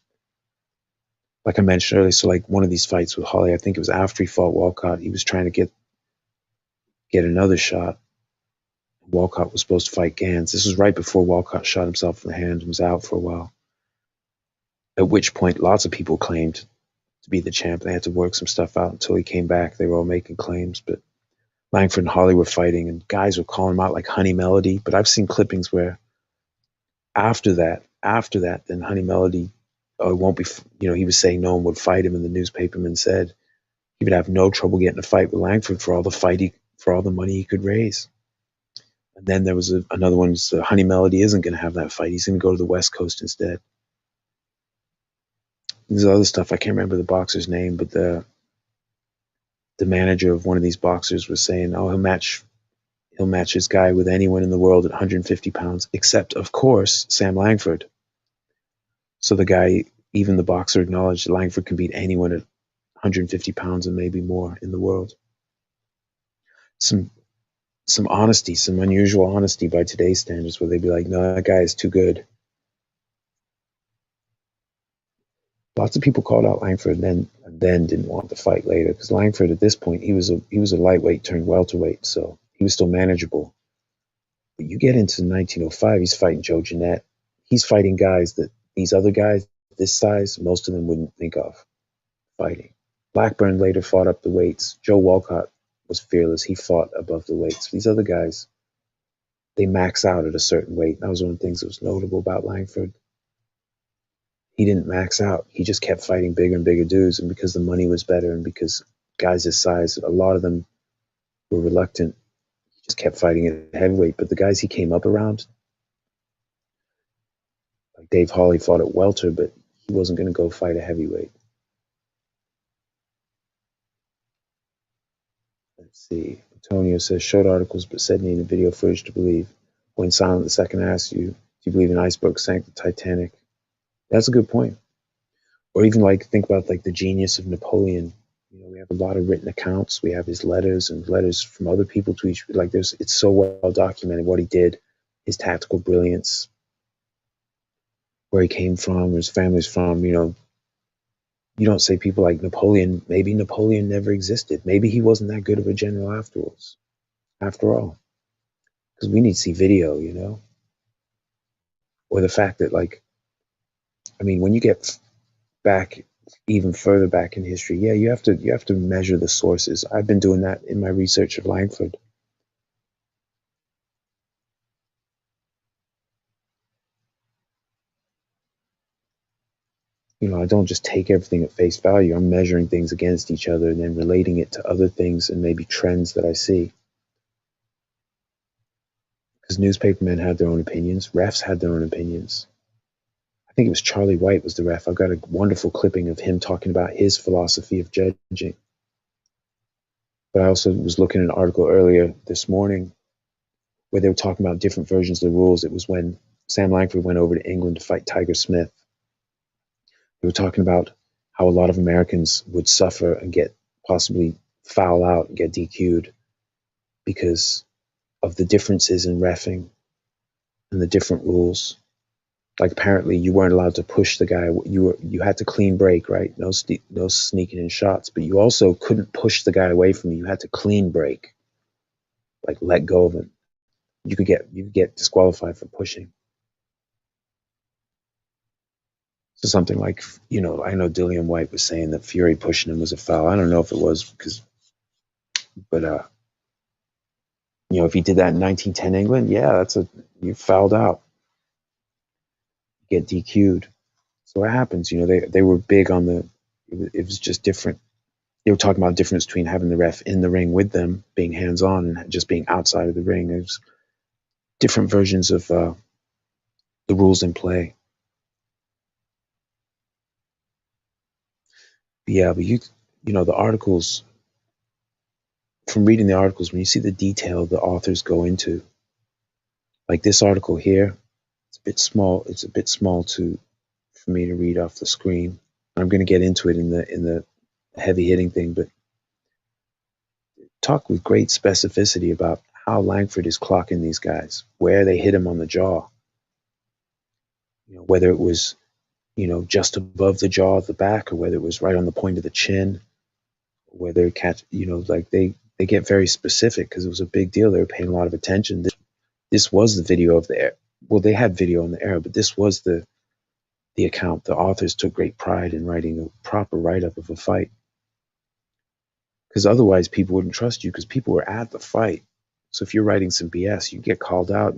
Like I mentioned earlier, so like one of these fights with Holly, I think it was after he fought Walcott, he was trying to get another shot. Walcott was supposed to fight Gans. This was right before Walcott shot himself in the hand and was out for a while. At which point, lots of people claimed to be the champ. They had to work some stuff out until he came back. They were all making claims, but Langford and Holly were fighting, and guys were calling him out like Honey Melody. But I've seen clippings where after that, then Honey Melody, it won't be, he was saying no one would fight him, and the newspaperman said he would have no trouble getting a fight with Langford for all the money he could raise. And then there was another one. So Honey Melody isn't going to have that fight. He's going to go to the West Coast instead. There's other stuff. I can't remember the boxer's name, but the manager of one of these boxers was saying, "Oh, he'll match his guy with anyone in the world at 150 pounds, except of course Sam Langford." So the guy, even the boxer, acknowledged Langford can beat anyone at 150 pounds and maybe more in the world. Some honesty, some unusual honesty by today's standards, where they'd be like, "No, that guy is too good." Lots of people called out Langford and then didn't want the fight later, because Langford at this point he was a lightweight turned welterweight, so he was still manageable. But you get into 1905, he's fighting Joe Jeanette. He's fighting guys that these other guys this size, most of them wouldn't think of fighting. Blackburn later fought up the weights. Joe Walcott was fearless. He fought above the weights. These other guys, they max out at a certain weight. That was one of the things that was notable about Langford. He didn't max out. He just kept fighting bigger and bigger dudes. And because the money was better and because guys his size, a lot of them were reluctant. He just kept fighting at heavyweight. But the guys he came up around, like Dave Hawley fought at welter, but he wasn't going to go fight a heavyweight. Let's see. Antonio says, showed articles but said needed video footage to believe. When silent, the second asked you, do you believe an iceberg sank the Titanic? That's a good point. Or even like think about like the genius of Napoleon. You know, we have a lot of written accounts. We have his letters and letters from other people to each. Like it's so well documented what he did, his tactical brilliance, where he came from, where his family's from. You know, you don't say people like Napoleon. Maybe Napoleon never existed. Maybe he wasn't that good of a general afterwards. After all, because we need to see video. You know, or the fact that like, I mean, when you get back even further back in history, yeah, you have to measure the sources. I've been doing that in my research of Langford. You know, I don't just take everything at face value. I'm measuring things against each other and then relating it to other things and maybe trends that I see. Because newspapermen had their own opinions, refs had their own opinions. I think it was Charlie White was the ref. I've got a wonderful clipping of him talking about his philosophy of judging. But I also was looking at an article earlier this morning where they were talking about different versions of the rules. It was when Sam Langford went over to England to fight Tiger Smith. They were talking about how a lot of Americans would suffer and get possibly foul out and get DQ'd because of the differences in reffing and the different rules. Like apparently you weren't allowed to push the guy. You had to clean break, right? No sneaking in shots, but you also couldn't push the guy away from you. You had to clean break, like let go of him. You could get disqualified for pushing. So something like, you know, I know Dillian White was saying that Fury pushing him was a foul. I don't know if it was but you know, if he did that in 1910 England, yeah, you fouled out, you get DQ'd. So what happens? You know, they were big on it was just different. They were talking about the difference between having the ref in the ring with them, being hands on, and just being outside of the ring. There's different versions of the rules in play. But yeah, but you know, the articles, from reading the articles, when you see the detail the authors go into, like this article here, it's a bit small. It's a bit small for me to read off the screen. I'm going to get into it in the heavy hitting thing, but talk with great specificity about how Langford is clocking these guys, where they hit him on the jaw. You know, whether it was, you know, just above the jaw of the back, or whether it was right on the point of the chin, whether it catch, you know, like they get very specific because it was a big deal. They were paying a lot of attention. This was the video of the air. Well, they had video in the air, but this was the account. The authors took great pride in writing a proper write-up of a fight, because otherwise people wouldn't trust you because people were at the fight. So if you're writing some BS, you get called out.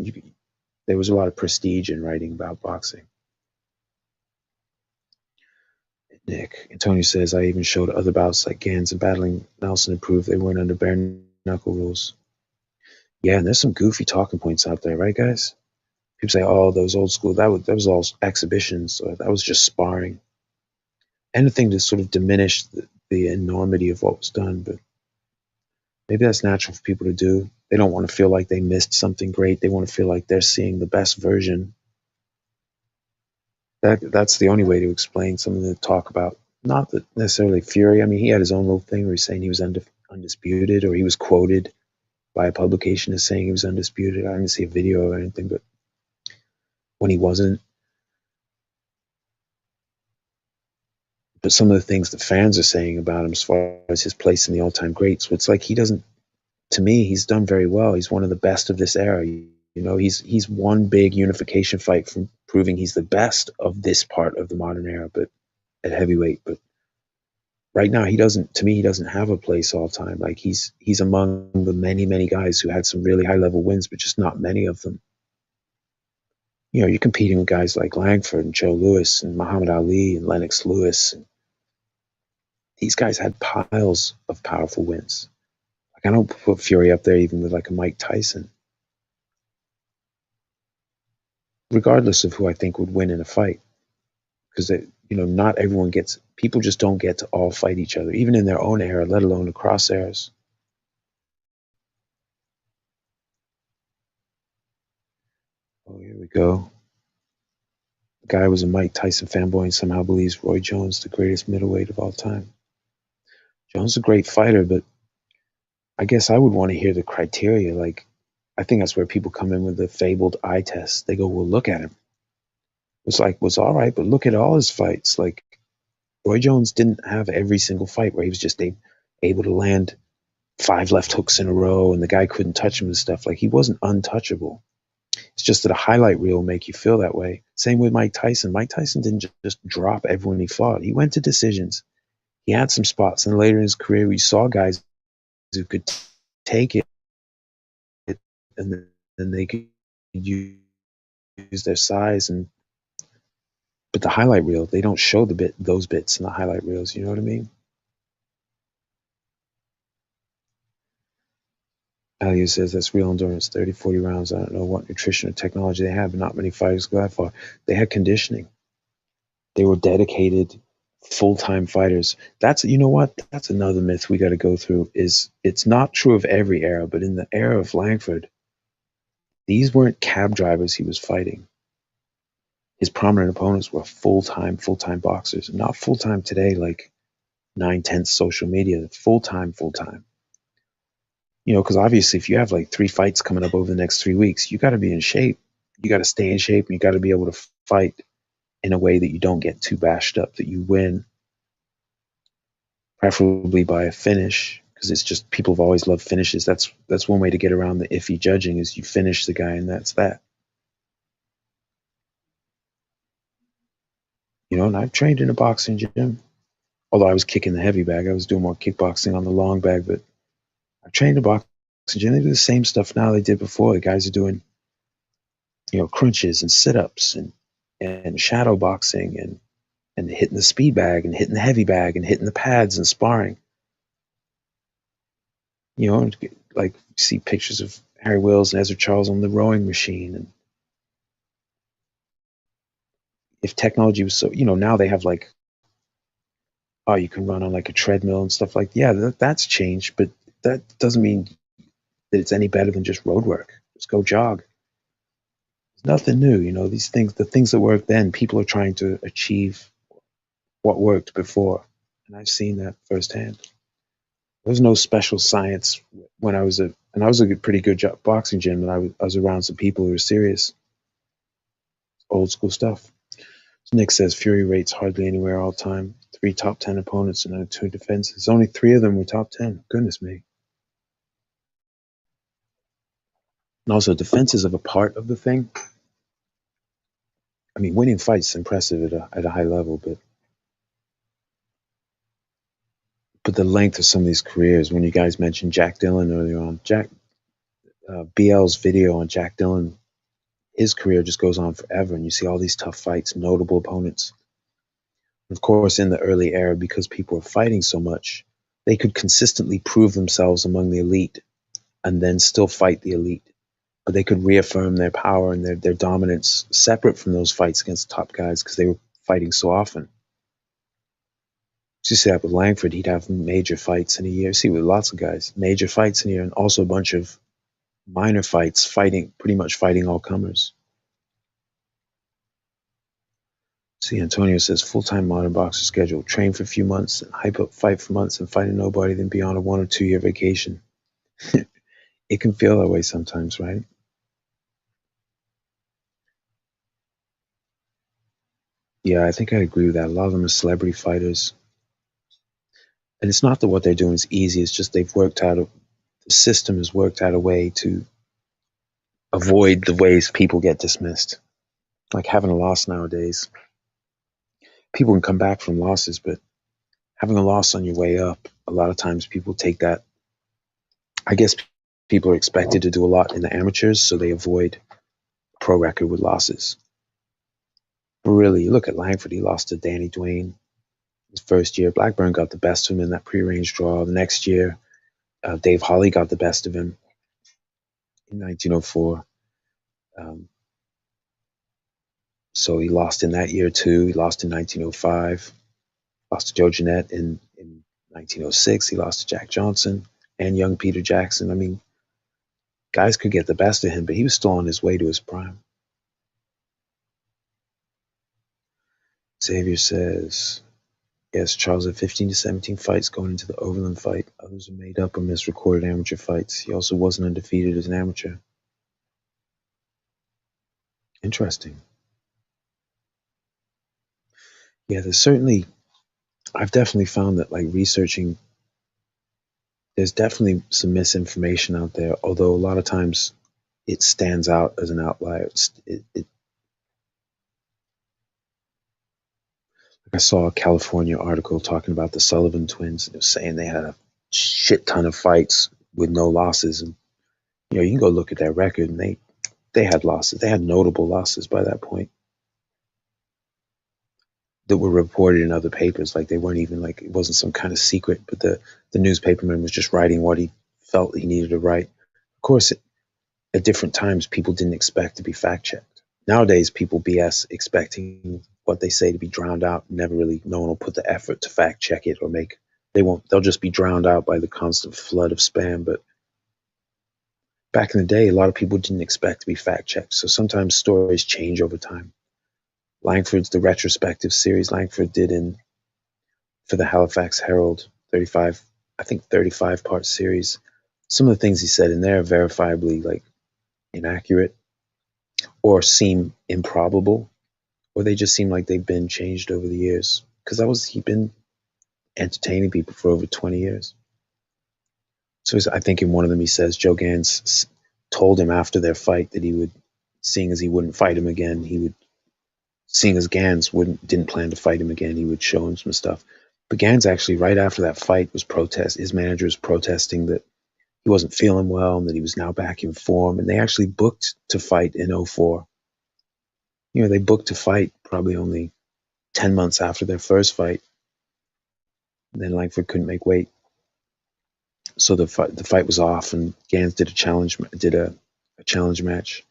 There was a lot of prestige in writing about boxing. Nick Antonio says, I even showed other bouts like Gans and battling Nelson and proved they weren't under bare knuckle rules. Yeah, and there's some goofy talking points out there, right, guys? People say, "Oh, those old school that was all exhibitions. Or that was just sparring." Anything to sort of diminish the enormity of what was done, but maybe that's natural for people to do. They don't want to feel like they missed something great. They want to feel like they're seeing the best version. That's the only way to explain something to talk about. Not that necessarily Fury. I mean, he had his own little thing where he's saying he was undisputed, or he was quoted by a publication as saying he was undisputed. I didn't see a video or anything, but when he wasn't. But some of the things the fans are saying about him as far as his place in the all-time greats, so it's like he doesn't, to me, he's done very well. He's one of the best of this era. You know, he's one big unification fight from proving he's the best of this part of the modern era, but at heavyweight. But right now, he doesn't have a place all time. Like he's among the many guys who had some really high level wins, but just not many of them. You know, you're competing with guys like Langford and Joe Louis and Muhammad Ali and Lennox Lewis. And these guys had piles of powerful wins. Like I don't put Fury up there even with like a Mike Tyson. Regardless of who I think would win in a fight. Because you know, not everyone people just don't get to all fight each other, even in their own era, let alone across eras. go. The guy was a Mike Tyson fanboy and somehow believes Roy Jones the greatest middleweight of all time. Jones is a great fighter, but I guess I would want to hear the criteria. Like, I think that's where people come in with the fabled eye test. They go, well, look at him. It's like, was all right, but look at all his fights. Like, Roy Jones didn't have every single fight where he was just able to land 5 left hooks in a row and the guy couldn't touch him and stuff. Like, he wasn't untouchable. It's just that a highlight reel will make you feel that way. Same with Mike Tyson. Mike Tyson didn't just drop everyone he fought. He went to decisions. He had some spots, and later in his career, we saw guys who could take it, and then they could use their size. But the highlight reel, they don't show those bits in the highlight reels. You know what I mean? Aliu says that's real endurance, 30, 40 rounds. I don't know what nutrition or technology they had, but not many fighters go that far. They had conditioning. They were dedicated, full-time fighters. That's, you know what? That's another myth we got to go through. Is it's not true of every era, but in the era of Langford, these weren't cab drivers he was fighting. His prominent opponents were full-time boxers, not full-time today, like 9/10 social media. Full-time. You know, because obviously, if you have like 3 fights coming up over the next 3 weeks, you got to be in shape. You got to stay in shape. And you got to be able to fight in a way that you don't get too bashed up, that you win, preferably by a finish. Because it's just, people have always loved finishes. That's one way to get around the iffy judging, is you finish the guy and that's that. You know, and I've trained in a boxing gym. Although I was kicking the heavy bag, I was doing more kickboxing on the long bag. But I've trained in a boxing gym. They do the same stuff now they did before. The guys are doing, you know, crunches and sit-ups and shadow boxing and hitting the speed bag and hitting the heavy bag and hitting the pads and sparring. You know, like, you see pictures of Harry Wills and Ezra Charles on the rowing machine. And if technology was so, you know, now they have like, oh, you can run on like a treadmill and stuff like, yeah, that's changed, but that doesn't mean that it's any better than just road work. Just go jog. It's nothing new, you know. These things, the things that worked then, people are trying to achieve what worked before, and I've seen that firsthand. There was no special science when I was a pretty good boxing gym, and I was around some people who were serious. Old school stuff. So Nick says Fury rates hardly anywhere all time. 3 top 10 opponents and 2 defenses. Only 3 of them were top 10. Goodness me. And also, defenses of a part of the thing. I mean, winning fights is impressive at a high level, but the length of some of these careers. When you guys mentioned Jack Dillon earlier on, BL's video on Jack Dillon, his career just goes on forever, and you see all these tough fights, notable opponents. Of course, in the early era, because people were fighting so much, they could consistently prove themselves among the elite and then still fight the elite. But they could reaffirm their power and their dominance separate from those fights against top guys because they were fighting so often. So you see that with Langford, he'd have major fights in a year. See, with lots of guys, major fights in a year, and also a bunch of minor fights, pretty much fighting all comers. See, Antonio says, full-time modern boxer schedule, train for a few months, and hype up, fight for months, and fight a nobody, then be on a 1 or 2 year vacation. It can feel that way sometimes, right? Yeah, I think I agree with that. A lot of them are celebrity fighters. And it's not that what they're doing is easy, it's just the system has worked out a way to avoid the ways people get dismissed. Like having a loss nowadays. People can come back from losses, but having a loss on your way up, a lot of times people take that. I guess people are expected to do a lot in the amateurs, so they avoid pro record with losses. But really, you look at Langford, he lost to Danny Dwayne his first year. Blackburn got the best of him in that pre-range draw. The next year, Dave Holly got the best of him in 1904. So he lost in that year too. He lost in 1905. Lost to Joe Jeanette in 1906. He lost to Jack Johnson and young Peter Jackson. I mean, guys could get the best of him, but he was still on his way to his prime. Xavier says, yes, Charles had 15 to 17 fights going into the Overland fight. Others were made up or misrecorded amateur fights. He also wasn't undefeated as an amateur. Interesting. Yeah, I've definitely found that like researching, there's definitely some misinformation out there, although a lot of times it stands out as an outlier. I saw a California article talking about the Sullivan twins. It was saying they had a shit ton of fights with no losses, and you can go look at their record, and they had losses. They had notable losses by that point that were reported in other papers. Like they weren't even like it wasn't some kind of secret, but the newspaperman was just writing what he felt he needed to write. Of course, at different times, people didn't expect to be fact checked. Nowadays, people BS expecting what they say to be drowned out. Never really, no one will put the effort to fact check it or make. They won't. They'll just be drowned out by the constant flood of spam. But back in the day, a lot of people didn't expect to be fact checked. So sometimes stories change over time. Langford's the retrospective series Langford did for the Halifax Herald, 35, I think 35-part series. Some of the things he said in there are verifiably like inaccurate or seem improbable, or they just seem like they've been changed over the years. Because he'd been entertaining people for over 20 years. So I think in one of them he says Joe Gans told him after their fight that he would, seeing as he wouldn't fight him again, seeing as Gans didn't plan to fight him again, he would show him some stuff. But Gans actually, right after that fight, his manager was protesting that he wasn't feeling well and that he was now back in form. And they actually booked to fight in 2004. They booked to fight probably only 10 months after their first fight. And then Langford couldn't make weight. So the fight was off, and Gans did a challenge match.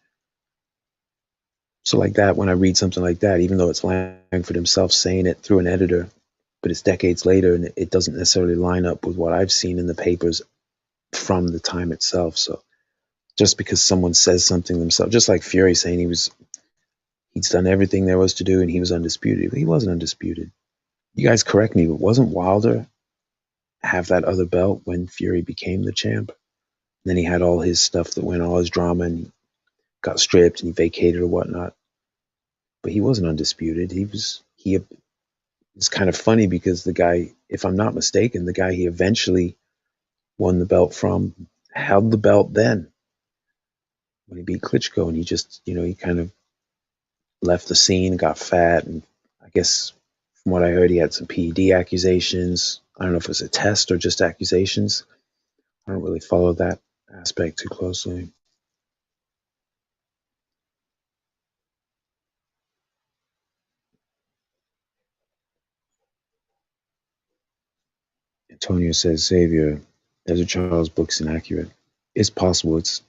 So like that, when I read something like that, even though it's Langford himself saying it through an editor, but it's decades later and it doesn't necessarily line up with what I've seen in the papers from the time itself. So just because someone says something themselves, just like Fury saying he's done everything there was to do and he was undisputed. He wasn't undisputed. You guys correct me, but wasn't Wilder have that other belt when Fury became the champ? And then he had all his stuff that went, all his drama, and he got stripped and he vacated or whatnot. But he wasn't undisputed. It's kind of funny because the guy, if I'm not mistaken, the guy he eventually won the belt from held the belt then when he beat Klitschko, and he just, he kind of left the scene, got fat, and I guess from what I heard, he had some PED accusations. I don't know if it was a test or just accusations. I don't really follow that aspect too closely. Antonio says, Xavier, Desert Charles book's inaccurate. It's possible. It's,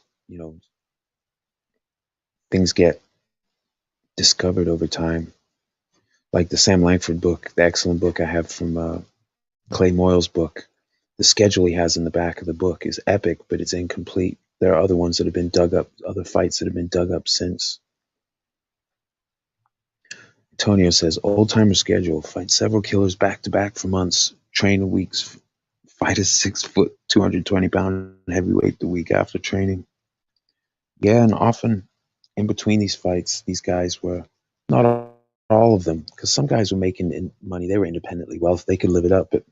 things get discovered over time. Like the Sam Langford book, the excellent book I have from Clay Moyle's book. The schedule he has in the back of the book is epic, but it's incomplete. There are other ones that have been dug up, other fights that have been dug up since. Antonio says, old-timer schedule, fight several killers back-to-back for months, train weeks, fight a 6 foot, 220-pound heavyweight the week after training. Yeah, and often in between these fights, these guys were, not all of them, because some guys were making money, they were independently wealthy, they could live it up, but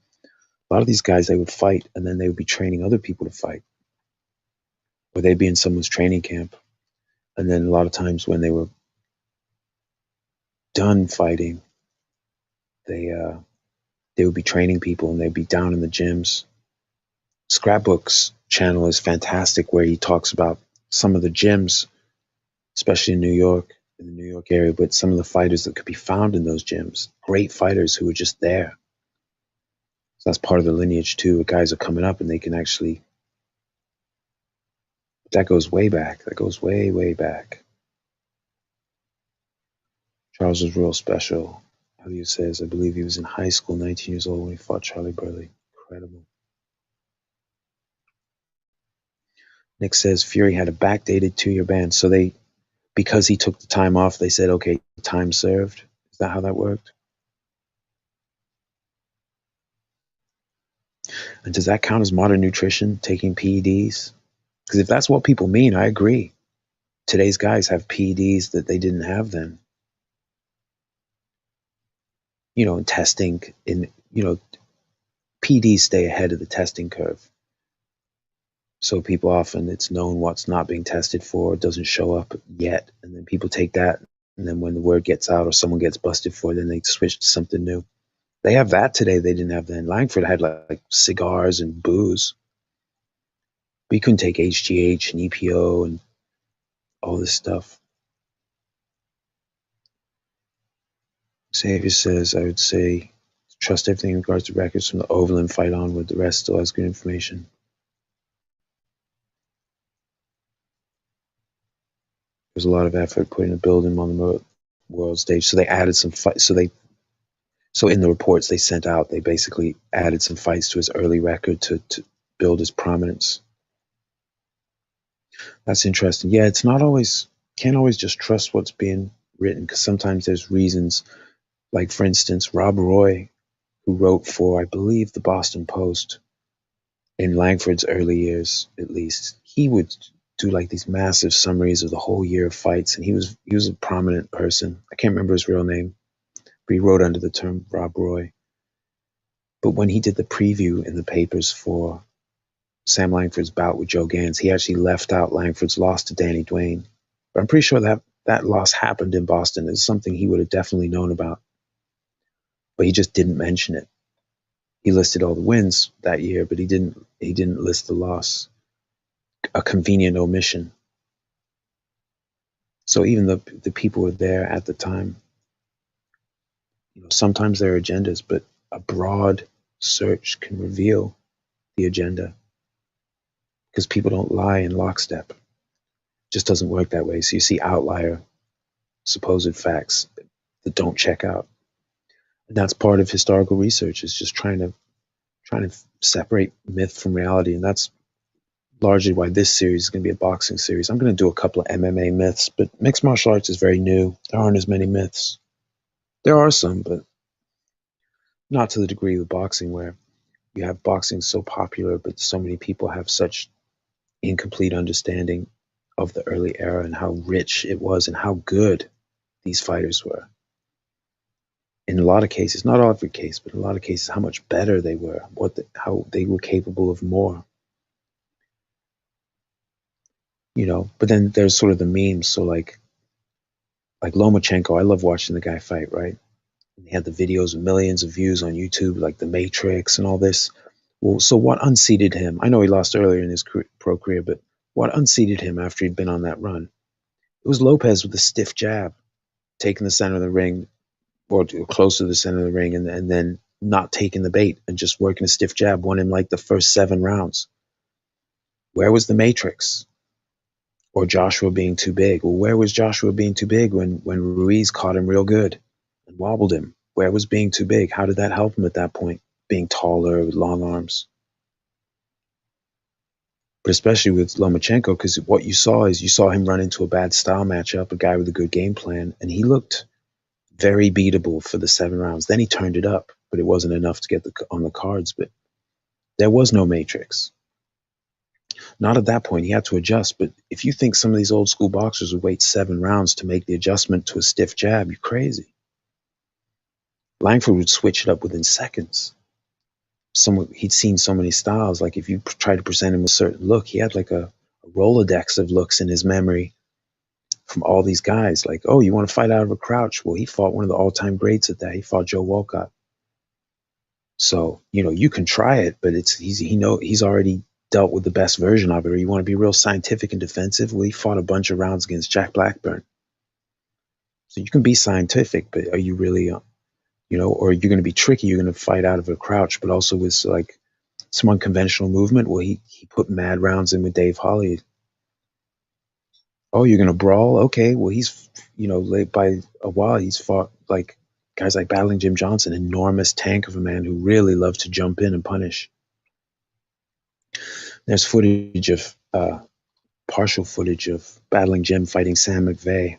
a lot of these guys, they would fight, and then they would be training other people to fight. Or they'd be in someone's training camp. And then a lot of times when they were done fighting, they would be training people and they'd be down in the gyms. Scrapbook's channel is fantastic, where he talks about some of the gyms, especially in New York, in the New York area, but some of the fighters that could be found in those gyms. Great fighters who are just there. So that's part of the lineage too. Guys are coming up and they can actually, that goes way back. That goes way, way back. Charles was real special. Elliot says, I believe he was in high school, 19 years old, when he fought Charlie Burley. Incredible. Nick says Fury had a backdated 2-year ban. So because he took the time off, they said, okay, time served. Is that how that worked? And does that count as modern nutrition, taking PEDs? Because if that's what people mean, I agree. Today's guys have PEDs that they didn't have then. In testing, PEDs stay ahead of the testing curve. So people often, it's known what's not being tested for, it doesn't show up yet. And then people take that, and then when the word gets out or someone gets busted for it, then they switch to something new. They have that today they didn't have then. Langford had like cigars and booze. But you couldn't take HGH and EPO and all this stuff. Xavier says, I would say, trust everything in regards to records from the Overland fight onward. The rest still has good information. There's a lot of effort put into building him on the world stage. So they added some fights. So in the reports they sent out, they basically added some fights to his early record to build his prominence. That's interesting. Yeah, it's not always, can't always just trust what's being written, because sometimes there's reasons. Like, for instance, Rob Roy, who wrote for, I believe, the Boston Post in Langford's early years, at least, he would do like these massive summaries of the whole year of fights, and he was a prominent person. I can't remember his real name, but he wrote under the term Rob Roy. But when he did the preview in the papers for Sam Langford's bout with Joe Gans, he actually left out Langford's loss to Danny Dwayne. But I'm pretty sure that loss happened in Boston. It's something he would have definitely known about. But he just didn't mention it. He listed all the wins that year, but he didn't list the loss. A convenient omission. So even the people were there at the time. Sometimes there are agendas, but a broad search can reveal the agenda, because people don't lie in lockstep. It just doesn't work that way. So you see outlier, supposed facts that don't check out. And that's part of historical research, is just trying to separate myth from reality. And that's largely why this series is going to be a boxing series. I'm going to do a couple of MMA myths, but mixed martial arts is very new. There aren't as many myths. There are some, but not to the degree of boxing, where you have boxing so popular, but so many people have such incomplete understanding of the early era and how rich it was and how good these fighters were. In a lot of cases, not every case, but in a lot of cases, how much better they were, how they were capable of more. But then there's sort of the memes. So like Lomachenko, I love watching the guy fight, right? He had the videos with millions of views on YouTube, like The Matrix and all this. Well, so what unseated him? I know he lost earlier in his pro career, but what unseated him after he'd been on that run? It was Lopez with a stiff jab, taking the center of the ring, or close to the center of the ring, and then not taking the bait and just working a stiff jab, won him like the first 7 rounds. Where was the Matrix? Or Joshua being too big? Well, where was Joshua being too big when Ruiz caught him real good and wobbled him? Where was being too big? How did that help him at that point? Being taller with long arms. But especially with Lomachenko, because what you saw him run into a bad style matchup, a guy with a good game plan, and he looked very beatable for the 7 rounds. Then he turned it up, but it wasn't enough to get on the cards. But there was no Matrix. Not at that point. He had to adjust. But if you think some of these old school boxers would wait 7 rounds to make the adjustment to a stiff jab, you're crazy. Langford would switch it up within seconds. He'd seen so many styles. Like if you try to present him a certain look, he had like a Rolodex of looks in his memory from all these guys. Like, oh, you want to fight out of a crouch? Well, he fought one of the all-time greats at that. He fought Joe Walcott. So, you can try it, but he's already dealt with the best version of it. Or you want to be real scientific and defensive? Well, he fought a bunch of rounds against Jack Blackburn. So you can be scientific, but are you really, or you're going to be tricky. You're going to fight out of a crouch, but also with like some unconventional movement. Well, he put mad rounds in with Dave Holly. Oh, you're going to brawl? Okay. Well, he's, late by a while, he's fought like guys like Battling Jim Johnson, enormous tank of a man who really loved to jump in and punish. There's footage of, partial footage of Battling Jim fighting Sam McVeigh.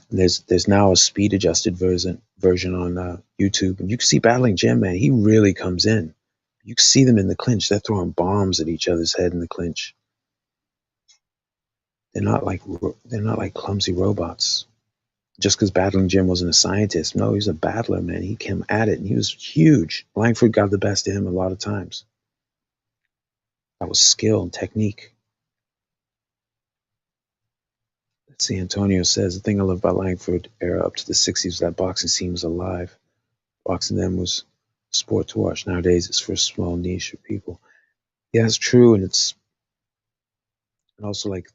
There's now a speed adjusted version on YouTube, and you can see Battling Jim, man. He really comes in. You see them in the clinch. They're throwing bombs at each other's head in the clinch. They're not like clumsy robots. Just because Battling Jim wasn't a scientist. No, he was a battler, man. He came at it, and he was huge. Langford got the best of him a lot of times. That was skill and technique. Let's see, Antonio says, the thing I love about Langford era up to the 60s was that boxing scene was alive. Boxing then was a sport to watch. Nowadays, it's for a small niche of people. Yeah, it's true, and it's also like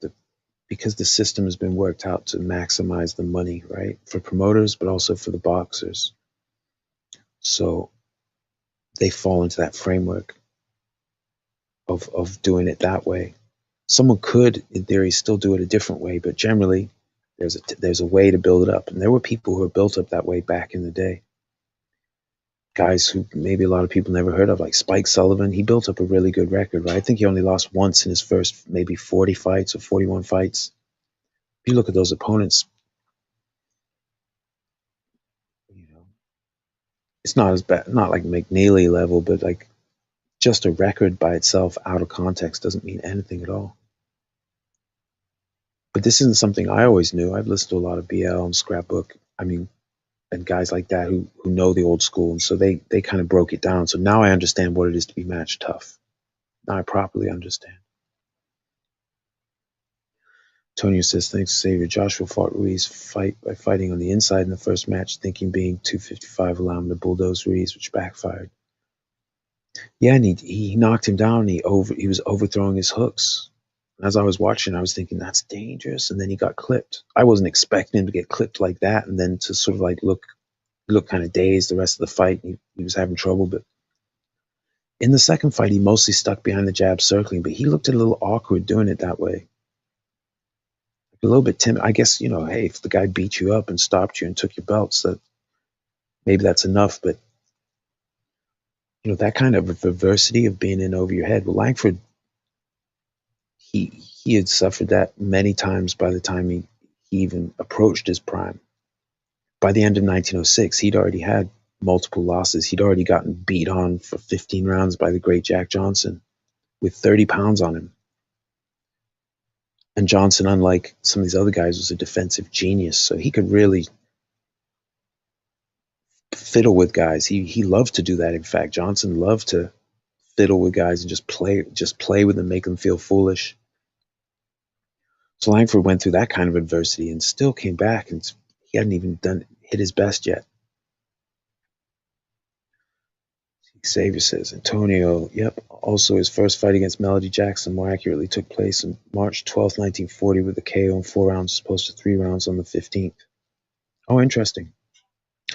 because the system has been worked out to maximize the money, right, for promoters, but also for the boxers. So they fall into that framework of doing it that way. Someone could, in theory, still do it a different way, but generally, there's a way to build it up, and there were people who were built up that way back in the day. Guys who maybe a lot of people never heard of, like Spike Sullivan. He built up a really good record, right? I think he only lost once in his first maybe 40 fights or 41 fights. If you look at those opponents, you know, it's not as bad, not like McNeely level, but like just a record by itself out of context doesn't mean anything at all. But this isn't something I always knew. I've listened to a lot of BL and Scrapbook. I mean, and guys like that who know the old school, and so they kind of broke it down. So now I understand what it is to be match tough. Now I properly understand. Tonio says, thanks, Xavier. Joshua fought Ruiz by fighting on the inside in the first match, thinking being 255 allowed him to bulldoze Ruiz, which backfired. Yeah, and he knocked him down. He was overthrowing his hooks. As I was watching, I was thinking, that's dangerous. And then he got clipped. I wasn't expecting him to get clipped like that, and then to sort of like look kind of dazed the rest of the fight. He was having trouble, but in the second fight, he mostly stuck behind the jab circling, but he looked a little awkward doing it that way. A little bit timid. I guess, hey, if the guy beat you up and stopped you and took your belts, that maybe that's enough. But that kind of adversity of being in over your head. Well, Langford, he had suffered that many times by the time he even approached his prime. By the end of 1906, he'd already had multiple losses. He'd already gotten beat on for 15 rounds by the great Jack Johnson with 30 pounds on him. And Johnson, unlike some of these other guys, was a defensive genius. So he could really fiddle with guys. He loved to do that. In fact, Johnson loved to fiddle with guys and just play with them, make them feel foolish. So Langford went through that kind of adversity and still came back, and he hadn't even hit his best yet. Xavier says, Antonio, yep. Also, his first fight against Melody Jackson more accurately took place on March 12th, 1940, with a KO in 4 rounds as opposed to 3 rounds on the 15th. Oh, interesting.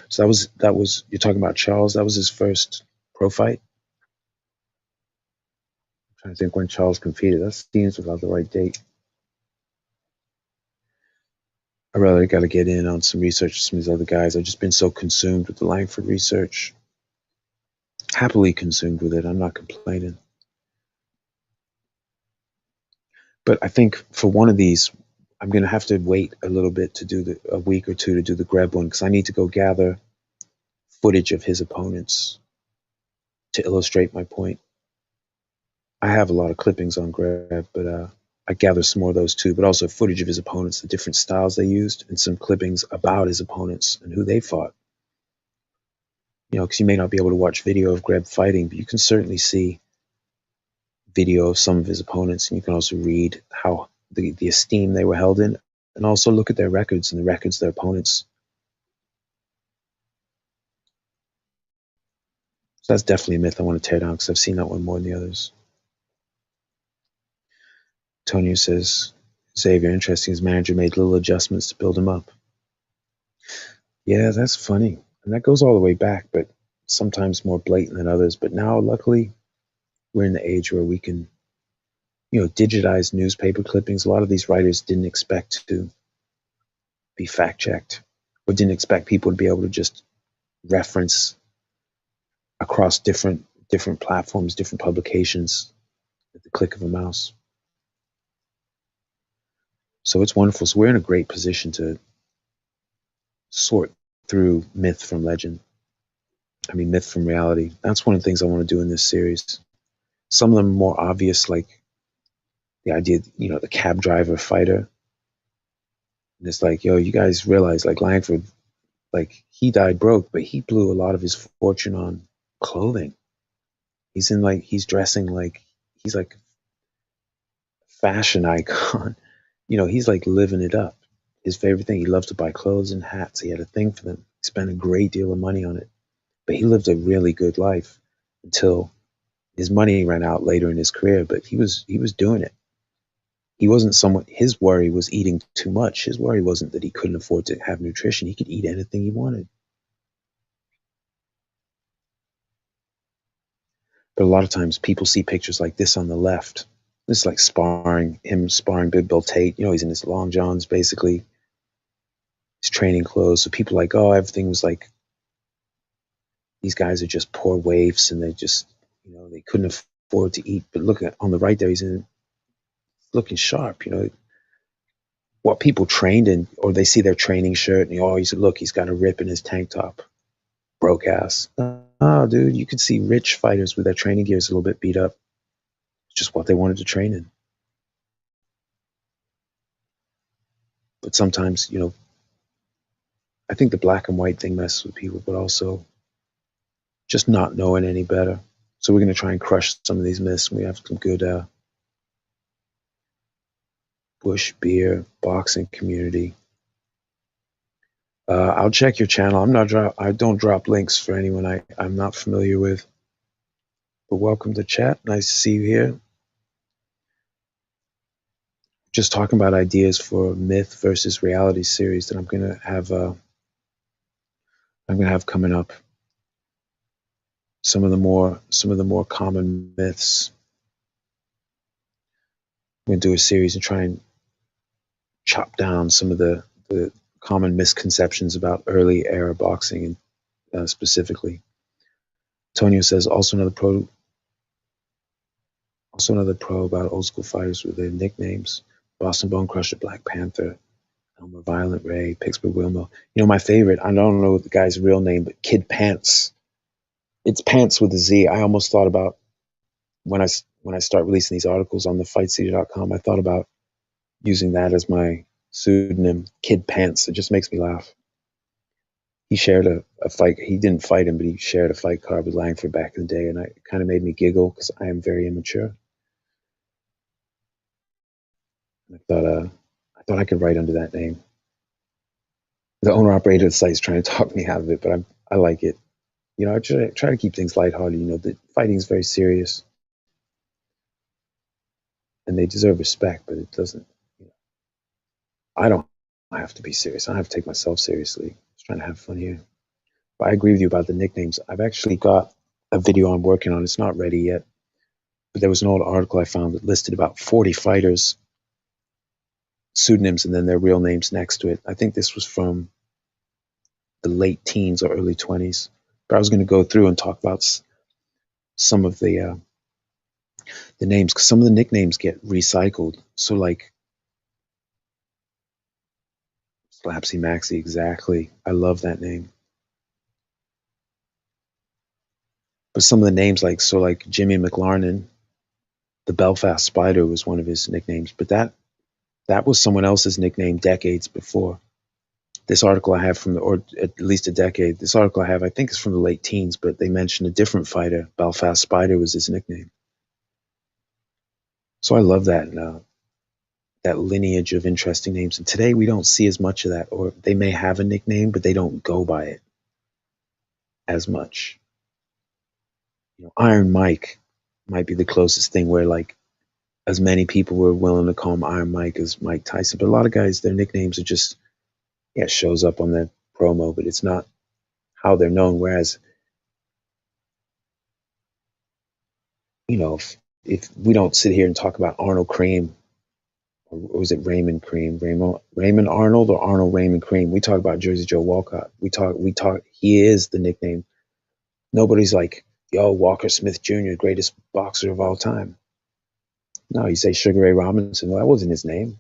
So that was you're talking about Charles. That was his first pro fight. I'm trying to think when Charles competed. That seems about the right date. I really got to get in on some research with some of these other guys. I've just been so consumed with the Langford research. Happily consumed with it. I'm not complaining. But I think for one of these, I'm going to have to wait a little bit to do a week or two to do the Greb one, because I need to go gather footage of his opponents to illustrate my point. I have a lot of clippings on Greb, but I gather some more of those too, but also footage of his opponents, the different styles they used, and some clippings about his opponents and who they fought. Because you may not be able to watch video of Greb fighting, but you can certainly see video of some of his opponents, and you can also read how the esteem they were held in, and also look at their records and the records of their opponents. So that's definitely a myth I want to tear down, because I've seen that one more than the others. Tonio says, Xavier, interesting, his manager made little adjustments to build him up. Yeah, that's funny. And that goes all the way back, but sometimes more blatant than others. But now, luckily, we're in the age where we can, digitize newspaper clippings. A lot of these writers didn't expect to be fact-checked, or didn't expect people to be able to just reference across different platforms, different publications at the click of a mouse. So it's wonderful. So we're in a great position to sort through myth from legend. I mean, myth from reality. That's one of the things I want to do in this series. Some of them more obvious, like the idea, the cab driver fighter. And it's like, yo, you guys realize, like Langford, like he died broke, but he blew a lot of his fortune on clothing. He's dressing like he's like a fashion icon. He's like living it up. His favorite thing, he loved to buy clothes and hats. He had a thing for them. He spent a great deal of money on it. But he lived a really good life until his money ran out later in his career, but he was doing it. He wasn't someone, his worry was eating too much. His worry wasn't that he couldn't afford to have nutrition. He could eat anything he wanted. But a lot of times people see pictures like this on the left. This is like him sparring Big Bill Tate. He's in his long johns, basically, his training clothes. So people are like, oh, everything was like, these guys are just poor waifs and they just, they couldn't afford to eat. But look at on the right there, he's looking sharp, what people trained in, or they see their training shirt and you always look, he's got a rip in his tank top, broke ass. Oh, dude, you could see rich fighters with their training gears a little bit beat up. It's just what they wanted to train in. But sometimes, I think the black and white thing messes with people, but also just not knowing any better. So we're going to try and crush some of these myths. We have some good bush beer boxing community. I'll check your channel. I don't drop links for anyone I'm not familiar with. But welcome to chat. Nice to see you here. Just talking about ideas for myth versus reality series that I'm gonna have coming up. Some of the more common myths. I'm gonna do a series and try and chop down some of the common misconceptions about early era boxing, and specifically. Tonio says also another pro about old school fighters with their nicknames: Boston Bone Crusher, Black Panther, Elmer Violent Ray, Pittsburgh Wilmo. My favorite, I don't know the guy's real name, but Kid Pants. It's Pants with a Z. I almost thought about when I start releasing these articles on the fightcity.com, I thought about using that as my pseudonym, Kid Pants. It just makes me laugh. He shared a fight. He didn't fight him, but he shared a fight card with Langford back in the day, and it kind of made me giggle because I am very immature. I thought I could write under that name. The owner operator of the site is trying to talk me out of it, but I like it. I try to keep things lighthearted. The fighting is very serious, and they deserve respect, but it doesn't. I don't have to be serious. I don't have to take myself seriously. Just trying to have fun here. But I agree with you about the nicknames. I've actually got a video I'm working on. It's not ready yet, but there was an old article I found that listed about 40 fighters' pseudonyms and then their real names next to it. I think this was from the late teens or early 20s. But I was going to go through and talk about some of the names, because some of the nicknames get recycled. So like Slapsy Maxie, exactly. I love that name. But some of the names, like Jimmy McLarnin, the Belfast Spider was one of his nicknames, but that was someone else's nickname decades before. This article I have or at least a decade, this article I have, I think is from the late teens, but they mentioned a different fighter. Belfast Spider was his nickname. So I love that lineage of interesting names. And today we don't see as much of that, or they may have a nickname, but they don't go by it as much. Iron Mike might be the closest thing where like as many people were willing to call him Iron Mike as Mike Tyson. But a lot of guys, their nicknames are just, it shows up on their promo, but it's not how they're known. Whereas, if we don't sit here and talk about Arnold Cream, or was it Raymond Cream, Raymond Arnold or Arnold Raymond Cream? We talk about Jersey Joe Walcott. We talk. He is the nickname. Nobody's like, yo, Walker Smith Jr., greatest boxer of all time. No, you say Sugar Ray Robinson. Well, that wasn't his name.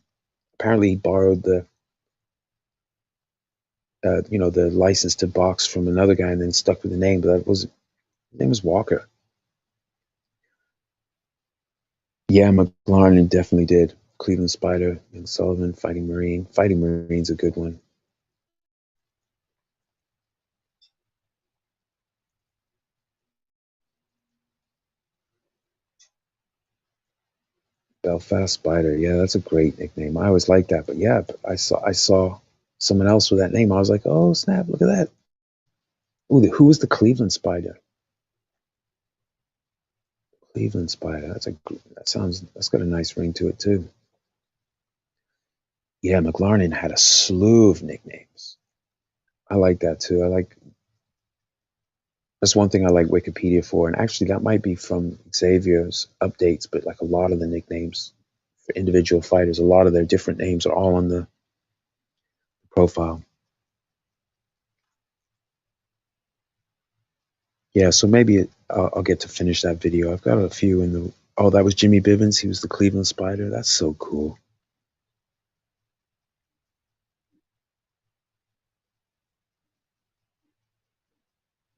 Apparently, he borrowed the the license to box from another guy and then stuck with the name, but his name was Walker. Yeah, McLaren definitely did. Cleveland Spider, Young Sullivan, Fighting Marine. Fighting Marine's a good one. Belfast Spider. Yeah, that's a great nickname. I always liked that. But yeah, I saw someone else with that name. I was like, oh snap! Look at that. Ooh, who was the Cleveland Spider? Cleveland Spider. That's got a nice ring to it too. Yeah, McLaren had a slew of nicknames. I like that too. That's one thing I like Wikipedia for, and actually that might be from Xavier's updates. But like a lot of the nicknames for individual fighters, a lot of their different names are all on the profile. Yeah, so maybe I'll get to finish that video. I've got a few in the. Oh, that was Jimmy Bivens. He was the Cleveland Spider. That's so cool.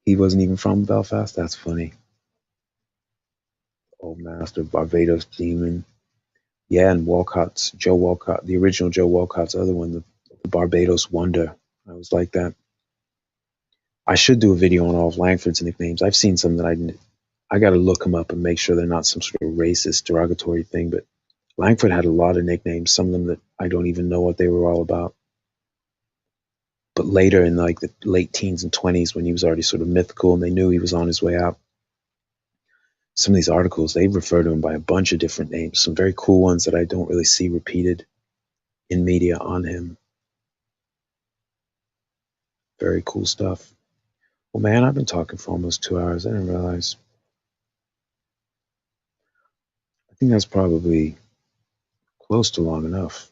He wasn't even from Belfast. That's funny. Old Master, Barbados Demon. Yeah, and Joe Walcott, the original Joe Walcott's other one, the Barbados Wonder. I was like that. I should do a video on all of Langford's nicknames. I've seen some that I got to look them up and make sure they're not some sort of racist, derogatory thing. But Langford had a lot of nicknames, some of them that I don't even know what they were all about. But later in like the late teens and 20s, when he was already sort of mythical and they knew he was on his way out, some of these articles, they refer to him by a bunch of different names, some very cool ones that I don't really see repeated in media on him. Very cool stuff. Well, man, I've been talking for almost 2 hours. I didn't realize. I think that's probably close to long enough.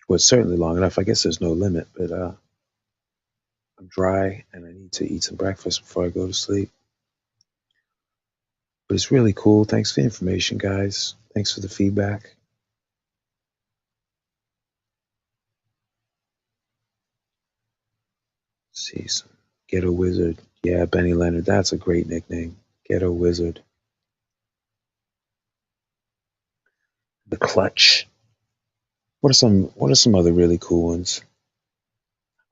Well, it's certainly long enough. I guess there's no limit, but I'm dry and I need to eat some breakfast before I go to sleep. But it's really cool. Thanks for the information, guys. Thanks for the feedback. Let's see, some Ghetto Wizard. Yeah, Benny Leonard. That's a great nickname. Ghetto Wizard. The Clutch. What are some other really cool ones?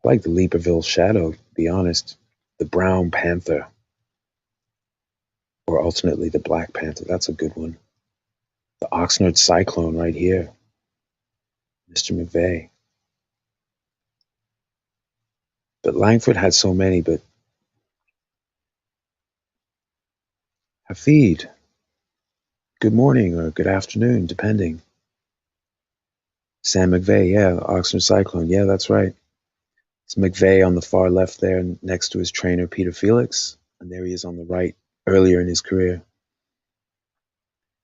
I like the Leaperville Shadow, to be honest. The Brown Panther. Or alternately the Black Panther. That's a good one. The Oxnard Cyclone right here. Mr. McVeigh. But Langford had so many, but Hafid. Good morning or good afternoon, depending. Sam McVeigh, yeah, Oxnard Cyclone. Yeah, that's right. It's McVeigh on the far left there next to his trainer, Peter Felix. And there he is on the right earlier in his career.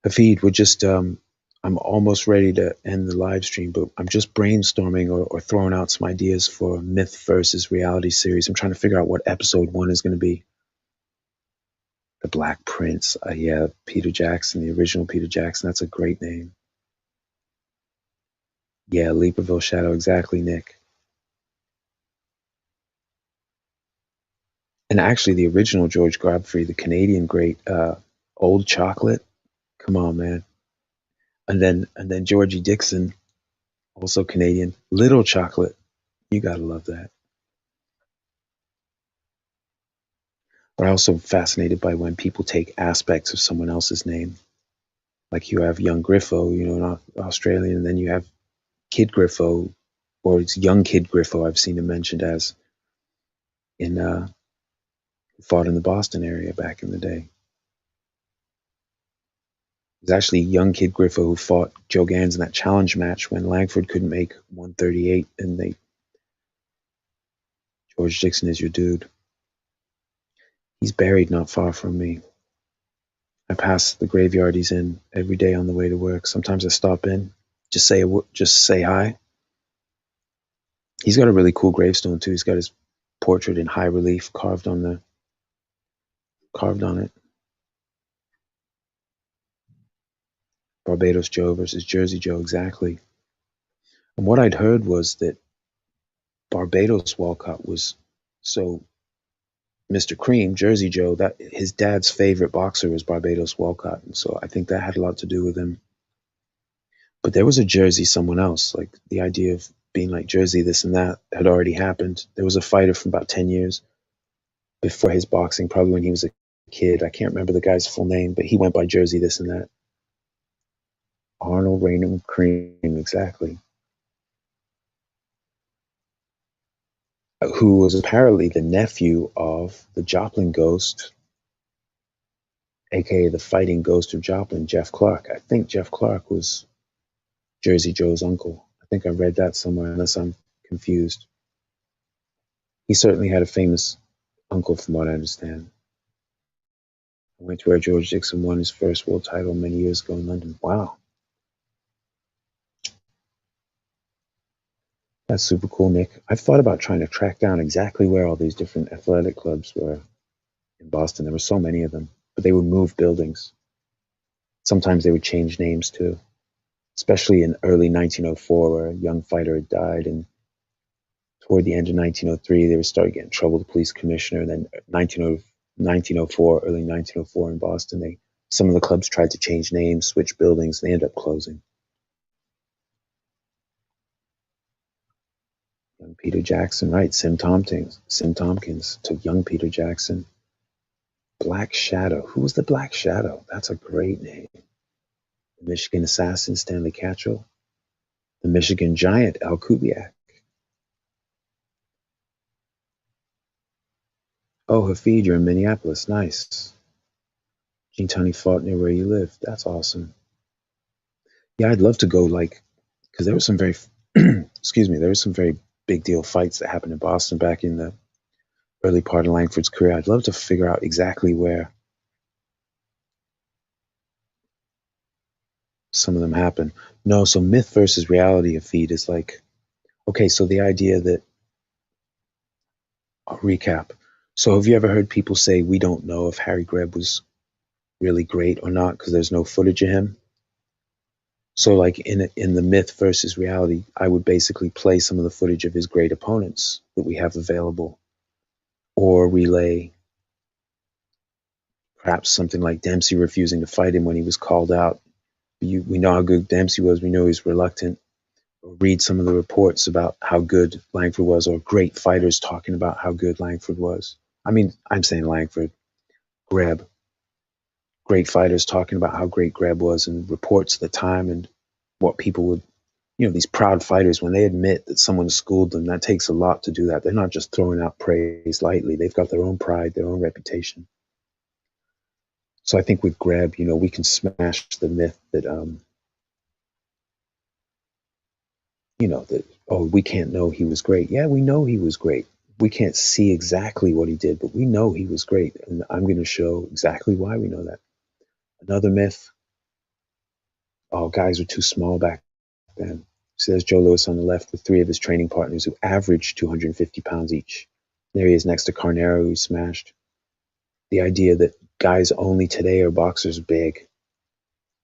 Hafid, I'm almost ready to end the live stream, but I'm just brainstorming or throwing out some ideas for a myth versus reality series. I'm trying to figure out what episode 1 is going to be. The Black Prince. Yeah, Peter Jackson, the original Peter Jackson. That's a great name. Yeah, Leaperville Shadow. Exactly, Nick. And actually, the original George Godfrey, the Canadian great, Old Chocolate. Come on, man. And then Georgie Dixon, also Canadian, Little Chocolate. You gotta love that. But I'm also fascinated by when people take aspects of someone else's name. Like you have Young Griffo, an Australian, and then you have Kid Griffo, or it's Young Kid Griffo. I've seen him mentioned as in fought in the Boston area back in the day. It was actually Young Kid Griffo who fought Joe Gans in that challenge match when Langford couldn't make 138, and George Dixon is your dude. He's buried not far from me. I pass the graveyard he's in every day on the way to work. Sometimes I stop in, just say hi. He's got a really cool gravestone too. He's got his portrait in high relief carved on it. Barbados Joe versus Jersey Joe, exactly. And what I'd heard was that Barbados Walcott was so Mr. Cream, Jersey Joe, that his dad's favorite boxer was Barbados Walcott, and so I think that had a lot to do with him. But there was a Jersey someone else, like the idea of being like Jersey this and that had already happened. There was a fighter from about 10 years before his boxing, probably when he was a kid. I can't remember the guy's full name, but he went by Jersey this and that. Arnold Raynham Cream, exactly. Who was apparently the nephew of the Joplin ghost, aka the fighting ghost of Joplin, Jeff Clark. I think Jeff Clark was Jersey Joe's uncle. I think I read that somewhere, unless I'm confused. He certainly had a famous uncle, from what I understand. I went to where George Dixon won his first world title many years ago in London. Wow. That's super cool, Nick. I've thought about trying to track down exactly where all these different athletic clubs were in Boston. There were so many of them, but they would move buildings. Sometimes they would change names too, especially in early 1904, where a young fighter had died, and toward the end of 1903, they would start getting in trouble with the police commissioner. And then 1904, early 1904 in Boston, some of the clubs tried to change names, switch buildings. They ended up closing. Young Peter Jackson, right? Sim Tompkins took young Peter Jackson. Black Shadow. Who was the Black Shadow? That's a great name. The Michigan Assassin, Stanley Catchell. The Michigan Giant, Al Kubiak. Oh, Hafid, you're in Minneapolis. Nice. Gene Tunney fought near where you live. That's awesome. Yeah, I'd love to go, because there was some very, excuse me, there was some very big deal fights that happened in Boston back in the early part of Langford's career. I'd love to figure out exactly where some of them happen. No, so myth versus reality of feed is okay, so the idea that, I'll recap. So have you ever heard people say, we don't know if Harry Greb was really great or not because there's no footage of him? So in the myth versus reality, I would basically play some of the footage of his great opponents that we have available, or relay perhaps something like Dempsey refusing to fight him when he was called out. We know how good Dempsey was. We know he was reluctant. Or read some of the reports about how good Langford was, or great fighters talking about how good Langford was. I mean, I'm saying Langford, Greb. Great fighters talking about how great Greb was, and reports at the time, and what people would, these proud fighters, when they admit that someone schooled them, that takes a lot to do that. They're not just throwing out praise lightly. They've got their own pride, their own reputation. So I think with Greb, we can smash the myth that, we can't know he was great. Yeah, we know he was great. We can't see exactly what he did, but we know he was great. And I'm going to show exactly why we know that. Another myth, guys were too small back then. So there's Joe Louis on the left with three of his training partners who averaged 250 pounds each. There he is next to Carnero, who he smashed. The idea that guys only today are boxers big,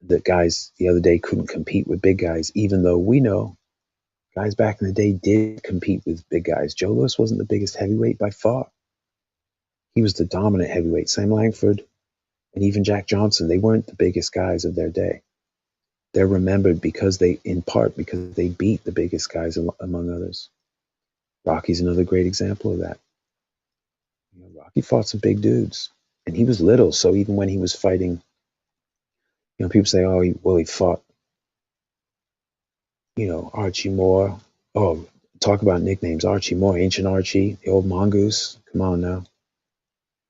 that guys the other day couldn't compete with big guys, even though we know guys back in the day did compete with big guys. Joe Louis wasn't the biggest heavyweight by far. He was the dominant heavyweight. Sam Langford and even Jack Johnson, they weren't the biggest guys of their day. They're remembered in part because they beat the biggest guys, among others. Rocky's another great example of that. Rocky fought some big dudes, and he was little. So even when he was fighting, people say, he fought, Archie Moore. Oh, talk about nicknames. Archie Moore, Ancient Archie, the old Mongoose. Come on now.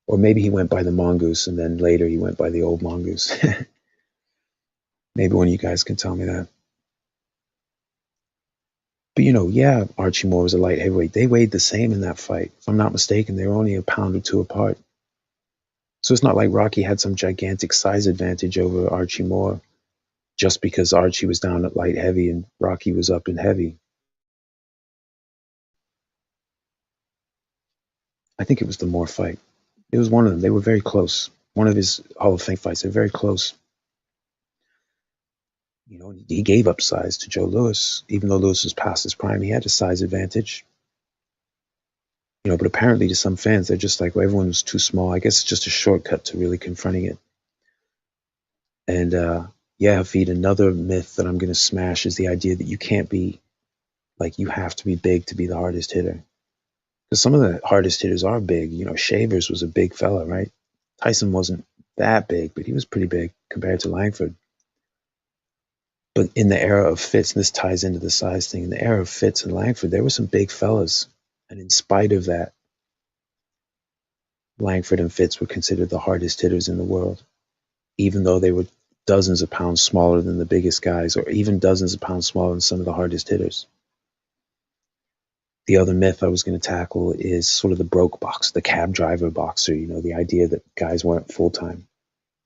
Or maybe he went by the Mongoose, and then later he went by the old Mongoose. Maybe one of you guys can tell me that. But Archie Moore was a light heavyweight. They weighed the same in that fight. If I'm not mistaken, they were only a pound or two apart. So it's not like Rocky had some gigantic size advantage over Archie Moore just because Archie was down at light heavy and Rocky was up in heavy. I think it was the Moore fight. It was one of them. They were very close. One of his Hall of Fame fights. They're very close. He gave up size to Joe Louis. Even though Louis was past his prime, he had a size advantage. But apparently to some fans, they're just like, well, everyone was too small. I guess it's just a shortcut to really confronting it. And yeah, Hafid, another myth that I'm going to smash is the idea that you can't be, like, you have to be big to be the hardest hitter. Because some of the hardest hitters are big. Shavers was a big fella, right? Tyson wasn't that big, but he was pretty big compared to Langford. But in the era of Fitz, and this ties into the size thing, in the era of Fitz and Langford, there were some big fellas. And in spite of that, Langford and Fitz were considered the hardest hitters in the world, even though they were dozens of pounds smaller than the biggest guys, or even dozens of pounds smaller than some of the hardest hitters. The other myth I was going to tackle is sort of the broke boxer, the cab driver boxer, the idea that guys weren't full-time.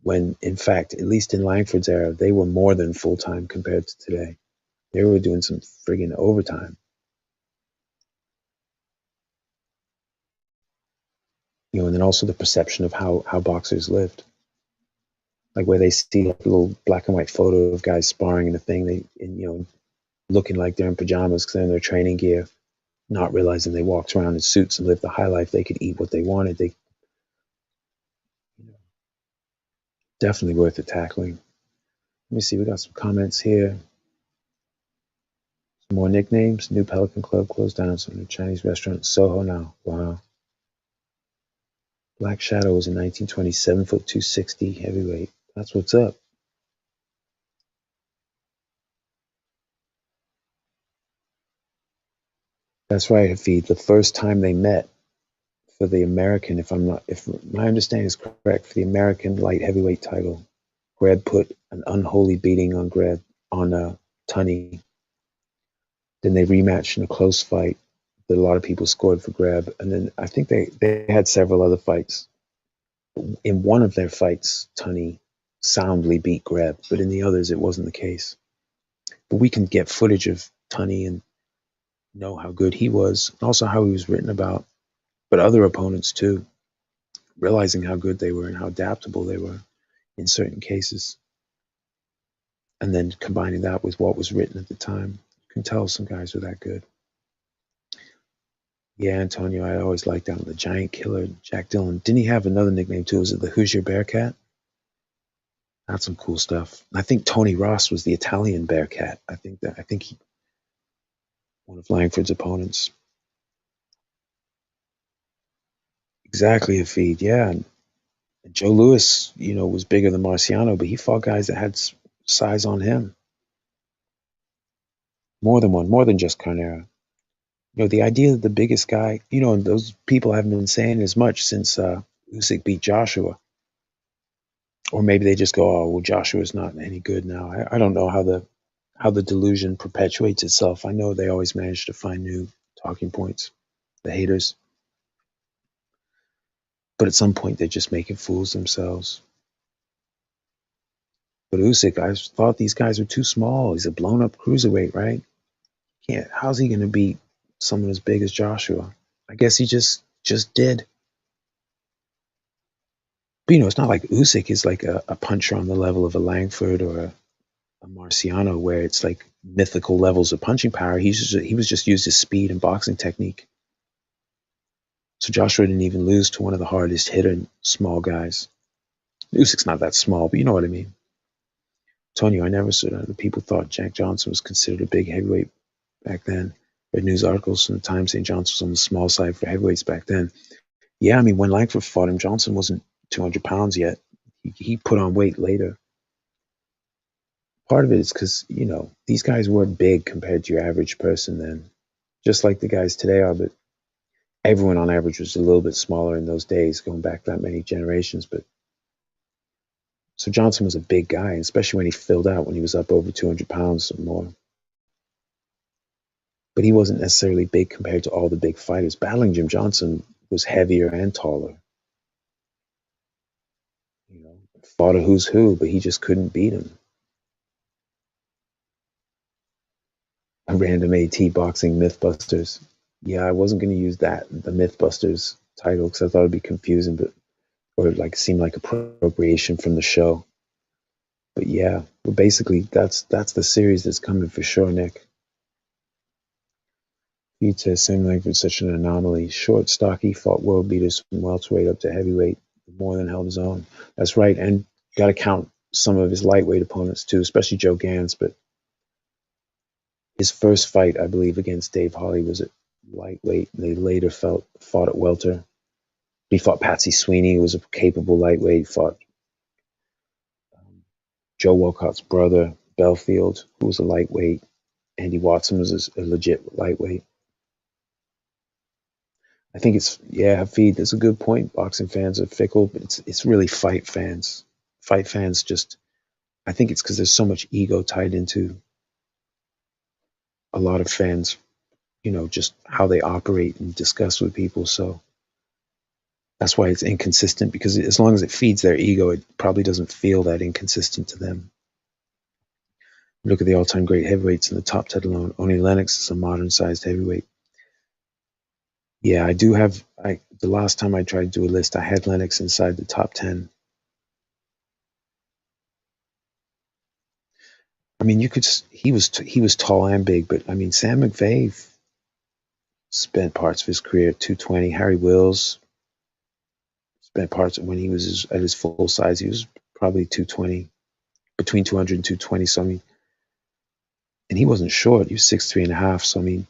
When, in fact, at least in Langford's era, they were more than full-time compared to today. They were doing some friggin' overtime. And then also the perception of how boxers lived. Like where they see like a little black and white photo of guys sparring in a thing, looking like they're in pajamas because they're in their training gear, not realizing they walked around in suits and lived the high life. They could eat what they wanted. Definitely worth it tackling. Let me see. We got some comments here. Some more nicknames. New Pelican Club closed down. Some new Chinese restaurant in Soho now. Wow. Black Shadow was in 1927, foot 260, heavyweight. That's what's up. That's right, Hafid. The first time they met for the American, if my understanding is correct, for the American light heavyweight title, Greb put an unholy beating on Tunney. Then they rematched in a close fight that a lot of people scored for Greb. And then I think they had several other fights. In one of their fights, Tunney soundly beat Greb, but in the others, it wasn't the case. But we can get footage of Tunney and know how good he was, and also how he was written about, but other opponents too, realizing how good they were and how adaptable they were in certain cases. And then combining that with what was written at the time, you can tell some guys were that good. Yeah, Antonio, I always liked that one. The Giant Killer, Jack Dillon. Didn't he have another nickname too? Was it the Hoosier Bearcat? That's some cool stuff. I think Tony Ross was the Italian Bearcat. I think he, one of Langford's opponents. Exactly, a feed. Yeah, and Joe Louis, was bigger than Marciano, but he fought guys that had size on him. More than one, more than just Carnera. The idea that the biggest guy, and those people haven't been saying as much since Usyk beat Joshua. Or maybe they just go, oh, well, Joshua's not any good now. I don't know how the delusion perpetuates itself. I know they always manage to find new talking points, the haters. But at some point, they're just making fools themselves. But Usyk, I thought these guys were too small. He's a blown-up cruiserweight, right? How's he going to beat someone as big as Joshua? I guess he just did. But, it's not like Usyk is like a puncher on the level of a Langford or a Marciano, where it's like mythical levels of punching power. He was just used his speed and boxing technique. So Joshua didn't even lose to one of the hardest hitting small guys. Usyk's not that small, but you know what I mean. Tonio, I never saw people thought Jack Johnson was considered a big heavyweight back then. Read news articles from the time saying Johnson was on the small side for heavyweights back then. Yeah, I mean, when Langford fought him, Johnson wasn't 200 pounds yet. He put on weight later. Part of it is because, these guys were big compared to your average person then, just like the guys today are, but everyone on average was a little bit smaller in those days, going back that many generations. But so Johnson was a big guy, especially when he filled out, when he was up over 200 pounds or more. But he wasn't necessarily big compared to all the big fighters. Battling Jim Johnson was heavier and taller. Fought a who's who, but he just couldn't beat him. A random AT boxing Mythbusters. Yeah, I wasn't going to use the Mythbusters title, because I thought it'd be confusing, or like seem like appropriation from the show. But yeah, basically that's the series that's coming for sure, Nick. Feed says same length was such an anomaly. Short, stocky, fought world beaters from welterweight up to heavyweight. More than held his own. That's right, and got to count some of his lightweight opponents too, especially Joe Gans. But his first fight, I believe, against Dave Holly was at lightweight. They later fought at welter. He fought Patsy Sweeney, who was a capable lightweight. He fought Joe Walcott's brother, Belfield, who was a lightweight. Andy Watson was a legit lightweight. I think it's, yeah, Hafid, that's a good point. Boxing fans are fickle, but it's really fight fans. Fight fans just, I think it's because there's so much ego tied into a lot of fans, just how they operate and discuss with people. So that's why it's inconsistent, because as long as it feeds their ego, it probably doesn't feel that inconsistent to them. Look at the all-time great heavyweights in the top 10 alone. Only Lennox is a modern-sized heavyweight. Yeah, I do have. The last time I tried to do a list, I had Lennox inside the top 10. I mean, he was tall and big, but I mean, Sam McVeigh spent parts of his career at 220. Harry Wills spent parts when he was at his full size. He was probably 220, between 200 and 220. So I mean, and he wasn't short. He was 6'3.5". So I mean,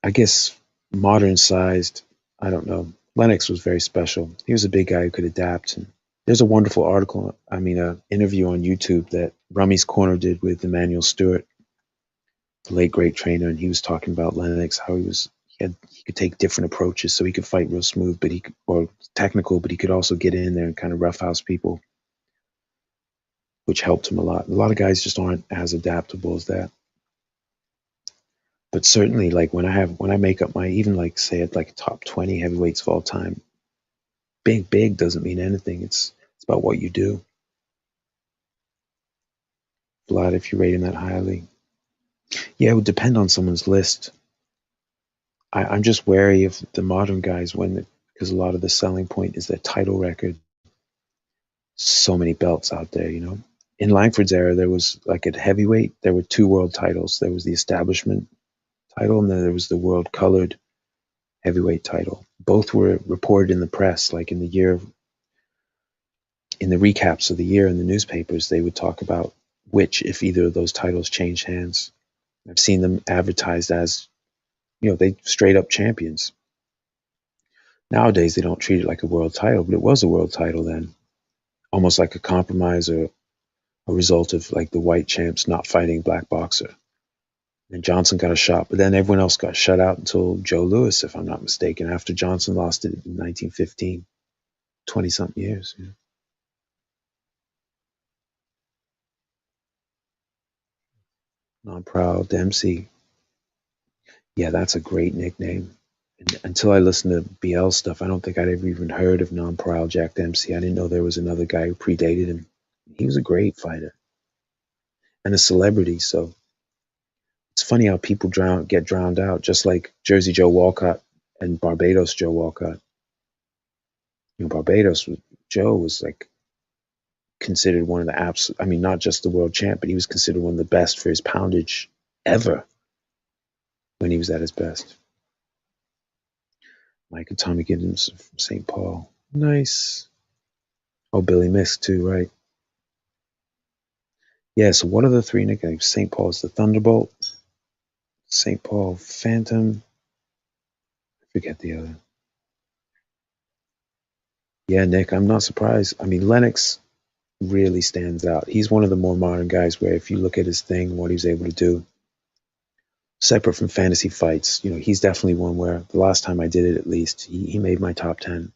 I guess modern sized. I don't know. Lennox was very special. He was a big guy who could adapt. And there's a wonderful article, interview on YouTube that Rummy's Corner did with Emmanuel Stewart, the late great trainer, and he was talking about Lennox, how he could take different approaches, so he could fight real smooth, or technical, but he could also get in there and kind of roughhouse people, which helped him a lot. A lot of guys just aren't as adaptable as that. But certainly, like when I make up my, even like say at like top 20 heavyweights of all time, big doesn't mean anything. It's about what you do. Vlad, if you rate him that highly. Yeah, it would depend on someone's list. I'm just wary of the modern guys because a lot of the selling point is their title record. So many belts out there, In Langford's era, there was like at heavyweight, there were 2 world titles. There was the establishment title, and then there was the world colored heavyweight title. Both were reported in the press, like in the recaps of the year in the newspapers, they would talk about which, if either of those titles changed hands. I've seen them advertised as, they straight up champions. Nowadays, they don't treat it like a world title, but it was a world title then. Almost like a compromise or a result of like the white champs not fighting black boxer. And Johnson got a shot, but then everyone else got shut out until Joe Louis, if I'm not mistaken, after Johnson lost it in 1915, 20-something years. Non-proud Dempsey. Yeah, that's a great nickname. And until I listened to BL stuff, I don't think I'd ever even heard of non-proud Jack Dempsey. I didn't know there was another guy who predated him. He was a great fighter and a celebrity. So it's funny how people get drowned out, just like Jersey Joe Walcott and Barbados Joe Walcott. Barbados Joe was like considered one of the absolute, not just the world champ, but he was considered one of the best for his poundage ever when he was at his best. Mike and Tommy Gibbons from St. Paul. Nice. Oh, Billy Misk too, right? Yeah, so what are the 3 nicknames? St. Paul is the Thunderbolt. St. Paul Phantom. I forget the other. Yeah, Nick, I'm not surprised. Lennox really stands out. He's one of the more modern guys where if you look at his thing, what he was able to do, separate from fantasy fights, he's definitely one where the last time I did it, at least, he made my top 10.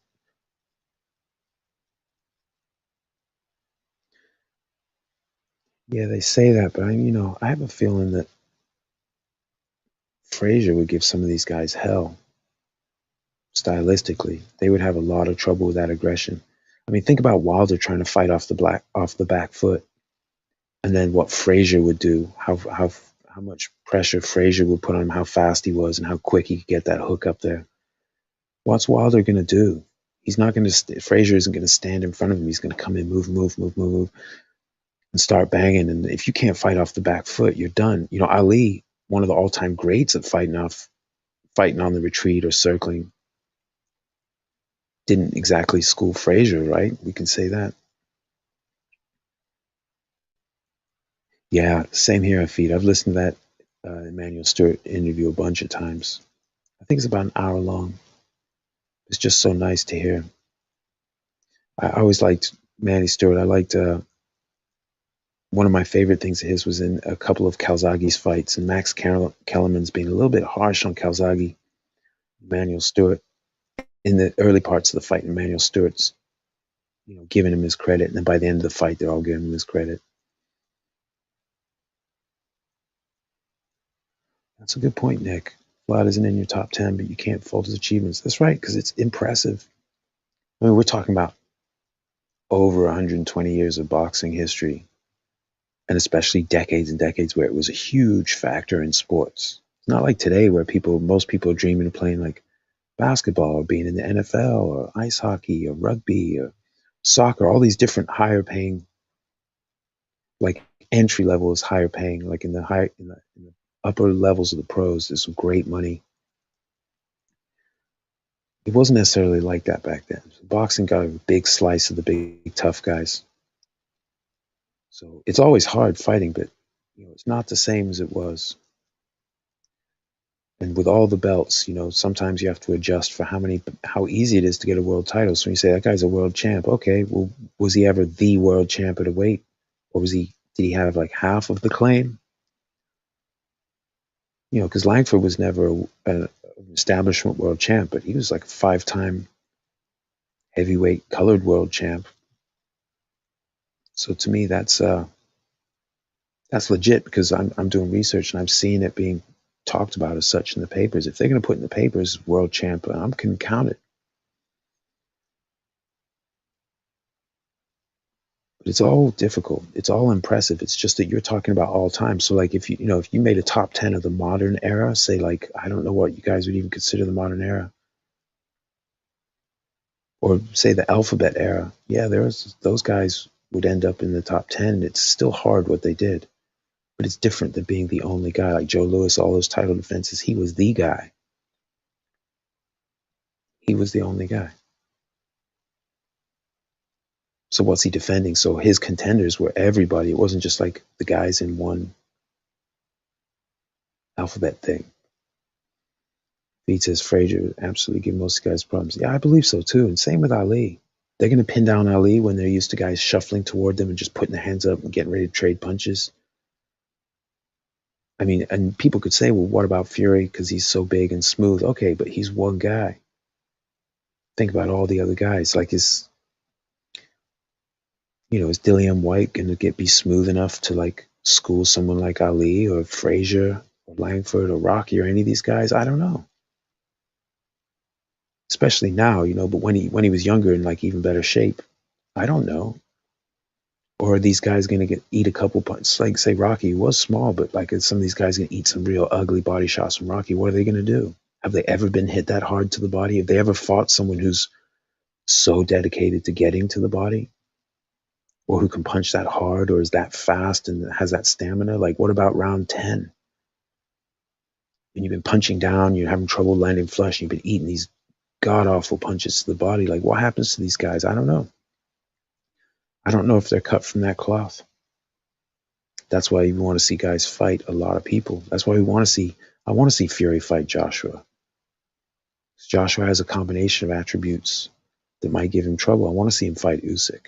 Yeah, they say that, but I have a feeling that Frazier would give some of these guys hell. Stylistically, they would have a lot of trouble with that aggression. Think about Wilder trying to fight off the back foot, and then what Frazier would do, how much pressure Frazier would put on him, how fast he was, and how quick he could get that hook up there. What's Wilder going to do? He's not going to. Frazier isn't going to stand in front of him. He's going to come in, move, and start banging. And if you can't fight off the back foot, you're done. Ali one of the all-time greats at fighting on the retreat or circling. Didn't exactly school Frazier, right? We can say that. Yeah, same here, Afid. I've listened to that Emmanuel Stewart interview a bunch of times. I think it's about an hour long. It's just so nice to hear. I always liked Manny Stewart. I liked one of my favorite things of his was in a couple of Calzaghe's fights, and Max Kellerman's being a little bit harsh on Calzaghe, Emmanuel Stewart, in the early parts of the fight. Emmanuel Stewart's, giving him his credit, and then by the end of the fight, they're all giving him his credit. That's a good point, Nick. Vlad isn't in your top 10, but you can't fault his achievements. That's right, because it's impressive. I mean, we're talking about over 120 years of boxing history, and especially decades and decades where it was a huge factor in sports. It's not like today where most people are dreaming of playing like basketball or being in the NFL or ice hockey or rugby or soccer, all these different higher paying, like entry level is higher paying, like in the upper levels of the pros, there's some great money. It wasn't necessarily like that back then. So boxing got a big slice of the big tough guys. So it's always hard fighting, but it's not the same as it was. And with all the belts, sometimes you have to adjust for how easy it is to get a world title. So when you say that guy's a world champ, okay, well, was he ever the world champ at a weight, or did he have like half of the claim? Because Langford was never an establishment world champ, but he was like a 5-time heavyweight colored world champ. So to me, that's legit, because I'm doing research and I'm seeing it being talked about as such in the papers. If they're going to put in the papers world champ, I can count it. But it's all difficult. It's all impressive. It's just that you're talking about all time. So like if you made a top 10 of the modern era, say like, I don't know what you guys would even consider the modern era, or say the alphabet era. Yeah, those guys would end up in the top 10. It's still hard what they did, but it's different than being the only guy. Like Joe Louis, all those title defenses, he was the guy. He was the only guy. So what's he defending? So his contenders were everybody. It wasn't just like the guys in one alphabet thing. He says Frazier absolutely give most guys problems. Yeah, I believe so too. And same with Ali. They're going to pin down Ali when they're used to guys shuffling toward them and just putting their hands up and getting ready to trade punches. I mean, and people could say, well, what about Fury? Because he's so big and smooth. Okay, but he's one guy. Think about all the other guys. Like is Dillian White going to be smooth enough to like school someone like Ali or Frazier or Langford or Rocky or any of these guys? I don't know. Especially now, but when he was younger and like even better shape, I don't know. Or are these guys going to eat a couple punches? Like say Rocky was small, but like some of these guys going to eat some real ugly body shots from Rocky. What are they going to do? Have they ever been hit that hard to the body? Have they ever fought someone who's so dedicated to getting to the body, or who can punch that hard, or is that fast and has that stamina? Like what about round 10? When you've been punching down, you're having trouble landing flush, you've been eating these god awful punches to the body. Like what happens to these guys? I don't know. I don't know if they're cut from that cloth. That's why you want to see guys fight a lot of people. That's why I want to see Fury fight Joshua. Joshua has a combination of attributes that might give him trouble. I want to see him fight Usyk.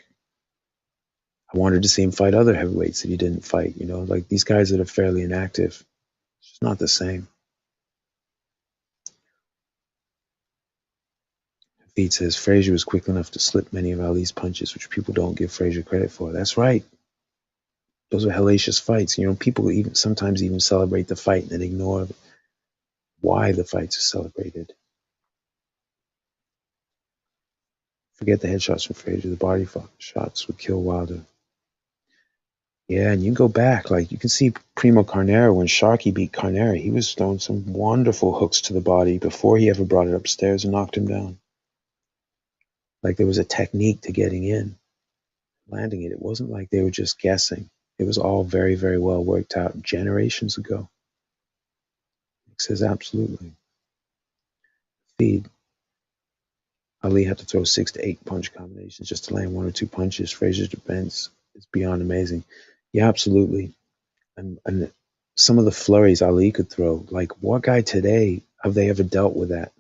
I wanted to see him fight other heavyweights that he didn't fight. Like these guys that are fairly inactive. It's just not the same. Feed says Frazier was quick enough to slip many of Ali's punches, which people don't give Frazier credit for. That's right. Those are hellacious fights. People sometimes even celebrate the fight and then ignore why the fights are celebrated. Forget the headshots from Frazier. The body shots would kill Wilder. Yeah, and you can go back. Like you can see Primo Carnera when Sharkey beat Carnera. He was throwing some wonderful hooks to the body before he ever brought it upstairs and knocked him down. Like there was a technique to getting in, landing it. It wasn't like they were just guessing. It was all very, very well worked out generations ago. says absolutely. Feed. Ali had to throw 6 to 8 punch combinations just to land 1 or 2 punches. Frazier's defense is beyond amazing. Yeah, absolutely. And some of the flurries Ali could throw, like what guy today have they ever dealt with that?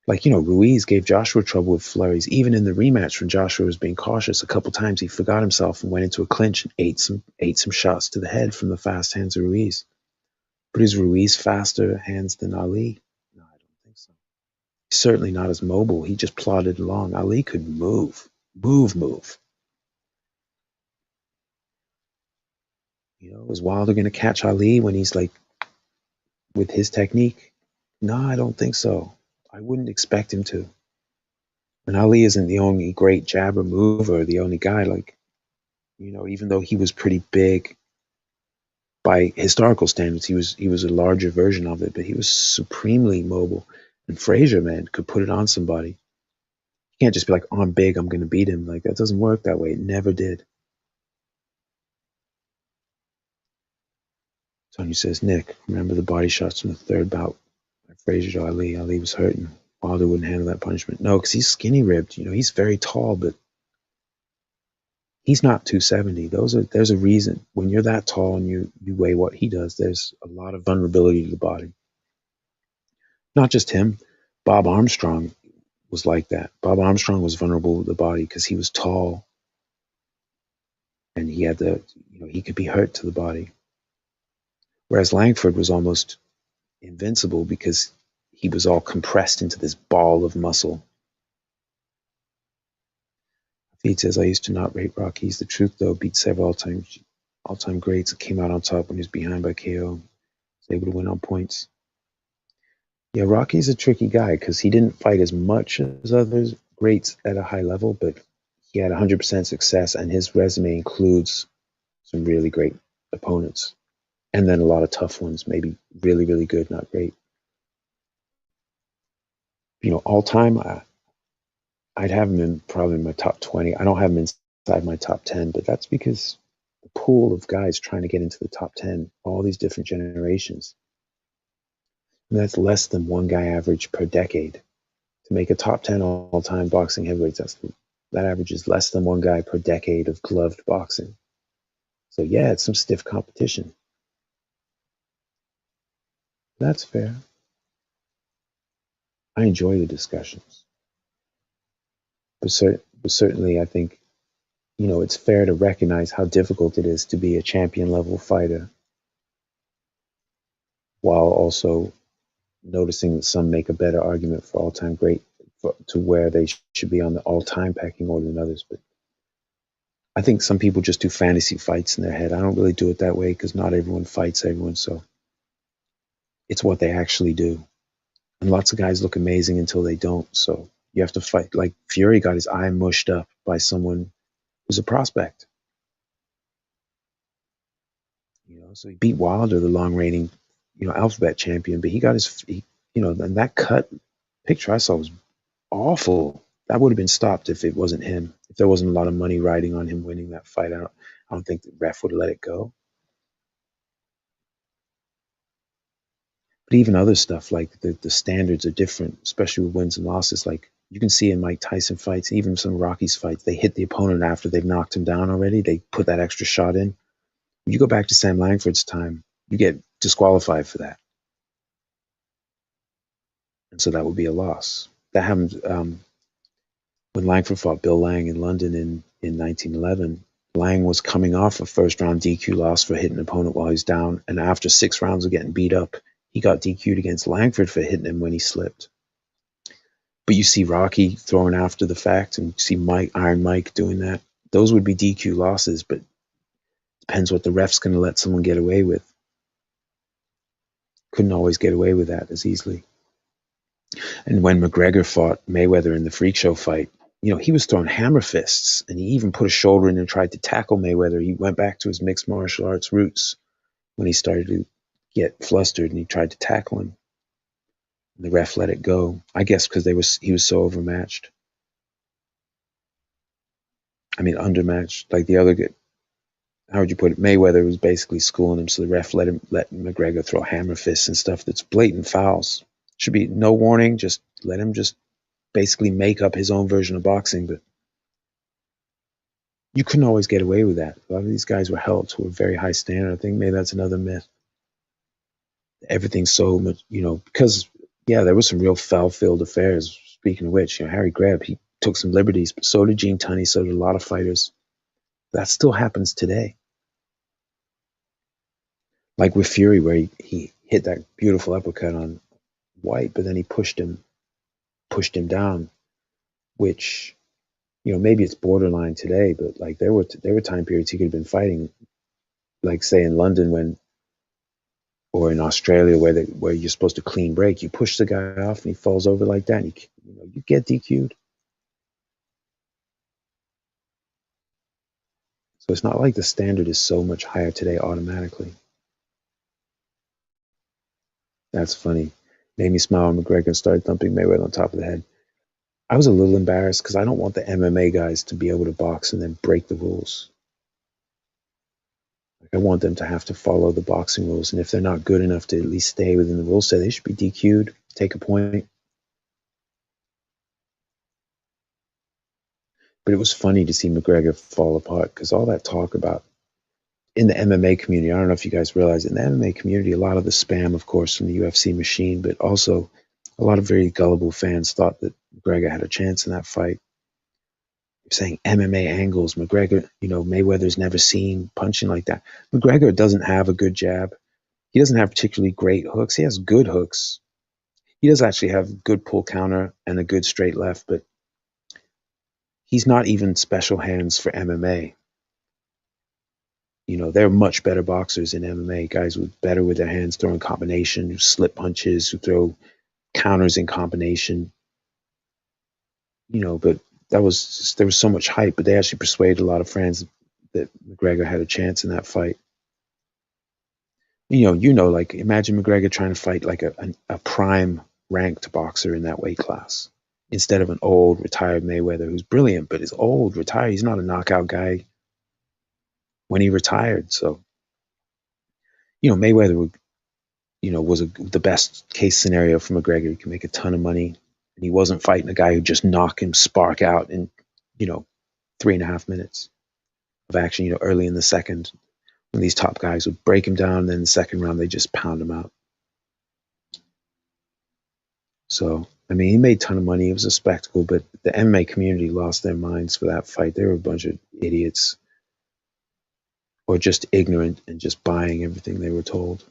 Like, Ruiz gave Joshua trouble with flurries. Even in the rematch when Joshua was being cautious, a couple times he forgot himself and went into a clinch and ate some shots to the head from the fast hands of Ruiz. But is Ruiz faster hands than Ali? No, I don't think so. He's certainly not as mobile. He just plodded along. Ali could move. Is Wilder going to catch Ali when he's like with his technique? No, I don't think so. I wouldn't expect him to. And Ali isn't the only great jabber mover, the only guy. Like, even though he was pretty big by historical standards, he was a larger version of it, but he was supremely mobile. And Frazier, man, could put it on somebody. You can't just be like, oh, I'm big, I'm going to beat him. Like, that doesn't work that way. It never did. Tony says, Nick, remember the body shots from the third bout by Frazier to Ali? Ali was hurting. Wilder wouldn't handle that punishment. No, because he's skinny ribbed. He's very tall, but he's not 270. There's a reason. When you're that tall and you weigh what he does, there's a lot of vulnerability to the body. Not just him. Bob Armstrong was like that. Bob Armstrong was vulnerable to the body because he was tall and he had he could be hurt to the body. Whereas Langford was almost invincible because he was all compressed into this ball of muscle. Feed says, I used to not rate Rocky. He's the truth, though. Beat several all-time greats. Came out on top when he was behind by KO. Was able to win on points. Yeah, Rocky's a tricky guy because he didn't fight as much as others greats at a high level, but he had 100% success, and his resume includes some really great opponents. And then a lot of tough ones, maybe really, really good, not great. All time, I'd have him in probably my top 20. I don't have him inside my top 10, but that's because the pool of guys trying to get into the top 10, all these different generations, and that's less than one guy average per decade. To make a top 10 all-time boxing heavyweights, that average is less than one guy per decade of gloved boxing. So yeah, it's some stiff competition. That's fair. I enjoy the discussions. But certainly I think, it's fair to recognize how difficult it is to be a champion level fighter while also noticing that some make a better argument for all-time great to where they should be on the all-time pecking order than others. But I think some people just do fantasy fights in their head. I don't really do it that way because not everyone fights everyone. So it's what they actually do. And lots of guys look amazing until they don't. So you have to fight. Like Fury got his eye mushed up by someone who's a prospect. So he beat Wilder, the long reigning, alphabet champion, but he got and that cut picture I saw was awful. That would have been stopped if it wasn't him. If there wasn't a lot of money riding on him winning that fight, I don't think the ref would have let it go. But even other stuff, like the standards are different, especially with wins and losses. Like you can see in Mike Tyson fights, even some Rockies fights, they hit the opponent after they've knocked him down already. They put that extra shot in. When you go back to Sam Langford's time, you get disqualified for that. And so that would be a loss. That happened when Langford fought Bill Lang in London in 1911. Lang was coming off a first-round DQ loss for hitting an opponent while he's down, and after 6 rounds of getting beat up, he got DQ'd against Langford for hitting him when he slipped. But you see Rocky throwing after the fact, and you see Iron Mike doing that. Those would be DQ losses, but depends what the ref's going to let someone get away with. Couldn't always get away with that as easily. And when McGregor fought Mayweather in the Freak Show fight, he was throwing hammer fists, and he even put a shoulder in and tried to tackle Mayweather. He went back to his mixed martial arts roots when he started to get flustered, and he tried to tackle him. And the ref let it go, I guess because he was so how would you put it? Mayweather was basically schooling him, so the ref let McGregor throw hammer fists and stuff that's blatant fouls. Should be no warning, just let him just basically make up his own version of boxing. But you couldn't always get away with that. A lot of these guys were held to a very high standard. I think maybe that's another myth. Everything's so much, because yeah, there was some real foul-filled affairs. Speaking of which, Harry Greb, he took some liberties, but so did Gene Tunney, so did a lot of fighters. That still happens today. Like with Fury, where he hit that beautiful uppercut on White, but then he pushed him down, which maybe it's borderline today, but like there were time periods he could have been fighting, like say in London or in Australia where you're supposed to clean break, you push the guy off and he falls over like that, and you get DQ'd. So it's not like the standard is so much higher today automatically. That's funny. Made me smile when McGregor started thumping Mayweather on top of the head. I was a little embarrassed because I don't want the MMA guys to be able to box and then break the rules. Like I want them to have to follow the boxing rules, and if they're not good enough to at least stay within the rules, they should be DQ'd, take a point. But it was funny to see McGregor fall apart because all that talk about in the MMA community, I don't know if you guys realize, in the MMA community, a lot of the spam, of course, from the UFC machine, but also a lot of very gullible fans thought that McGregor had a chance in that fight. Saying MMA angles, McGregor, Mayweather's never seen punching like that. McGregor doesn't have a good jab. He doesn't have particularly great hooks. He has good hooks. He does actually have good pull counter and a good straight left, but he's not even special hands for MMA. They're much better boxers in MMA, guys with better with their hands, throwing combination, who slip punches, who throw counters in combination. But there was so much hype, but they actually persuaded a lot of fans that McGregor had a chance in that fight. Like imagine McGregor trying to fight like a prime ranked boxer in that weight class instead of an old retired Mayweather who's brilliant, but is old, retired. He's not a knockout guy when he retired. So, Mayweather would, was the best case scenario for McGregor. He can make a ton of money, and he wasn't fighting a guy who just knock him spark out in, 3.5 minutes of action, early in the second, when these top guys would break him down, and then the second round, they just pound him out. So, I mean, he made a ton of money. It was a spectacle, but the MMA community lost their minds for that fight. They were a bunch of idiots or just ignorant and just buying everything they were told.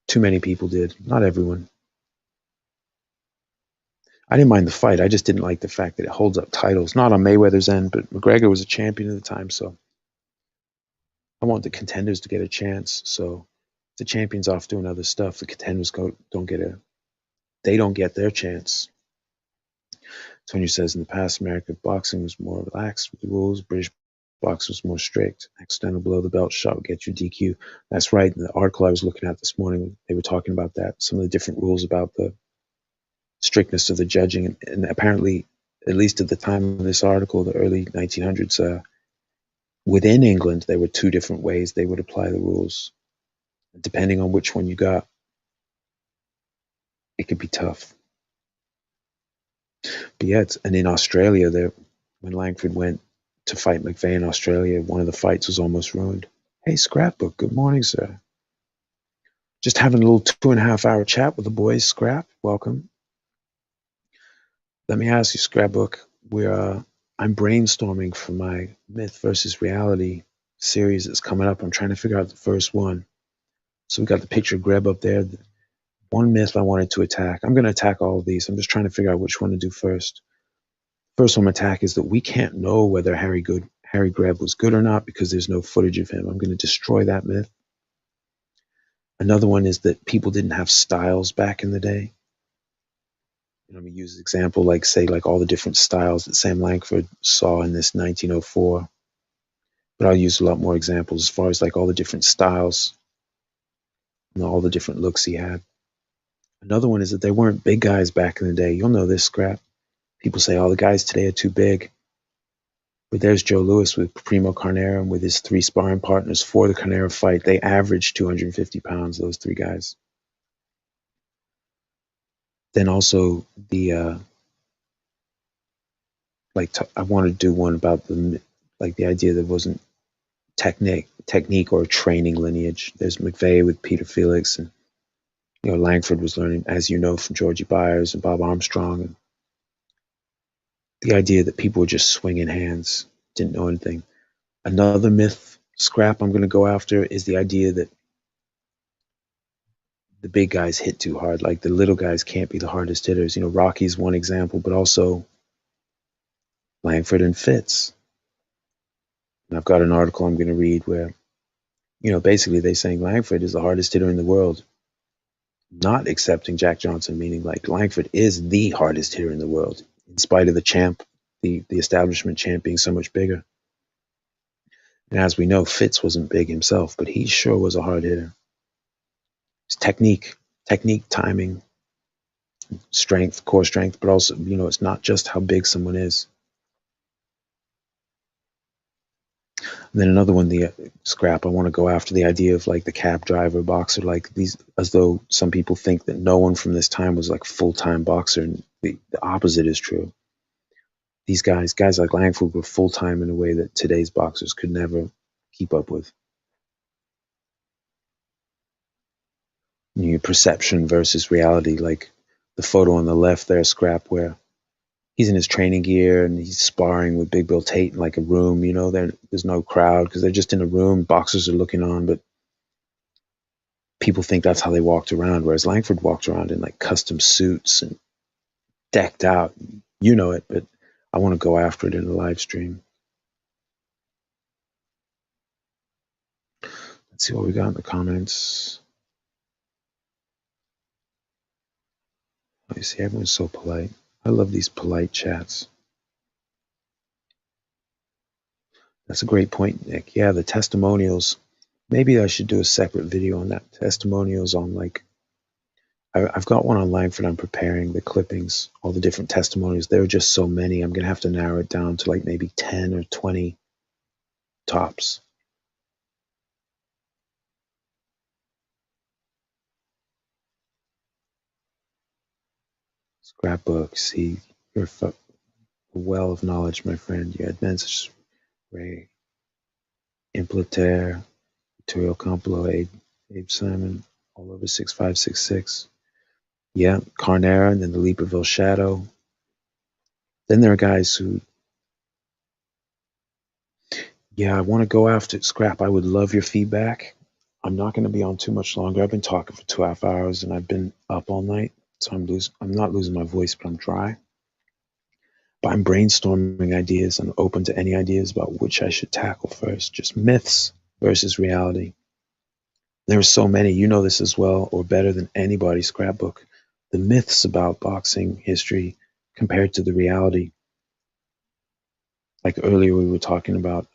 Too many people did. Not everyone. I didn't mind the fight. I just didn't like the fact that it holds up titles. Not on Mayweather's end, but McGregor was a champion at the time, so I want the contenders to get a chance. So if the champion's off doing other stuff, the contenders don't get their chance. Tony says in the past, American boxing was more relaxed with the rules. British boxing was more strict. Accidental below the belt shot would get you DQ. That's right. In the article I was looking at this morning, they were talking about that. Some of the different rules about the strictness of the judging, and apparently, at least at the time of this article, the early 1900s, within England, there were two different ways they would apply the rules. Depending on which one you got, it could be tough. But yeah, and in Australia, when Langford went to fight McVeigh in Australia, one of the fights was almost ruined. Hey, Scrapbook, good morning, sir. Just having a little 2.5-hour chat with the boys. Scrap, welcome. Let me ask you, Scrapbook, I'm brainstorming for my myth versus reality series that's coming up. I'm trying to figure out the first one. So we got the picture of Greb up there. One myth I wanted to attack. I'm going to attack all of these. I'm just trying to figure out which one to do first. First one attack is that we can't know whether Harry Greb was good or not because there's no footage of him. I'm going to destroy that myth. Another one is that people didn't have styles back in the day. I'm going to use an example like all the different styles that Sam Langford saw in this 1904. But I'll use a lot more examples as far as like all the different styles and all the different looks he had. Another one is that there weren't big guys back in the day. You'll know this, Scrap. People say, oh, the guys today are too big. But there's Joe Louis with Primo Carnera and with his 3 sparring partners for the Carnera fight. They averaged 250 pounds, those 3 guys. Then also the I want to do one about the idea that wasn't technique or training lineage. There's McVeigh with Peter Felix, and Langford was learning, as you know, from Georgie Byers and Bob Armstrong, and the idea that people were just swinging hands, didn't know anything. Another myth scrap I'm going to go after is the idea that the big guys hit too hard, like the little guys can't be the hardest hitters. Rocky's one example, but also Langford and Fitz. And I've got an article I'm going to read where, basically they're saying Langford is the hardest hitter in the world, not accepting Jack Johnson, meaning like Langford is the hardest hitter in the world, in spite of the champ, the establishment champ being so much bigger. And as we know, Fitz wasn't big himself, but he sure was a hard hitter. It's technique, timing, strength, core strength, but also, it's not just how big someone is. And then another one, the scrap, I want to go after the idea of like the cab driver boxer, like these, as though some people think that no one from this time was like full-time boxer, and the opposite is true. These guys like Langford were full-time in a way that today's boxers could never keep up with. Perception versus reality, like the photo on the left there, scrap, where he's in his training gear and he's sparring with Big Bill Tate in like a room, there's no crowd because they're just in a room, boxers are looking on, but people think that's how they walked around, whereas Langford walked around in like custom suits and decked out, it, but I want to go after it in the live stream. Let's see what we got in the comments. Let me see, everyone's so polite. I love these polite chats. That's a great point, Nick. Yeah, the testimonials. Maybe I should do a separate video on that. Testimonials on like, I've got one on Langford. I'm preparing the clippings, all the different testimonials. There are just so many. I'm going to have to narrow it down to like maybe 10 or 20 tops. Scrapbook. See, you're a well of knowledge, my friend. You advanced Ray, Implater, Material Complo, Abe Simon, all over 6566. Yeah, Carnera, and then the Leaperville Shadow. Then there are guys who, I want to go after scrap. I would love your feedback. I'm not going to be on too much longer. I've been talking for 2.5 hours and I've been up all night, so I'm not losing my voice, but I'm dry. But I'm brainstorming ideas. I'm open to any ideas about which I should tackle first. Just myths versus reality. There are so many. You know this as well, or better than anybody, Scrapbook. The myths about boxing history compared to the reality. Like earlier we were talking about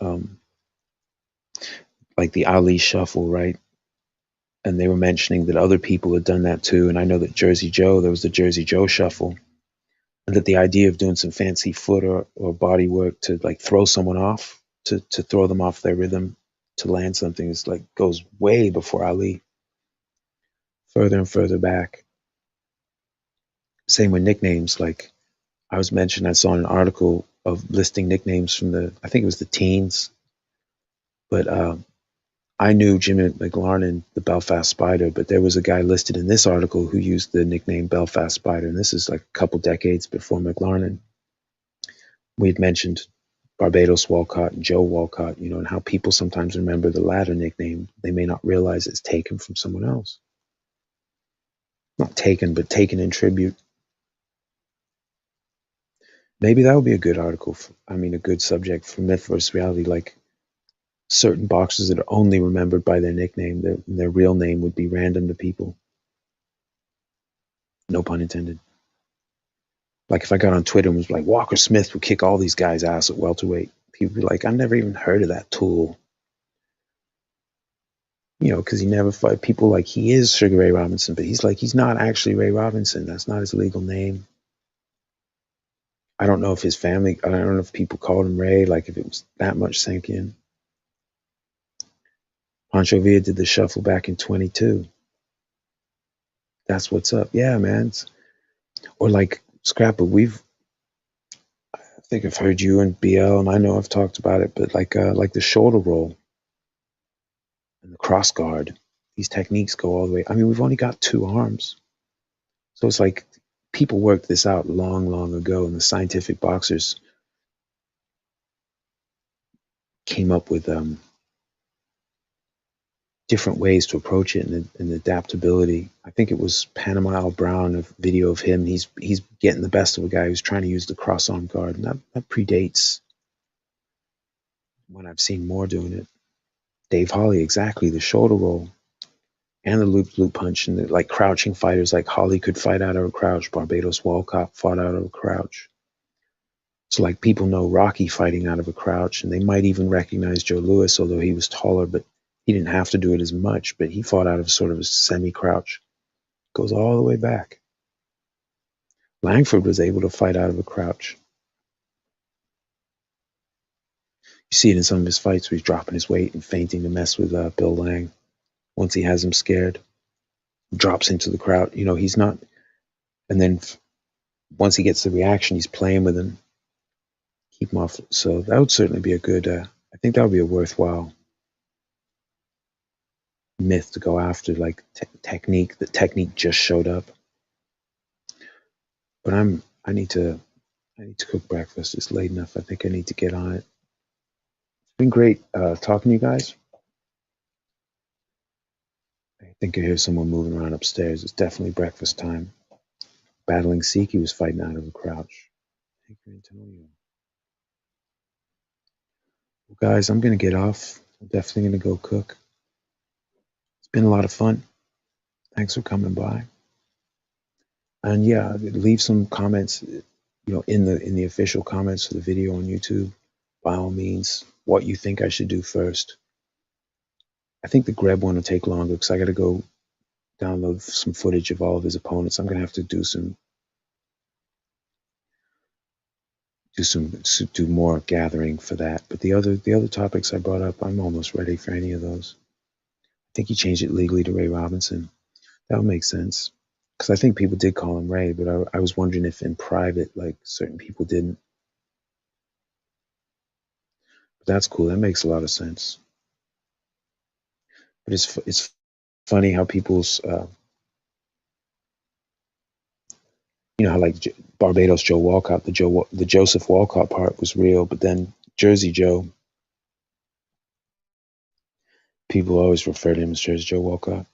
like the Ali shuffle, right? And they were mentioning that other people had done that too. And I know that there was the Jersey Joe shuffle. And that the idea of doing some fancy foot or body work to like throw someone off, to throw them off their rhythm, to land something is like goes way before Ali. Further and further back. Same with nicknames. Like I saw an article of listing nicknames from I think it was the teens. But I knew Jimmy McLarnin, the Belfast Spider, but there was a guy listed in this article who used the nickname Belfast Spider, and this is like a couple decades before McLarnin. We had mentioned Barbados Walcott and Joe Walcott, and how people sometimes remember the latter nickname. They may not realize it's taken from someone else. Not taken, but taken in tribute. Maybe that would be a good article, a good subject for myth versus reality, like certain boxers that are only remembered by their nickname. Their real name would be random to people. No pun intended. Like if I got on Twitter and was like, Walker Smith would kick all these guys' ass at welterweight, people would be like, I never even heard of that tool. Because he never fought people like he is Sugar Ray Robinson, but he's not actually Ray Robinson. That's not his legal name. I don't know if his family, I don't know if people called him Ray, like if it was that much sank in. Pancho Villa did the shuffle back in 22. That's what's up. Yeah, man. Or like Scrapper, I think I've heard you and BL, and I know I've talked about it, but like the shoulder roll and the cross guard, these techniques go all the way. I mean, we've only got two arms. So it's like people worked this out long, long ago, and the scientific boxers came up with different ways to approach it and adaptability. I think it was Panama Al Brown, a video of him. He's getting the best of a guy who's trying to use the cross arm guard, and that predates when I've seen more doing it. Dave Holly, exactly, the shoulder roll and the loop punch, and like crouching fighters like Holly could fight out of a crouch. Barbados Walcott fought out of a crouch. So like people know Rocky fighting out of a crouch, and they might even recognize Joe Louis, although he was taller, but he didn't have to do it as much, but he fought out of sort of a semi-crouch. Goes all the way back. Langford was able to fight out of a crouch. You see it in some of his fights where he's dropping his weight and feinting to mess with Bill Lang. Once he has him scared, drops into the crouch. You know, he's not, and then once he gets the reaction, he's playing with him. Keep him off. So that would certainly be a good, I think that would be a worthwhile myth to go after, like technique. The technique just showed up. But I need to cook breakfast. It's late enough. I think I need to get on it. It's been great talking to you guys. I think I hear someone moving around upstairs. It's definitely breakfast time. Battling Seek, he was fighting out of a crouch. Thank you, Antonio. Well, guys, I'm going to get off. I'm definitely going to go cook. It's been a lot of fun. Thanks for coming by. And yeah, leave some comments, you know, in the official comments for the video on YouTube. By all means, what you think I should do first. I think the Greb one will take longer because I got to go download some footage of all of his opponents. I'm going to have to do more gathering for that. But the other topics I brought up, I'm almost ready for any of those. I think he changed it legally to Ray Robinson. That would make sense. Because I think people did call him Ray, but I was wondering if in private, like certain people didn't. But that's cool. That makes a lot of sense. But it's funny how people's, you know, how like Barbados Joe Walcott, the Joseph Walcott part was real, but then Jersey Joe, people always refer to him as Jersey Joe Walcott.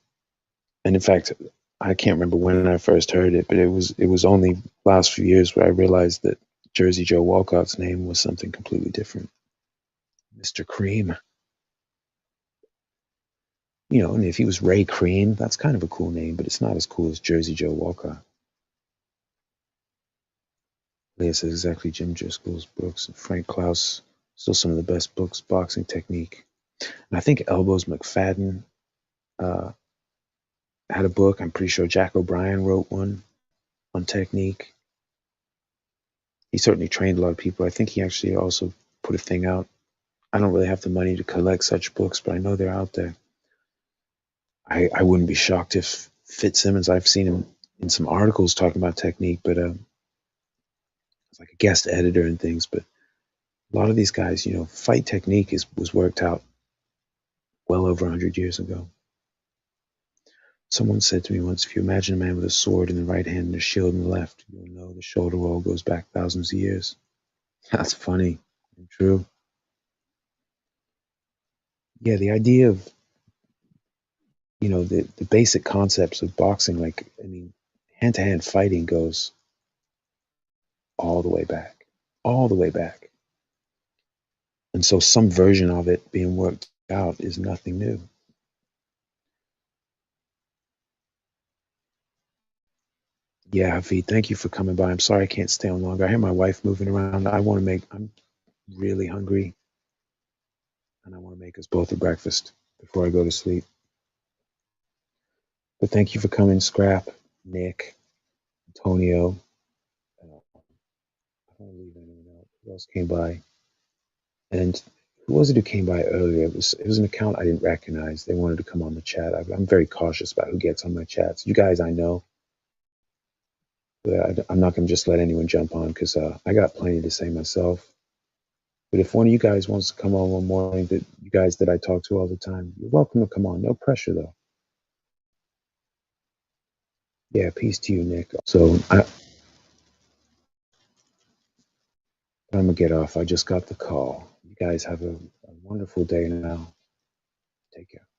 And in fact, I can't remember when I first heard it, but it was only last few years where I realized that Jersey Joe Walcott's name was something completely different. Mr. Cream. You know, and if he was Ray Cream, that's kind of a cool name, but it's not as cool as Jersey Joe Walcott. Leah says exactly Jim Driscoll's books and Frank Klaus, still some of the best books, boxing technique. And I think Elbows McFadden had a book. I'm pretty sure Jack O'Brien wrote one on technique. He certainly trained a lot of people. I think he actually also put a thing out. I don't really have the money to collect such books, but I know they're out there. I wouldn't be shocked if Fitzsimmons, I've seen him in some articles talking about technique, but it's like a guest editor and things. But a lot of these guys, you know, fight technique was worked out well over 100 years ago. Someone said to me once, if you imagine a man with a sword in the right hand and a shield in the left, you'll know the shoulder roll goes back thousands of years. That's funny and true. Yeah, the idea of, you know, the basic concepts of boxing, like, I mean, hand-to-hand fighting goes all the way back, all the way back. And so some version of it being worked out is nothing new. Yeah, Hafid, thank you for coming by. I'm sorry I can't stay on longer. I hear my wife moving around. I'm really hungry, and I want to make us both a breakfast before I go to sleep. But thank you for coming, Scrap, Nick, Antonio. I don't don't want to leave anyone out. Who else came by? And who was it who came by earlier? It was an account I didn't recognize. They wanted to come on the chat. I'm very cautious about who gets on my chats. You guys, I know, but I'm not going to just let anyone jump on because I got plenty to say myself. But if one of you guys wants to come on one morning, that you guys that I talk to all the time, you're welcome to come on. No pressure though. Yeah, peace to you, Nick. So I'm gonna get off. I just got the call. You guys have a wonderful day now. Take care.